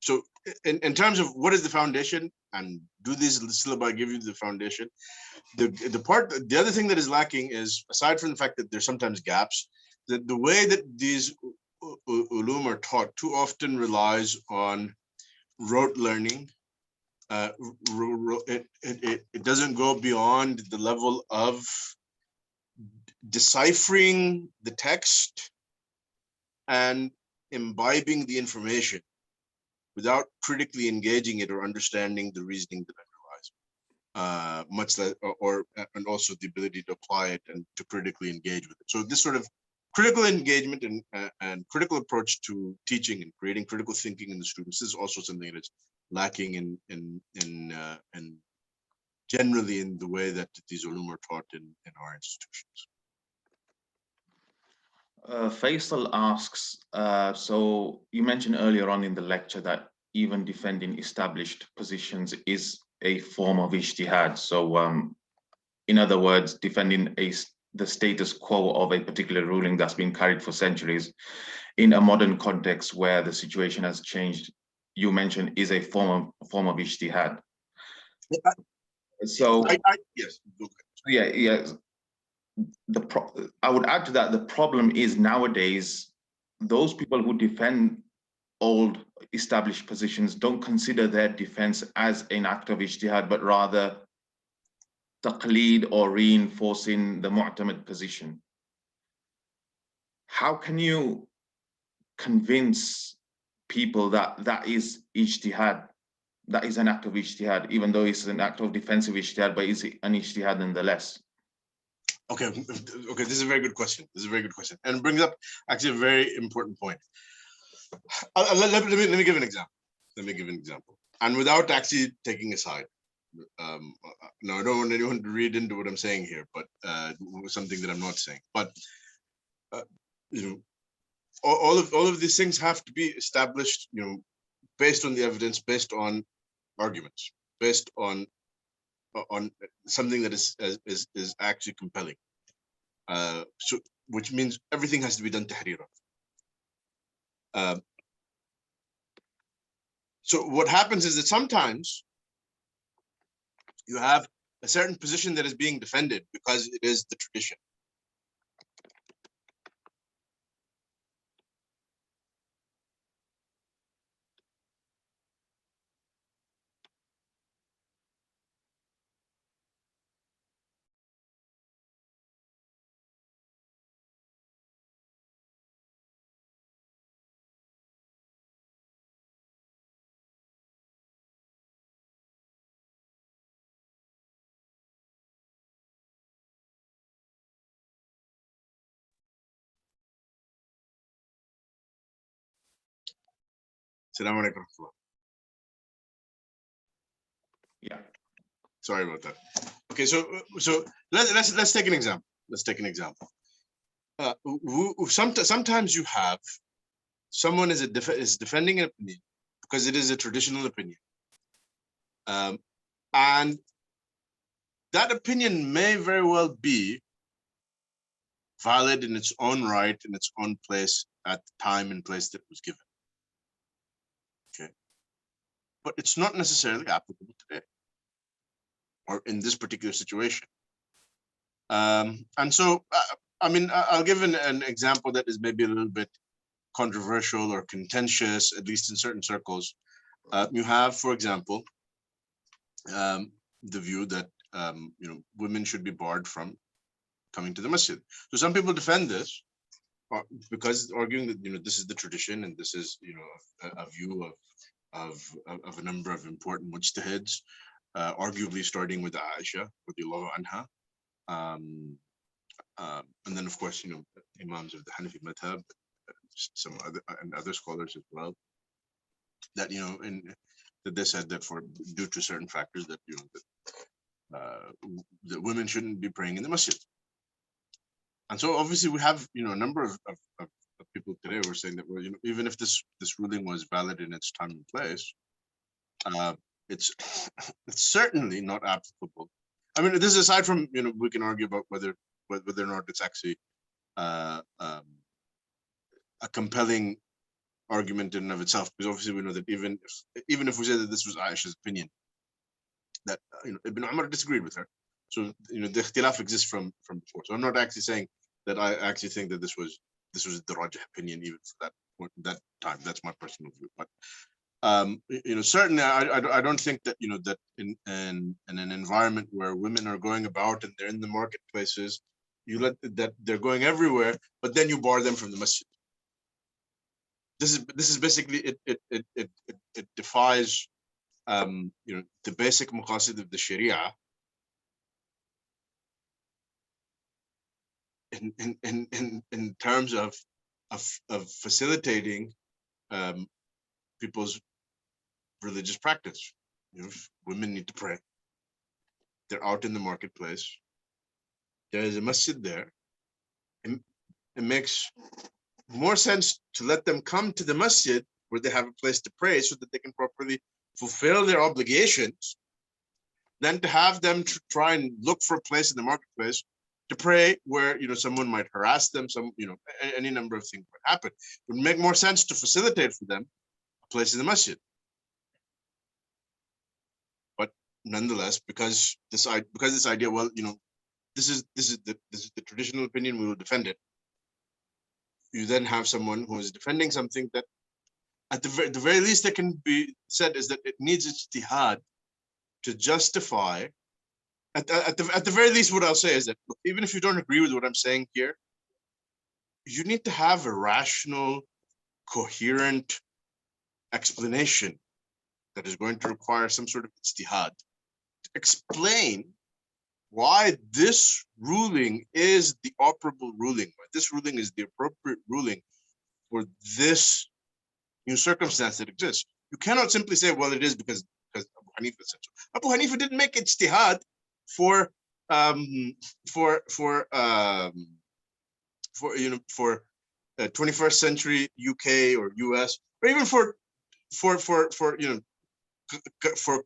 So in terms of what is the foundation, and do these syllabi give you the foundation? The other thing that is lacking is, aside from the fact that there's sometimes gaps, that the way that these ulum are taught too often relies on rote learning. It doesn't go beyond the level of deciphering the text and imbibing the information without critically engaging it or understanding the reasoning that underlies, much less, and also the ability to apply it and to critically engage with it. So this sort of critical engagement and critical approach to teaching and creating critical thinking in the students is also something that's lacking in generally in the way that these ulum are taught in our institutions. Faisal asks, so you mentioned earlier on in the lecture that even defending established positions is a form of ijtihad. So in other words, defending the status quo of a particular ruling that's been carried for centuries in a modern context where the situation has changed, you mentioned, is a form of ijtihad. So yes. Yeah. I would add to that, the problem is nowadays, those people who defend old established positions don't consider their defense as an act of ijtihad, but rather taqlid or reinforcing the mu'tamad position. How can you convince people that that is ijtihad, that is an act of ijtihad, even though it's an act of defensive ijtihad, but it's an ijtihad nonetheless? Okay, this is a very good question. And it brings up actually a very important point. Let me give an example. And without actually taking a side. Now, I don't want anyone to read into what I'm saying here, but something that I'm not saying. But all of these things have to be established, based on the evidence, based on arguments, based on something that is actually compelling. So which means everything has to be done tahrir of. So what happens is that sometimes You have a certain position that is being defended because it is the tradition. Assalamu alaikum. Yeah. Sorry about that. Okay, so let's take an example. Let's take an example. Sometimes you have someone is defending an opinion because it is a traditional opinion, and that opinion may very well be valid in its own right, in its own place, at the time and place that it was given. Okay, but it's not necessarily applicable today or in this particular situation. And so, I mean, I'll give an example that is maybe a little bit controversial or contentious, at least in certain circles. You have, for example, the view that women should be barred from coming to the masjid. So some people defend this because arguing that this is the tradition and this is a view of a number of important mujtahids, arguably starting with Aisha radiallahu anha, and then of course imams of the Hanafi madhab, some other scholars as well, that that they said that due to certain factors that that women shouldn't be praying in the masjid. And so obviously we have a number of people today who are saying that, well, even if this ruling was valid in its time and place, it's certainly not applicable. I mean, this is aside from we can argue about whether or not it's actually a compelling argument in and of itself, because obviously we know that even if we say that this was Aisha's opinion, that Ibn Umar disagreed with her, so the ikhtilaf exists from before. So I'm not actually saying that I actually think that this was the Rajah opinion even for that time. That's my personal view. But certainly I don't think that that in an environment where women are going about and they're in the marketplaces, that they're going everywhere, but then you bar them from the masjid. This is basically it defies the basic maqasid of the Sharia in terms of facilitating people's religious practice. If women need to pray, they're out in the marketplace, there is a masjid there, and it makes more sense to let them come to the masjid where they have a place to pray so that they can properly fulfill their obligations than to have them try and look for a place in the marketplace to pray where someone might harass them, any number of things might happen. It would make more sense to facilitate for them a place in the masjid. But nonetheless, because this idea, well, this is the traditional opinion, we will defend it. You then have someone who is defending something that, at the very least, that can be said is that it needs ijtihad to justify. At the very least, what I'll say is that even if you don't agree with what I'm saying here, you need to have a rational, coherent explanation that is going to require some sort of ijtihad to explain why this ruling is the operable ruling, why this ruling is the appropriate ruling for this new circumstance that exists. You cannot simply say, well, it is because Abu Hanifa said so. Abu Hanifa didn't make ijtihad for 21st century UK or US, or even for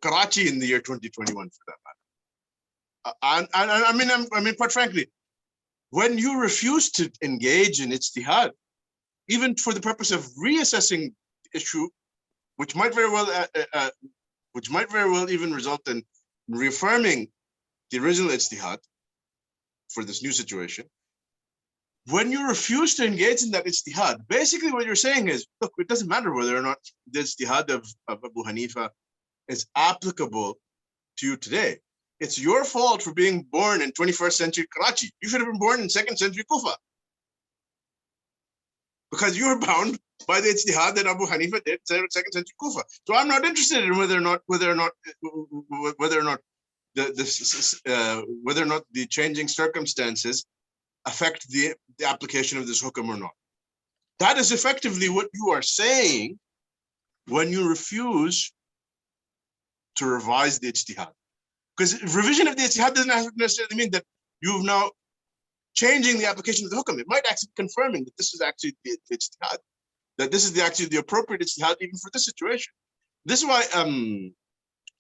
Karachi in the year 2021, for that matter. And I mean, quite frankly, when you refuse to engage in ijtihad, even for the purpose of reassessing the issue, which might very well even result in reaffirming the original ijtihad for this new situation, when you refuse to engage in that ijtihad, basically what you're saying is, look, it doesn't matter whether or not the ijtihad of Abu Hanifa is applicable to you today. It's your fault for being born in 21st century Karachi. You should have been born in 2nd century Kufa, because you were bound by the ijtihad that Abu Hanifa did in 2nd century Kufa. So I'm not interested in whether or not the changing circumstances affect the application of this hukam or not. That is effectively what you are saying when you refuse to revise the ijtihad. Because revision of the ijtihad doesn't necessarily mean that you've now changing the application of the hukam. It might actually be confirming that this is actually the ijtihad, that this is actually the appropriate ijtihad even for this situation. This is why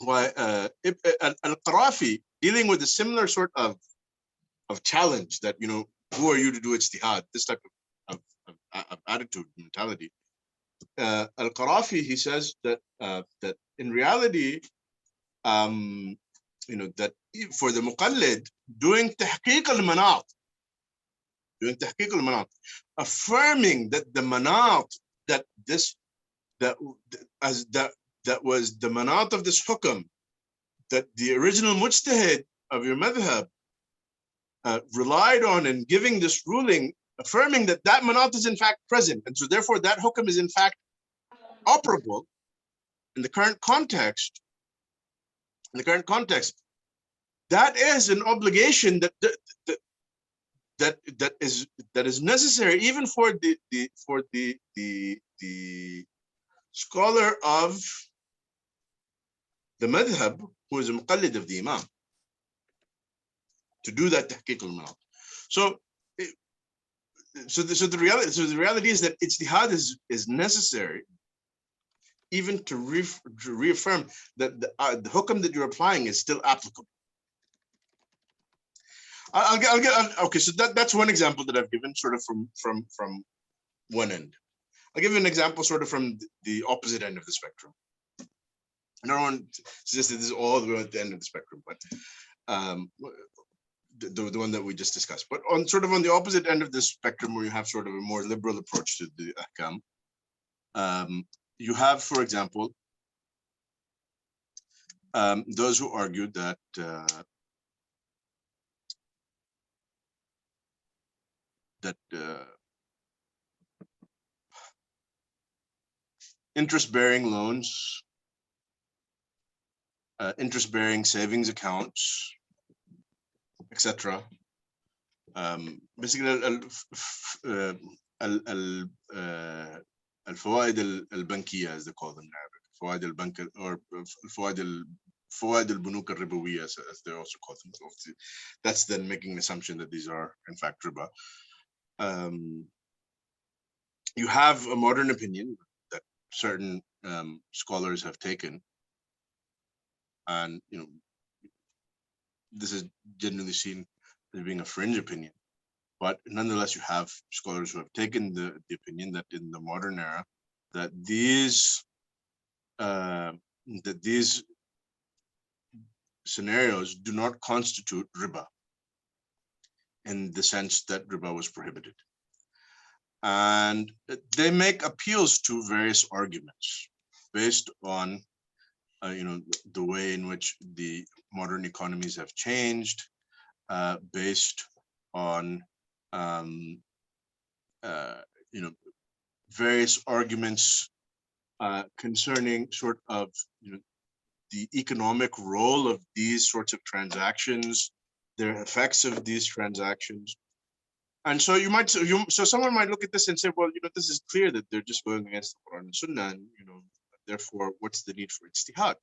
al-Qarafi, dealing with a similar sort of challenge that, you know, who are you to do ijtihad, this type of attitude, mentality. Al-Qarafi, he says that that in reality, you know, that for the muqallid, doing tahqiq al-manat, affirming that the manat, that was the manat of this hukam, that the original mujtahid of your madhab relied on in giving this ruling, affirming that that manat is in fact present, and so therefore that hukam is in fact operable in the current context. That is an obligation that is necessary even for the scholar of the madhab who is a muqallid of the imam, to do that tahqiq al-manat. So the reality is that ijtihad is necessary even to reaffirm that the hukam that you're applying is still applicable. Okay, so that's one example that I've given, sort of from one end. I'll give you an example sort of from the opposite end of the spectrum. I don't want to suggest that this is all the way at the end of the spectrum, but the one that we just discussed. But on the opposite end of the spectrum, where you have sort of a more liberal approach to the ahkam, you have, for example, those who argue that interest-bearing loans, interest-bearing savings accounts, etc. Basically, al-fawaid al-bankiyya, as they call them in Arabic, fawaid al-bank, or fawaid al-bunuk al-ribawiyya, as they also call them. So that's then making an assumption that these are in fact riba. You have a modern opinion that certain scholars have taken, and you know, this is generally seen as being a fringe opinion, but nonetheless you have scholars who have taken the opinion that in the modern era that these scenarios do not constitute riba in the sense that riba was prohibited. And they make appeals to various arguments based on you know, the way in which the modern economies have changed, based on you know, various arguments concerning sort of, you know, the economic role of these sorts of transactions, their effects of these transactions. And so so someone might look at this and say, well, you know, this is clear that they're just going against the Quran and Sunnah, and you know, therefore, what's the need for ijtihad?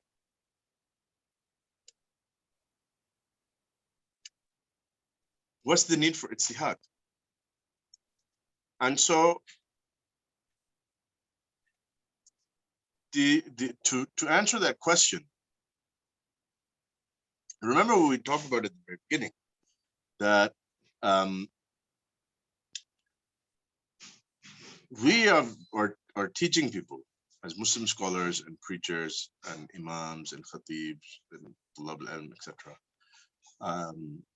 What's the need for ijtihad? And so to answer that question, remember what we talked about at the very beginning, that we are teaching people as Muslim scholars and preachers and imams and khatibs and tulab al-ilm, etc.,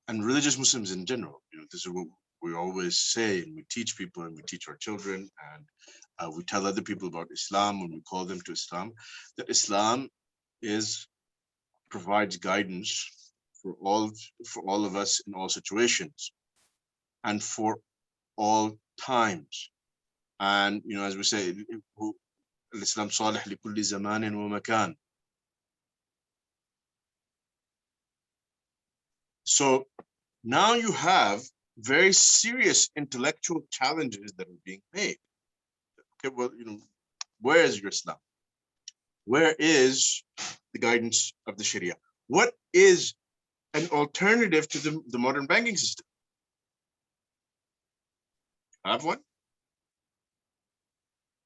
and religious Muslims in general. This is what we always say, and we teach people, and we teach our children, and we tell other people about Islam when we call them to Islam, that Islam provides guidance for all of us in all situations and for all times. And as we say, Islam salih li kulli zamanin wa makan. So now you have very serious intellectual challenges that are being made. Okay, well, where is your Islam? Where is the guidance of the Sharia? What is an alternative to the modern banking system? Have one?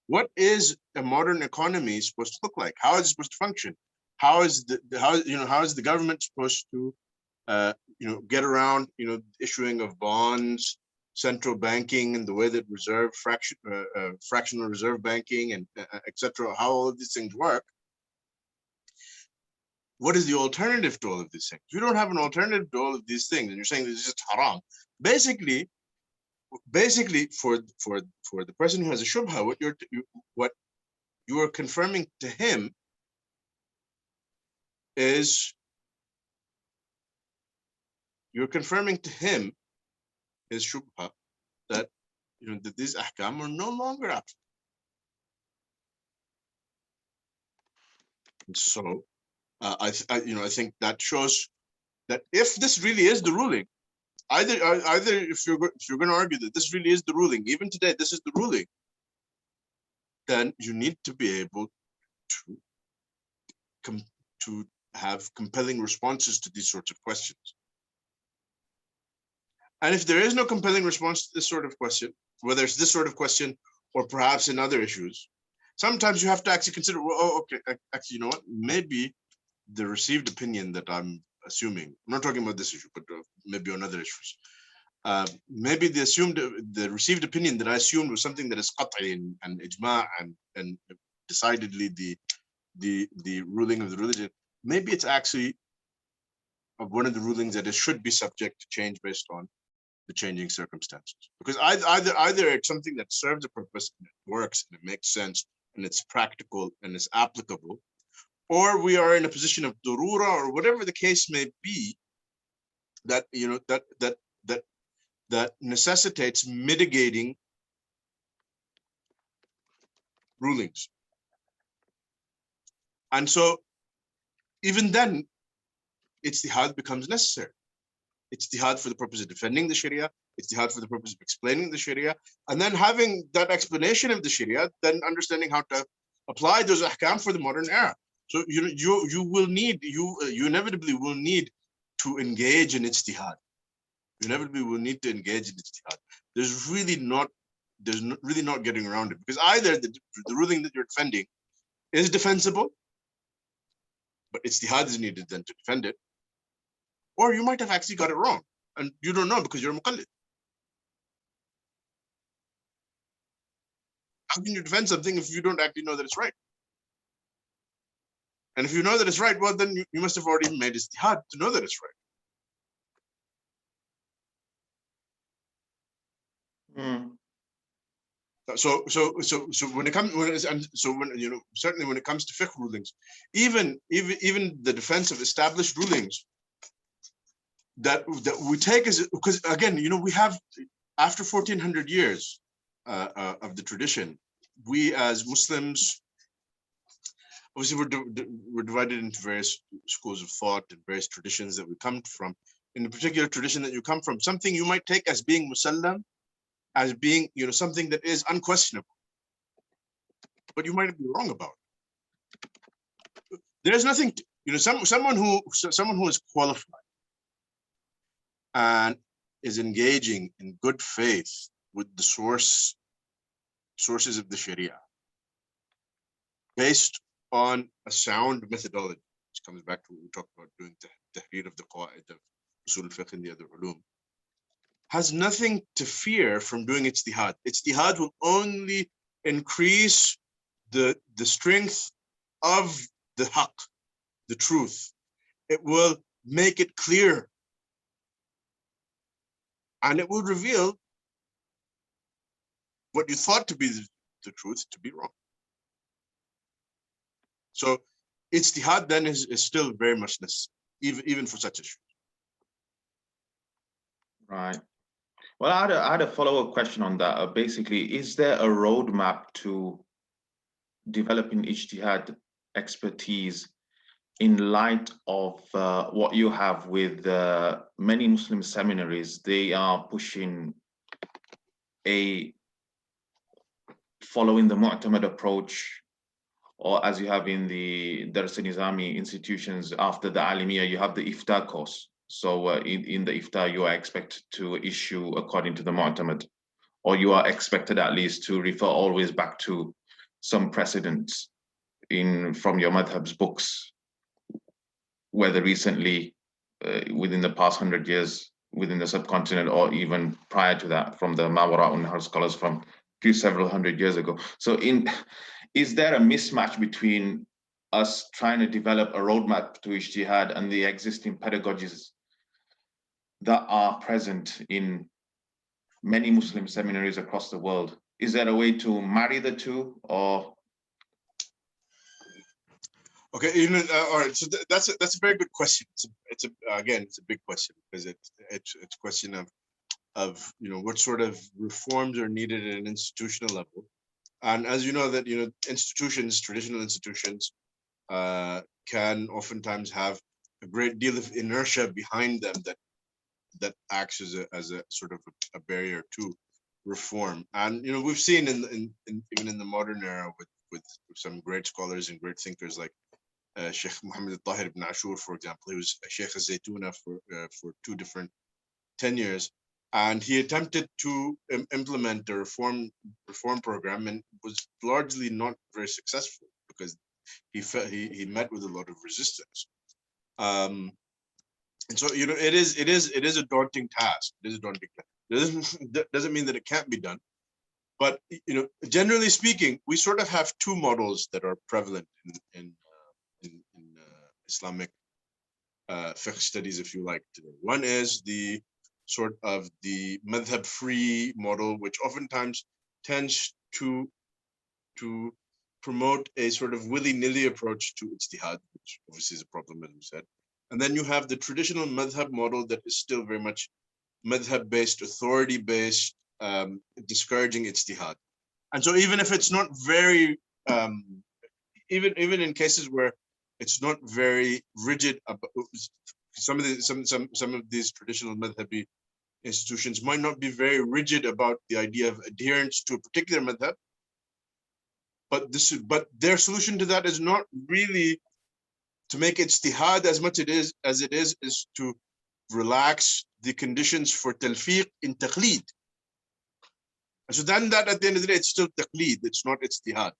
What is a modern economy supposed to look like? How is it supposed to function? How is the government supposed to get around issuing of bonds, central banking, and the way that fractional reserve banking and etc., how all of these things work? What is the alternative to all of these things? If you don't have an alternative to all of these things, and you're saying this is just haram, basically for the person who has a shubha, what you are confirming to him is his shubha that that these ahkam are no longer applicable. So I think that shows that if this really is the ruling, either if you're going to argue that this really is the ruling, even today this is the ruling, then you need to be able to have compelling responses to these sorts of questions. And if there is no compelling response to this sort of question, whether it's this sort of question or perhaps in other issues, sometimes you have to actually consider, well, oh, okay, actually, you know what, maybe the received opinion that I'm assuming, I'm not talking about this issue, but maybe on other issues, maybe the received opinion that I assumed was something that is qat'i and ijma' and decidedly the ruling of the religion, maybe it's actually one of the rulings that it should be subject to change based on the changing circumstances. Because either it's something that serves a purpose and it works and it makes sense and it's practical and it's applicable, or we are in a position of durura or whatever the case may be, that that necessitates mitigating rulings. And so even then, ijtihad becomes necessary. Ijtihad for the purpose of defending the Sharia, ijtihad for the purpose of explaining the Sharia, and then having that explanation of the Sharia, then understanding how to apply those ahkam for the modern era. So you inevitably will need to engage in ijtihad. You inevitably will need to engage in ijtihad. There's really not getting around it, because either the ruling that you're defending is defensible, but ijtihad is needed then to defend it, or you might have actually got it wrong and you don't know because you're a muqallid. How can you defend something if you don't actually know that it's right? And if you know that it's right, well, then you must have already made ijtihad to know that it's right. So when it comes, certainly when it comes to fiqh rulings, even the defense of established rulings that we take as, because again, we have, after 1400 years of the tradition, we as Muslims, obviously we're divided into various schools of thought and various traditions that we come from. In the particular tradition that you come from, something you might take as being musallam, as being something that is unquestionable, but you might be wrong about it. There's nothing someone who is qualified and is engaging in good faith with the sources of the Sharia based on a sound methodology, which comes back to what we talked about doing tahrir of the qawaid of Usul and Fiqh and the other ulum, has nothing to fear from doing ijtihad. Ijtihad will only increase the strength of the haqq, the truth. It will make it clear, and it will reveal what you thought to be the truth to be wrong. So ijtihad then is still very much necessary, even for such issues. Right. Well, I had a follow-up question on that. Basically, is there a roadmap to developing ijtihad expertise in light of what you have with many Muslim seminaries? They are pushing a following the Mu'tamad approach, or as you have in the Dars Nizami institutions after the Alimiya, you have the Ifta course. So in the Ifta, you are expected to issue according to the Mu'tamad, or you are expected at least to refer always back to some precedents from your madhab's books, whether recently, within the past 100 years, within the subcontinent, or even prior to that, from the Mawara Nahar scholars from several hundred years ago. So is there a mismatch between us trying to develop a roadmap to ijtihad and the existing pedagogies that are present in many Muslim seminaries across the world? Is there a way to marry the two, or? Okay, all right. So that's a very good question. It's a big question, because it's a question of what sort of reforms are needed at an institutional level. And as you know, that institutions, traditional institutions, can oftentimes have a great deal of inertia behind them that acts as a sort of a barrier to reform. And we've seen even in the modern era with some great scholars and great thinkers like Sheikh Muhammad al-Tahir ibn Ashur, for example. He was a Sheikh al-Zaytuna for 2 different tenures, and he attempted to implement a reform program, and was largely not very successful because he met with a lot of resistance. And so it is a daunting task. It is a daunting task. It doesn't mean that it can't be done, but generally speaking, we sort of have 2 models that are prevalent in Islamic fiqh studies, if you like, today. One is the sort of the madhab-free model, which oftentimes tends to promote a sort of willy-nilly approach to ijtihad, which obviously is a problem, as we said. And then you have the traditional madhab model that is still very much madhab-based, authority-based, discouraging ijtihad. And so even if it's not very, even in cases where it's not very rigid about some of these traditional madhabi institutions might not be very rigid about the idea of adherence to a particular madhab, but their solution to that is not really to make ijtihad as much as it is to relax the conditions for talfiq in taqlid. So then that at the end of the day, it's still taqlid, it's not ijtihad.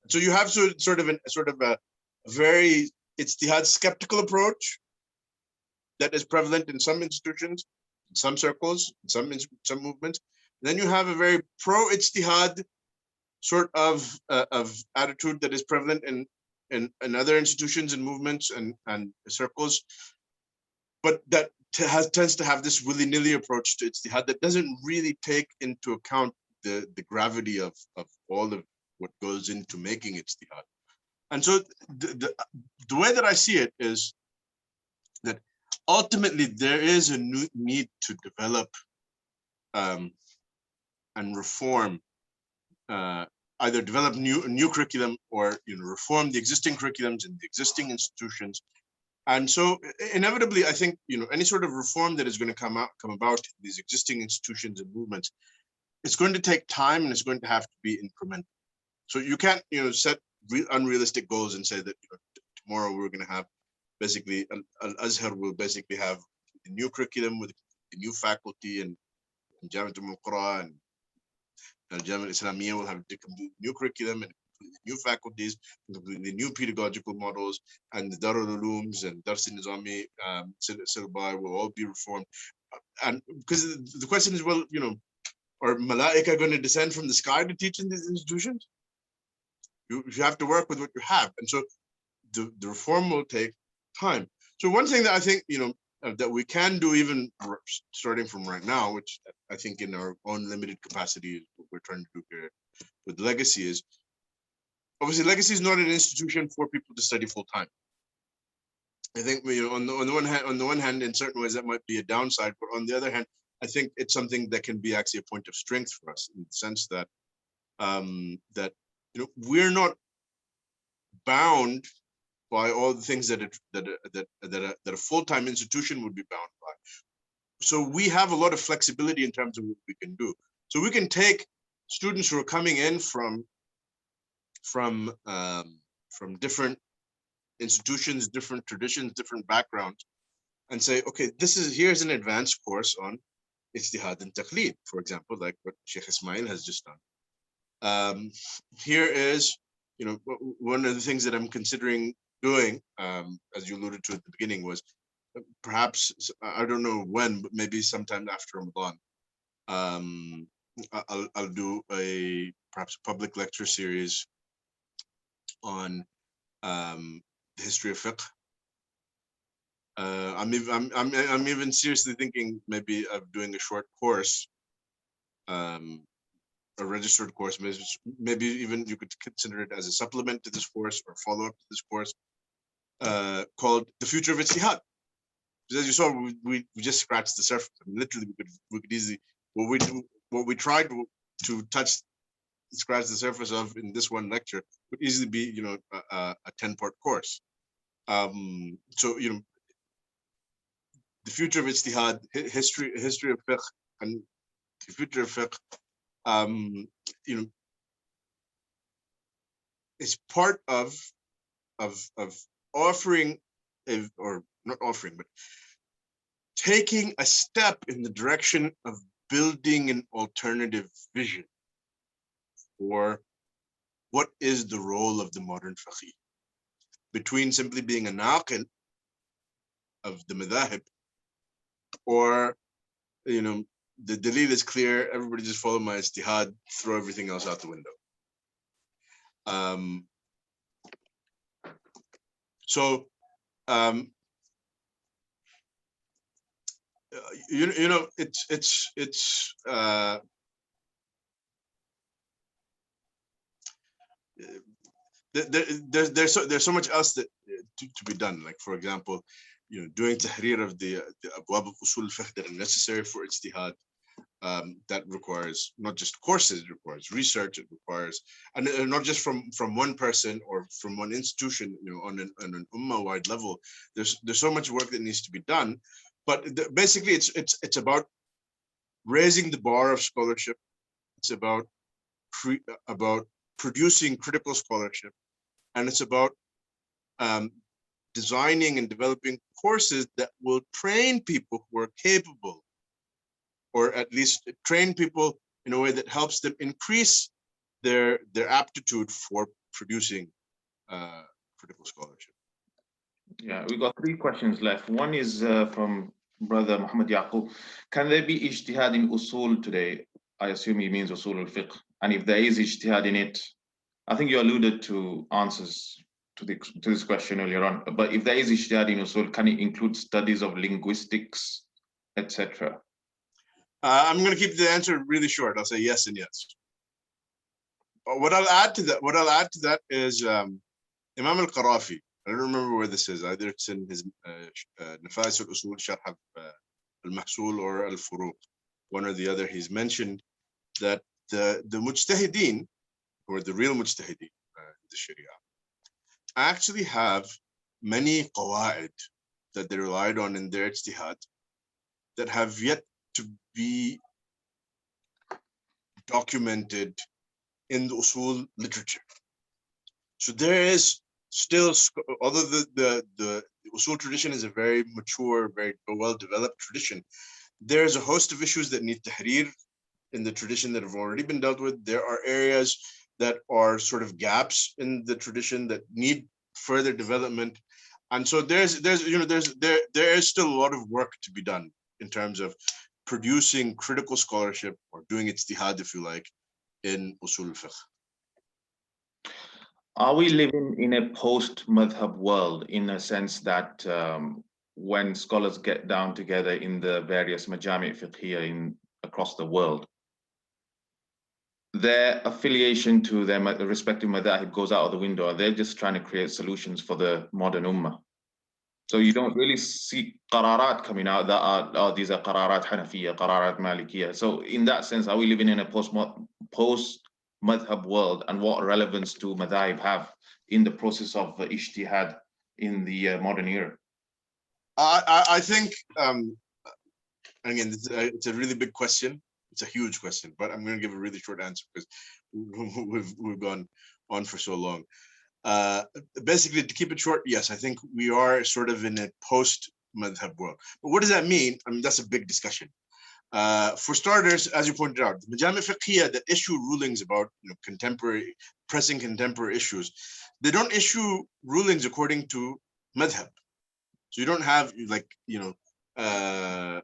So you have sort of a very ijtihad skeptical approach that is prevalent in some institutions, in some circles, in some movements. Then you have a very pro-ijtihad sort of attitude that is prevalent in other institutions and movements and circles, but that tends to have this willy-nilly approach to ijtihad that doesn't really take into account the gravity of all of what goes into making ijtihad. And so the way that I see it is that ultimately there is a need to develop and reform, either develop new curriculum or reform the existing curriculums in the existing institutions. And so inevitably, I think any sort of reform that is going to come about in these existing institutions and movements, it's going to take time and it's going to have to be incremental. So you can't set unrealistic goals and say that tomorrow we're going to have basically Al-Azhar will basically have a new curriculum with a new faculty, and Jamiat al-Qura and Jamiat al-Islamiyya will have a completely new curriculum and new faculties, completely new pedagogical models, and the Darul Ulooms and Dars Nizami syllabi will all be reformed. And because the question is, well, are Malaika going to descend from the sky to teach in these institutions? You have to work with what you have. And so the reform will take time. So one thing that I think, that we can do even starting from right now, which I think in our own limited capacity is what we're trying to do here with Legacy, is obviously Legacy is not an institution for people to study full time. I think on the one hand, in certain ways that might be a downside, but on the other hand, I think it's something that can be actually a point of strength for us in the sense that we're not bound by all the things that a full-time institution would be bound by. So we have a lot of flexibility in terms of what we can do. So we can take students who are coming in from different institutions, different traditions, different backgrounds, and say, okay, here's an advanced course on Ijtihad and Taqlid, for example, like what Sheikh Ismail has just done. Here is, one of the things that I'm considering doing, as you alluded to at the beginning, was perhaps, I don't know when, but maybe sometime after Ramadan, I'll do perhaps a public lecture series on the history of fiqh. I'm even seriously thinking maybe of doing a short course, a registered course, maybe even you could consider it as a supplement to this course or follow up to this course, called The Future of Ijtihad. Because as you saw, we just scratched the surface. I mean, literally, we could easily, what we tried to scratch the surface of in this one lecture would easily be, a 10-part course. So, the future of Ijtihad, history of fiqh, and the future of fiqh, is part of offering, or not offering, but taking a step in the direction of building an alternative vision for what is the role of the modern faqih, between simply being a naqil of the madhahib, or the dalil is clear, everybody just follow my ijtihad, throw everything else out the window. There's so much else that to be done. Like, for example, doing tahrir of the abwab of usul al-fiqh that are necessary for ijtihad. That requires not just courses, it requires research, it requires, and not just from one person or from one institution, on an ummah-wide level. There's so much work that needs to be done, but basically it's about raising the bar of scholarship. It's about producing critical scholarship, and it's about designing and developing courses that will train people who are capable, or at least train people in a way that helps them increase their aptitude for producing critical scholarship. Yeah, we got 3 questions left. One is from Brother Muhammad Yaqub. Can there be ijtihad in usul today? I assume he means usul al-fiqh. And if there is ijtihad in it, I think you alluded to answers to this question earlier on. But if there is ijtihad in usul, can it include studies of linguistics, etc.? I'm going to keep the answer really short. I'll say yes and yes. What I'll add to that is Imam al-Qarafi. I don't remember where this is. Either it's in his Nafais al-Usul, Sharh al-Mahsul, or al-Furuq. One or the other. He's mentioned that the mujtahideen, or the real mujtahideen in the Sharia, actually have many qawaid that they relied on in their ijtihad that have yet to be documented in the usul literature. So there is still, although the usul tradition is a very mature, very well-developed tradition, there's a host of issues that need tahrir in the tradition that have already been dealt with. There are areas that are sort of gaps in the tradition that need further development. And so there is still a lot of work to be done in terms of producing critical scholarship, or doing ijtihad, if you like, in usul al-fiqh. Are we living in a post-madhab world in a sense that when scholars get down together in the various majami' fiqhiyya across the world, their affiliation to their respective madhahib goes out of the window, and they're just trying to create solutions for the modern ummah? So you don't really see qararat coming out that are, oh, these are qararat Hanafiyya, qararat Malikiyya. So in that sense, are we living in a post-madhab world, and what relevance do madhahib have in the process of ijtihad in the modern era? I think, again, it's a really big question. It's a huge question, but I'm going to give a really short answer because we've gone on for so long. Basically, to keep it short, yes, I think we are sort of in a post-madhab world. But what does that mean? I mean, that's a big discussion. For starters, as you pointed out, the majami' fiqhiyya that issue rulings about pressing contemporary issues, they don't issue rulings according to madhab. So you don't have a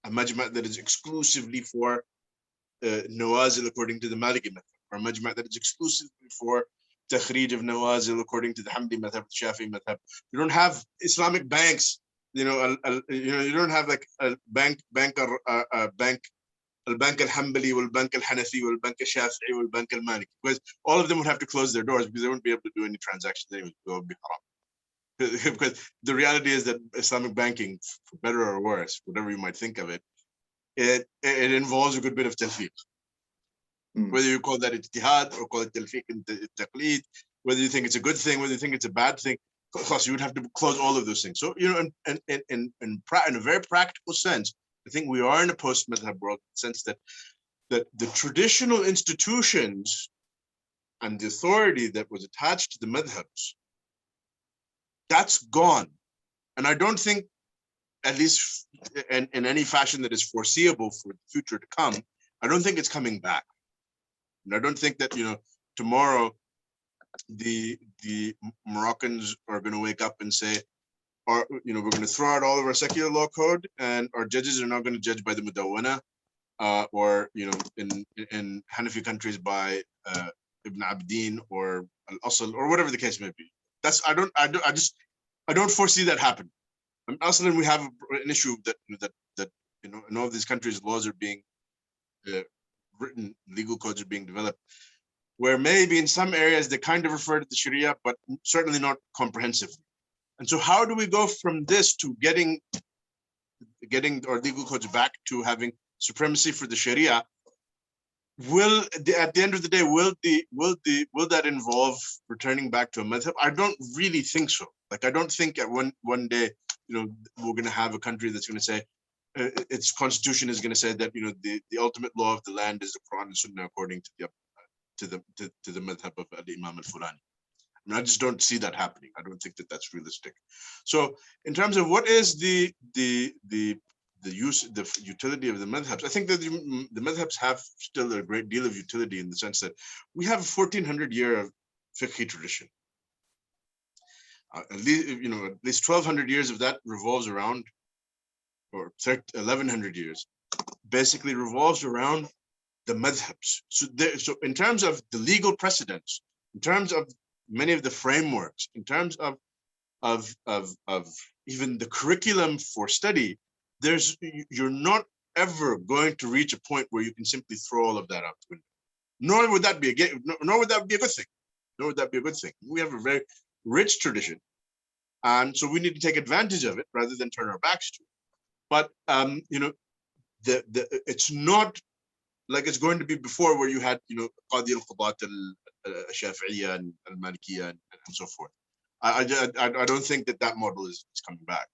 majma' that is exclusively for nawazil according to the Maliki method, or a majma' that is exclusively for takhrij of nawazil according to the Hamdi method, Shafi'i method. You don't have Islamic banks. You don't have like a bank al-Bank al-Hanbali, al-Bank al-Hanafi, al-Bank al-Shafi'i, al-Bank al-Maliki, because all of them would have to close their doors because they wouldn't be able to do any transactions anyway. It would be haram. Because the reality is that Islamic banking, for better or worse, whatever you might think of it, it involves a good bit of talfiq. Whether you call that ijtihad or call it talfiq and taqlid, whether you think it's a good thing, whether you think it's a bad thing, plus you would have to close all of those things. So, in a very practical sense, I think we are in a post-madhab world, in the sense that the traditional institutions and the authority that was attached to the madhabs, that's gone. And I don't think, at least in any fashion that is foreseeable for the future to come, I don't think it's coming back. And I don't think that, tomorrow the Moroccans are going to wake up and say, we're going to throw out all of our secular law code and our judges are not going to judge by the Mudawwana, or, in Hanafi countries by Ibn Abdin or Al-Asl, or whatever the case may be. I don't foresee that happening. I mean, also, we have an issue that in all of these countries, laws are being written, legal codes are being developed, where maybe in some areas they kind of refer to the Sharia, but certainly not comprehensively. And so, how do we go from this to getting our legal codes back to having supremacy for the Sharia? At the end of the day, will that involve returning back to a madhab? I don't really think so. Like, I don't think at one day, we're going to have a country that's going to say its constitution is going to say that the ultimate law of the land is the Quran and Sunnah according to the madhab of Imam al-Fulani. I mean, I just don't see that happening. I don't think that that's realistic. So, in terms of what is the utility of the madhabs, I think that the madhabs have still a great deal of utility, in the sense that we have a 1400-year fiqh tradition. At least 1200 years of that revolves around, or 1100 years, basically revolves around the madhabs. So in terms of the legal precedents, in terms of many of the frameworks, in terms of even the curriculum for study, you're not ever going to reach a point where you can simply throw all of that out the window. Nor would that be a good thing. We have a very rich tradition, and so we need to take advantage of it rather than turn our backs to it. But it's not like it's going to be before, where you had Qadi al-Qudat al-Shafi'iyya and al-Malikiyya and so forth. I don't think that model is coming back.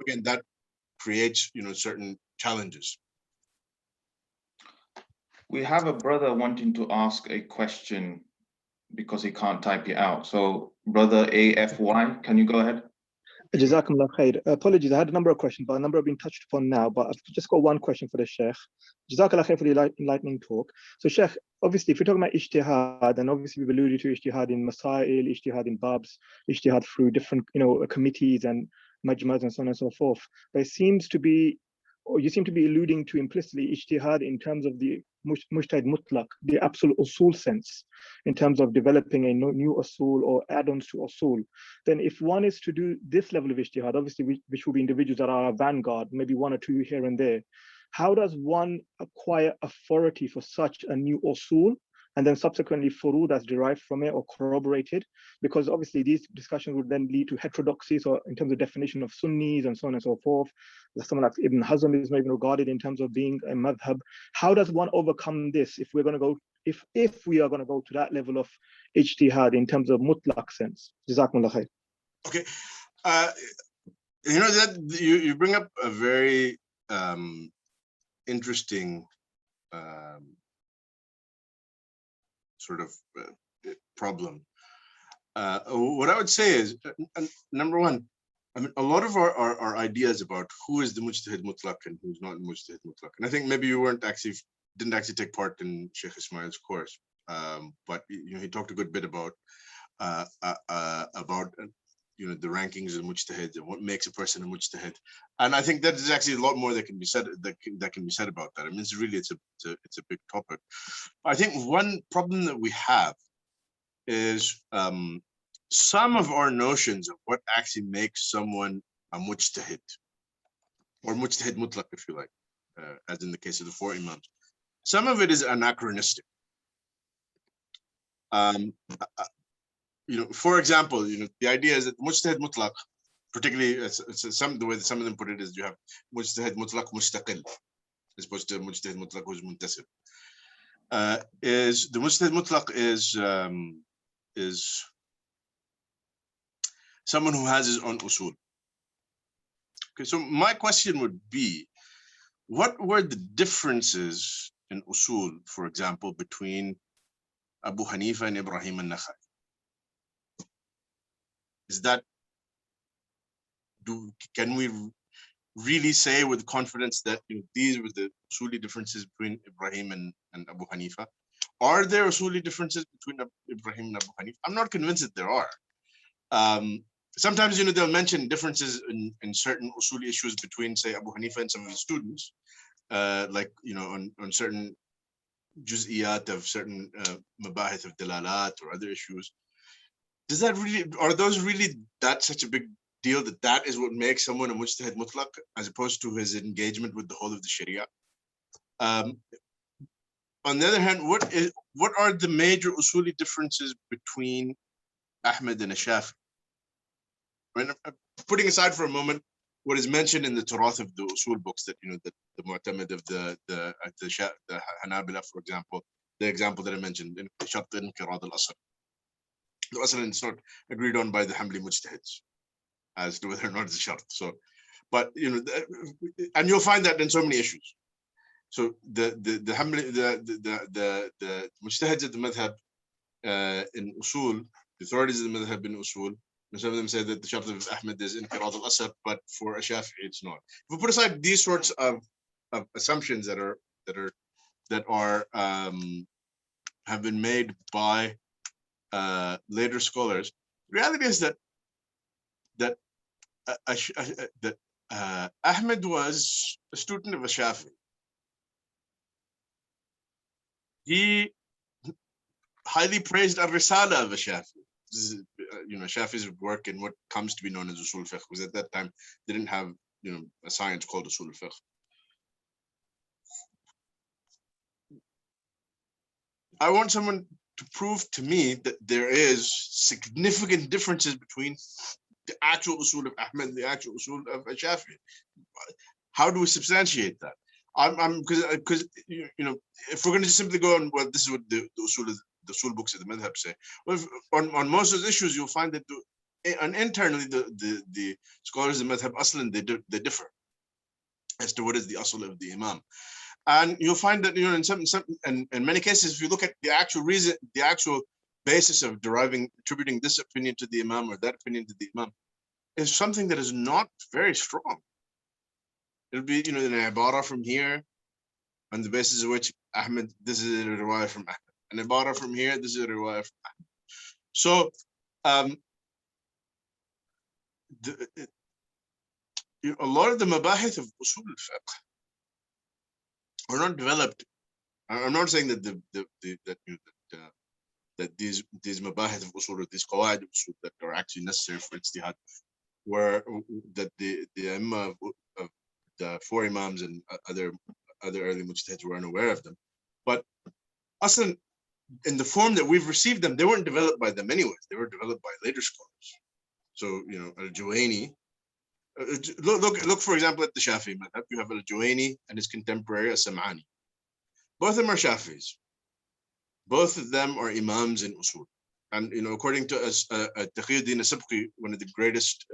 Again, that creates certain challenges. We have a brother wanting to ask a question because he can't type it out. So, brother AFY, can you go ahead? Jazakumullah khair. Apologies, I had a number of questions, but a number have been touched upon now. But I've just got one question for the Sheikh. Jazakallah khair for the enlightening talk. So, Sheikh, obviously, if you're talking about ijtihad, and obviously we've alluded to ijtihad in masail, ijtihad in babs, ijtihad through different, committees and majmas and so on and so forth. But it seems to be or you seem to be alluding to implicitly ijtihad in terms of the mujtahid mutlaq, the absolute usul sense, in terms of developing a new usul or add-ons to usul, then if one is to do this level of ijtihad, obviously which will be individuals that are a vanguard, maybe one or two here and there, how does one acquire authority for such a new usul, and then subsequently furu that's derived from it or corroborated? Because obviously these discussions would then lead to heterodoxies, or in terms of definition of Sunnis and so on and so forth. Someone like Ibn Hazm is maybe regarded in terms of being a madhab. How does one overcome this if we're going to go, if we are going to go to that level of ijtihad in terms of mutlaq sense? Jazakumullah khair. Okay, you know that you bring up a very interesting sort of problem. What I would say is, number one, I mean, a lot of our ideas about who is the mujtahid mutlaq and who's not mujtahid mutlaq, and I think maybe you didn't actually take part in Sheikh Ismail's course, but you know, he talked a good bit about you know, the rankings of the mujtahid and what makes a person a mujtahid, and I think that there's actually a lot more that can be said about that. I mean, it's a big topic. I think one problem that we have is some of our notions of what actually makes someone a mujtahid, or mujtahid mutlaq, if you like, as in the case of the four imams. Some of it is anachronistic. You know, for example, you know, the idea is that mujtahid mutlaq, particularly the way that some of them put it is you have mujtahid mutlaq mustaqil, as opposed to mujtahid mutlaq who's muntasib. Is the mujtahid mutlaq is someone who has his own usul. Okay, so my question would be, what were the differences in usul, for example, between Abu Hanifa and Ibrahim al-Nakhai? Is that, can we really say with confidence that, you know, these were the usuli differences between Ibrahim and Abu Hanifa? Are there usuli differences between Ibrahim and Abu Hanifa? I'm not convinced that there are. Sometimes, you know, they'll mention differences in certain usuli issues between, say, Abu Hanifa and some of his students, like, you know, on certain juz'iyat of certain mabahith of dalalat or other issues. Does that really, are those really that such a big deal that is what makes someone a mujtahid mutlaq, as opposed to his engagement with the whole of the Sharia? On the other hand, what are the major usuli differences between Ahmed and Shafi? I mean, putting aside for a moment what is mentioned in the Turath of the usul books, that, you know, the Mu'tamid of the Hanabila, for example, the example that I mentioned in Shart Inqirad al-Asr. The Asr is not agreed on by the Hanbali mujtahids as to whether or not it's a shart. So, but, you know, and you'll find that in so many issues. So the Hanbali, the mujtahids of the madhab in usul, the authorities of the madhab in usul, and some of them say that the shart of Ahmed is inqirad al-asr, but for a Shafi'i it's not. If we put aside these sorts of assumptions that have been made by later scholars, the reality is that Ahmed was a student of a Shafi'i. He highly praised al-Risala of a Shafi'i. This is, you know, Shafi'i's work in what comes to be known as Usul Fiqh, because at that time they didn't have, you know, a science called Usul Fiqh. I want someone to prove to me that there is significant differences between the actual usul of Ahmed and the actual usul of Shafi'i. How do we substantiate that? Because you know, if we're going to just simply go on, well, this is what the usul books of the madhab say. Well, on most of those issues, you'll find that internally the scholars of the madhab aslan they differ as to what is the asl of the imam. And you'll find that, you know, in many cases, if you look at the actual reason, the actual basis of attributing this opinion to the imam or that opinion to the imam, is something that is not very strong. It'll be, you know, an ibara from here, on the basis of which Ahmed, this is a riwayah from Ahmed. An ibara from here, this is a riwayah from Ahmed. So, a lot of the mabahith of usul al-fiqh are not developed. I'm not saying that that these mabahith of usul, or these qawaid of usul that are actually necessary for ijtihad, were that the imam of the four imams and other early mujtahids were unaware of them. But aslan, in the form that we've received them, they weren't developed by them anyways. They were developed by later scholars. So, you know, al-Juwayni, look for example at the Shafi'i madhab. You have al-Juwayni and his contemporary as-Sam'ani. Both of them are Shafis. Both of them are imams in usul. And, you know, according to Taqiyuddin as-Subki, one of the greatest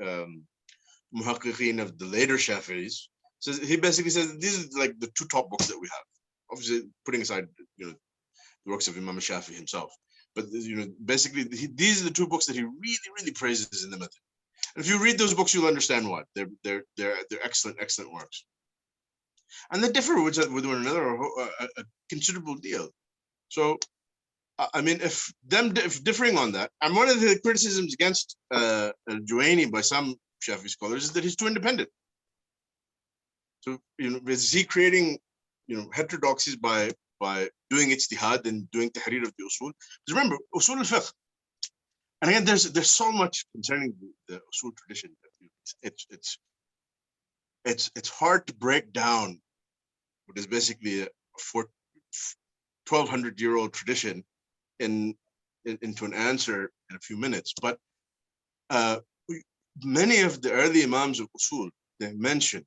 muhaqqiqin of the later Shafi'is, says, he basically says these are like the two top books that we have. Obviously, putting aside, you know, the works of Imam Shafi'i himself, but, you know, basically these are the two books that he really praises in the method. And if you read those books, you'll understand why. They're excellent works, and they differ with one another a considerable deal. So, I mean, if differing on that, and one of the criticisms against al-Juwayni by some Shafi'i scholars is that he's too independent. So, you know, is he creating, you know, heterodoxies by doing ijtihad and doing tahrir of the usul? Because remember, usul al-fiqh, and again, there's so much concerning the usul tradition that it's hard to break down what is basically a 1,200-year-old tradition into an answer in a few minutes. But many of the early imams of usul, they mention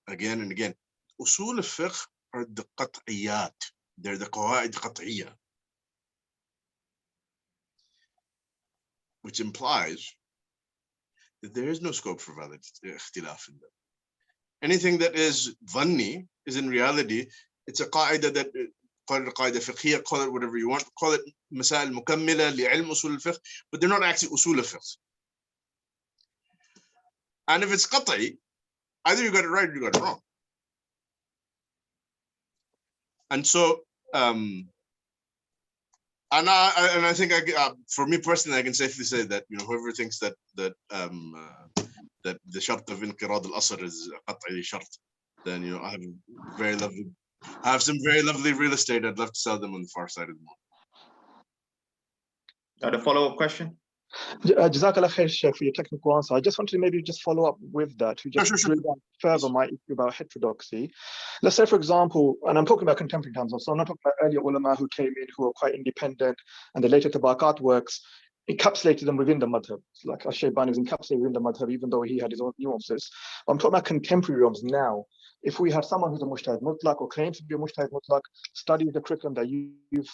again and again, usul al-fiqh are the qat'iyat. They're the qawaid qat'iyya, which implies that there is no scope for valid ikhtilaf in them. Anything that is dhanni is in reality, it's a qaida that, call it a qaida fiqhiyya, call it whatever you want, call it masail mukammila li'ilm usul al-fiqh, but they're not actually usul al-fiqh. And if it's qat'i, either you got it right or you got it wrong. And so, and I think for me personally, I can safely say that, you know, whoever thinks that the shart of inqirad al-asr is qat'i shart, then, you know, I have some very lovely real estate. I'd love to sell them on the far side of the moon. A follow-up question? Jazakallah khair, Sheikh, for your technical answer. I just wanted to maybe just follow up with that to just drill down further my issue about heterodoxy. Let's say, for example, and I'm talking about contemporary times, so I'm not talking about earlier ulama who came in who were quite independent, and the later tabaqat works encapsulated them within the madhab. Like Ash-Shaybani was encapsulated within the madhab, even though he had his own nuances. But I'm talking about contemporary realms now. If we have someone who's a mujtahid mutlaq or claims to be a mujtahid mutlaq, studies the curriculum that you've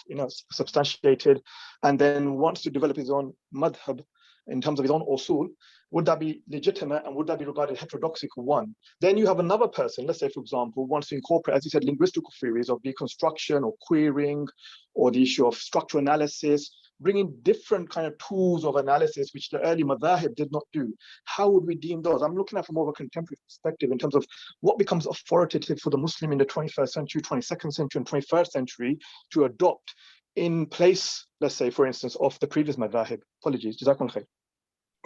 substantiated, and then wants to develop his own madhab in terms of his own usul, would that be legitimate and would that be regarded heterodoxical? One. Then you have another person, let's say, for example, wants to incorporate, as you said, linguistical theories of deconstruction or querying, or the issue of structural analysis, bringing different kind of tools of analysis, which the early madhahib did not do. How would we deem those? I'm looking at from more of a contemporary perspective in terms of what becomes authoritative for the Muslim in the 21st century, 22nd century, and 21st century to adopt in place, let's say, for instance, of the previous madhahib. Apologies. Jazakumullah khair.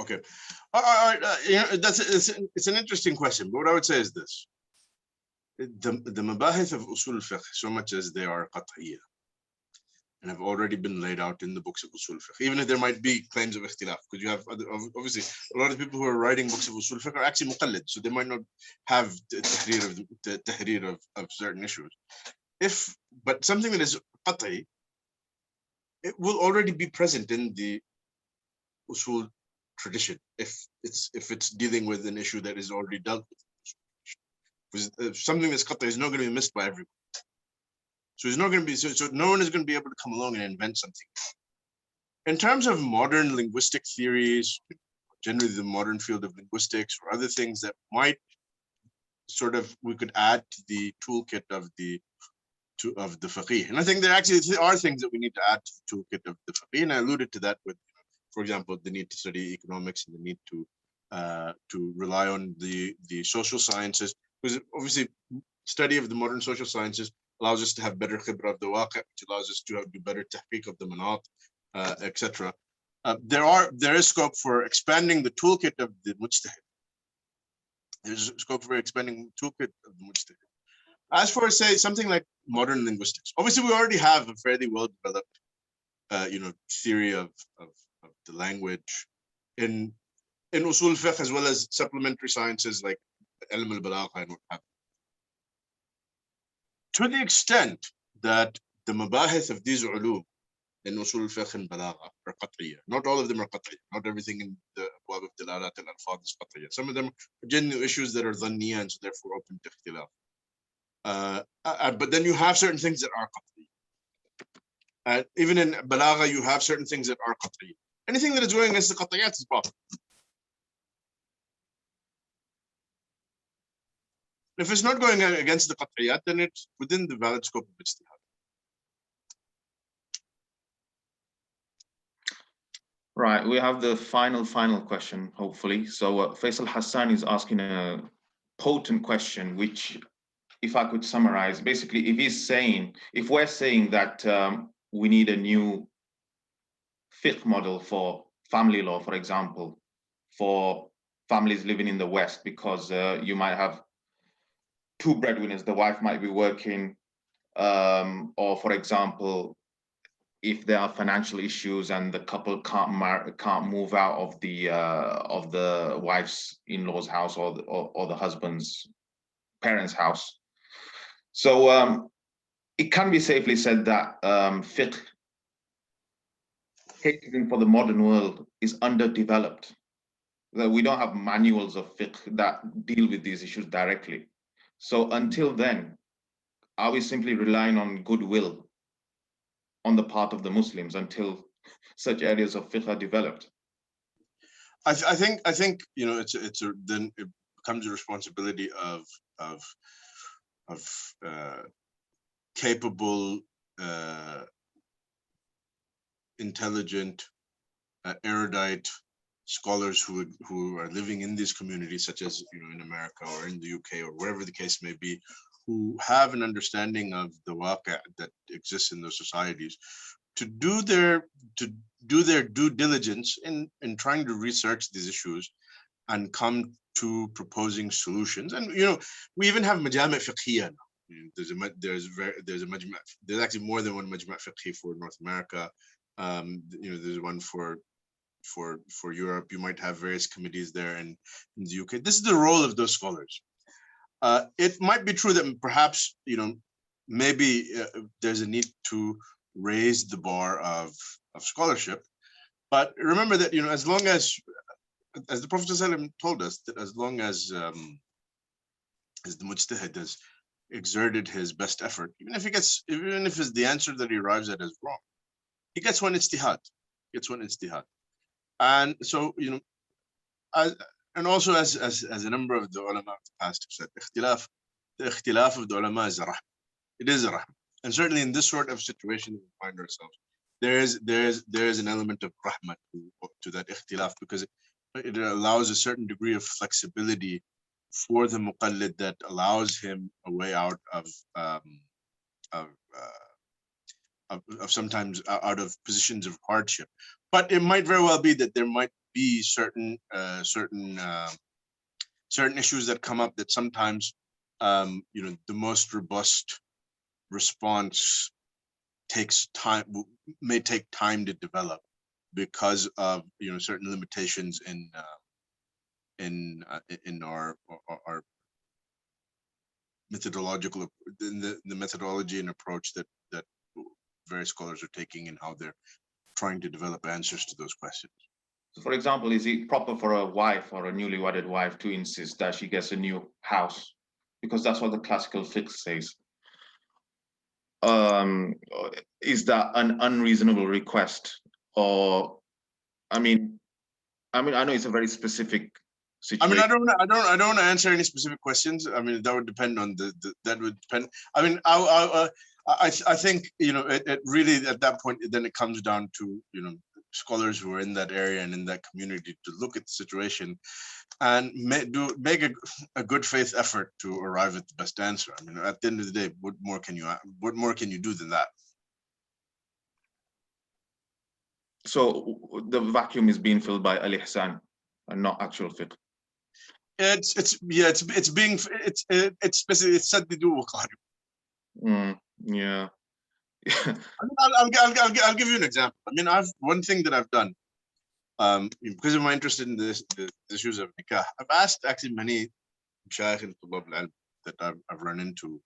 Okay. It's an interesting question, but what I would say is this. The mabahith of usul al-fiqh, so much as they are qat'iyya, and have already been laid out in the books of usul al-fiqh, even if there might be claims of ikhtilaf, because you have obviously a lot of people who are writing books of usul al-fiqh are actually muqallid, so they might not have the tahrir of certain issues. But something that is qat'i, it will already be present in the usul tradition if it's dealing with an issue that is already dealt with. Because something that's qat'i is not going to be missed by everyone. So it's not going to be, so no one is going to be able to come along and invent something. In terms of modern linguistic theories, generally the modern field of linguistics or other things that might sort of, we could add to the toolkit of the faqih. And I think there actually are things that we need to add to the toolkit of the faqih. And I alluded to that with, for example, the need to study economics and the need to rely on the social sciences, because obviously study of the modern social sciences allows us to have better khibra of the waqi', which allows us to do better tahqiq of the manat, etc. There is scope for expanding the toolkit of the mujtahid. There's scope for expanding the toolkit of the mujtahid. As for, say, something like modern linguistics, obviously we already have a fairly well-developed, theory of the language in usul fiqh, as well as supplementary sciences like ilm al-balagha and what have you. To the extent that the mabahith of these ulum in usul fiqh and balagha are qat'iyya. Not all of them are qat'iyya. Not everything in the abwab of dalalat al-alfaz is qat'iyya. Some of them are genuine issues that are dhanniyya and so therefore open to ikhtilaf. But then you have certain things that are qat'iyya. Even in balagha, you have certain things that are qat'iyya. Anything that is going against the qat'iyyat is batil. If it's not going against the qat'iyyat, then it's within the valid scope of ijtihad. Right, we have the final question, hopefully. So Faisal Hassan is asking a potent question, which, if I could summarize, basically, if we're saying that we need a new fiqh model for family law, for example, for families living in the West, because you might have two breadwinners, the wife might be working, or for example, if there are financial issues and the couple can't move out of the wife's in-laws house or the husband's parents' house. So it can be safely said that fiqh catering for the modern world is underdeveloped. That we don't have manuals of fiqh that deal with these issues directly. So until then, are we simply relying on goodwill on the part of the Muslims until such areas of fiqh are developed? I think then it becomes a responsibility of capable, intelligent, erudite scholars who are living in these communities, such as in America or in the UK or wherever the case may be, who have an understanding of the waqi' that exists in those societies, to do their due diligence in trying to research these issues and come to proposing solutions. And we even have majama' fiqhiyya now. There's actually more than one majma' fiqhi for North America. There's one for Europe. You might have various committees there in the UK. This is the role of those scholars. It might be true that perhaps maybe there's a need to raise the bar of scholarship, but remember that as long as the Prophet ﷺ told us, that as long as the mujtahid has exerted his best effort, even if the answer that he arrives at is wrong, he gets one ijtihad. And so and also as a number of the ulama of the past have said, the ikhtilaf of the ulama is a rahmah. It is a rahmah. And certainly in this sort of situation we find ourselves, there is an element of rahmah to that ikhtilaf, because it allows a certain degree of flexibility for the muqallid that allows him a way out of sometimes out of positions of hardship. But it might very well be that there might be certain issues that come up that sometimes the most robust response may take time to develop because of certain limitations in our methodological the methodology and approach that various scholars are taking in how they're trying to develop answers to those questions. So for example, is it proper for a wife or a newly wedded wife to insist that she gets a new house? Because that's what the classical fiqh says. Is that an unreasonable request? Or, I mean, I know it's a very specific situation. I mean, I don't want to answer any specific questions. I mean, that would depend on that would depend. I mean, I think it really at that point then it comes down to scholars who are in that area and in that community to look at the situation and make a good faith effort to arrive at the best answer. I mean, at the end of the day, what more can you do than that? So the vacuum is being filled by al-ihsan and not actual fiqh. It's basically it's سددوا وقاربوا. Yeah. I'll give you an example. I mean, one thing that I've done, because of my interest in the issues of nikah, I've asked actually many mashayikh and tulab al-ilm that I've run into,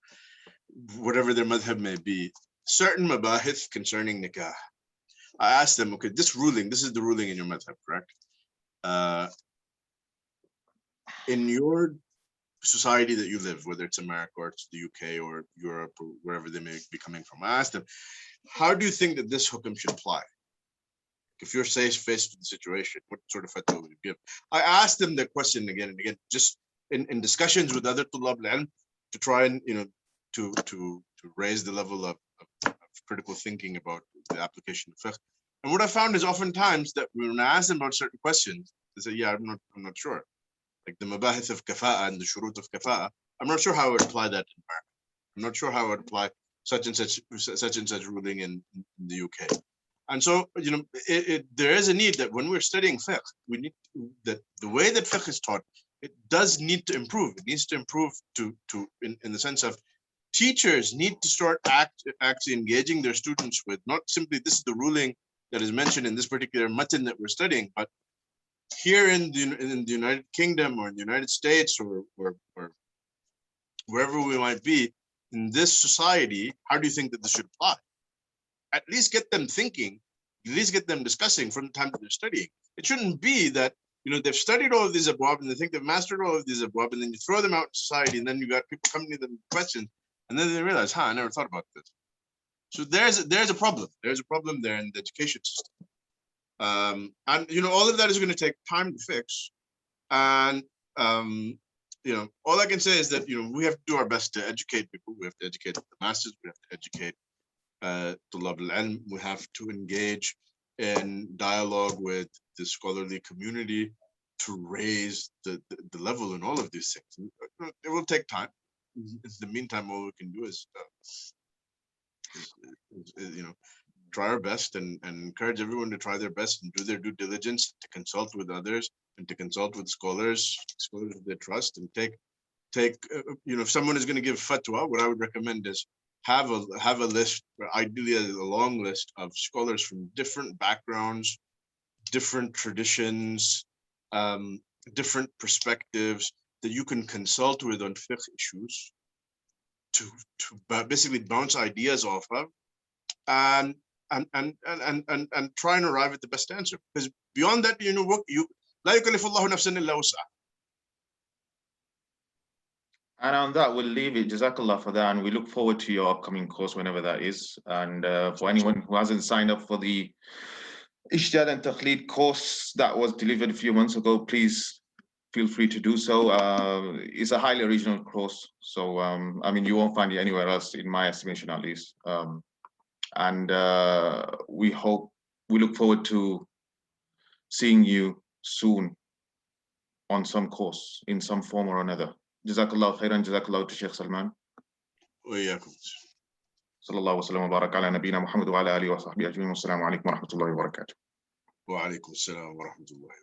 whatever their madhab may be, certain mabahith concerning nikah. I asked them, okay, this is the ruling in your madhab, correct? In your society that you live, whether it's America or it's the UK or Europe or wherever they may be coming from, I asked them, how do you think that this hukum should apply? If you're faced with the situation, what sort of fatwa would you give? I asked them the question again and again, just in discussions with other tulab al-ilm, to try and to raise the level of critical thinking about the application of fiqh. And what I found is oftentimes that when I ask them about certain questions, they say, yeah, I'm not sure. Like the mabahith of kafa'a and the shurut of kafa'a, I'm not sure how I would apply that in America. I'm not sure how I would apply such and such ruling in the UK. And so, there is a need that when we're studying fiqh, we need that the way that fiqh is taught, it does need to improve. It needs to improve in the sense of teachers need to start actually engaging their students with not simply this is the ruling that is mentioned in this particular matan that we're studying, but here in the United Kingdom or in the United States or wherever we might be in this society, how do you think that this should apply? At least get them thinking, at least get them discussing from the time that they're studying. It shouldn't be that they've studied all of these abwab and they think they've mastered all of these abwab, and then you throw them out in society, and then you got people coming to them with questions, and then they realize, I never thought about this. So there's a problem. There's a problem there in the education system. And all of that is going to take time to fix. And all I can say is that we have to do our best to educate people. We have to educate the masses. We have to educate tulab al-ilm. We have to engage in dialogue with the scholarly community to raise the level in all of these things. It will take time. In the meantime, all we can do is try our best and encourage everyone to try their best and do their due diligence, to consult with others and to consult with scholars of their trust, and take if someone is going to give fatwa, what I would recommend is have a list, ideally a long list of scholars from different backgrounds, different traditions, different perspectives that you can consult with on fiqh issues to basically bounce ideas off of, and try and arrive at the best answer. Because beyond that, لا يكلف الله نفسا إلا وسعها. And on that, we'll leave it. Jazakallah for that, and we look forward to your upcoming course whenever that is. And for anyone who hasn't signed up for the Ijtihad and Taqlid course that was delivered a few months ago, please feel free to do so. It's a highly original course, so I mean, you won't find it anywhere else, in my estimation at least. And we look forward to seeing you soon on some course in some form or another. Jazakallah khairan, jazakallah to Sheikh Salman. وإياكم. Sallallahu wasallam wa barak ala nabina Muhammad wa ala alihi wa sahbihi ajma'in. Assalamu alaikum wa rahmatullahi wa barakatuh. وعليكم السلام ورحمة الله.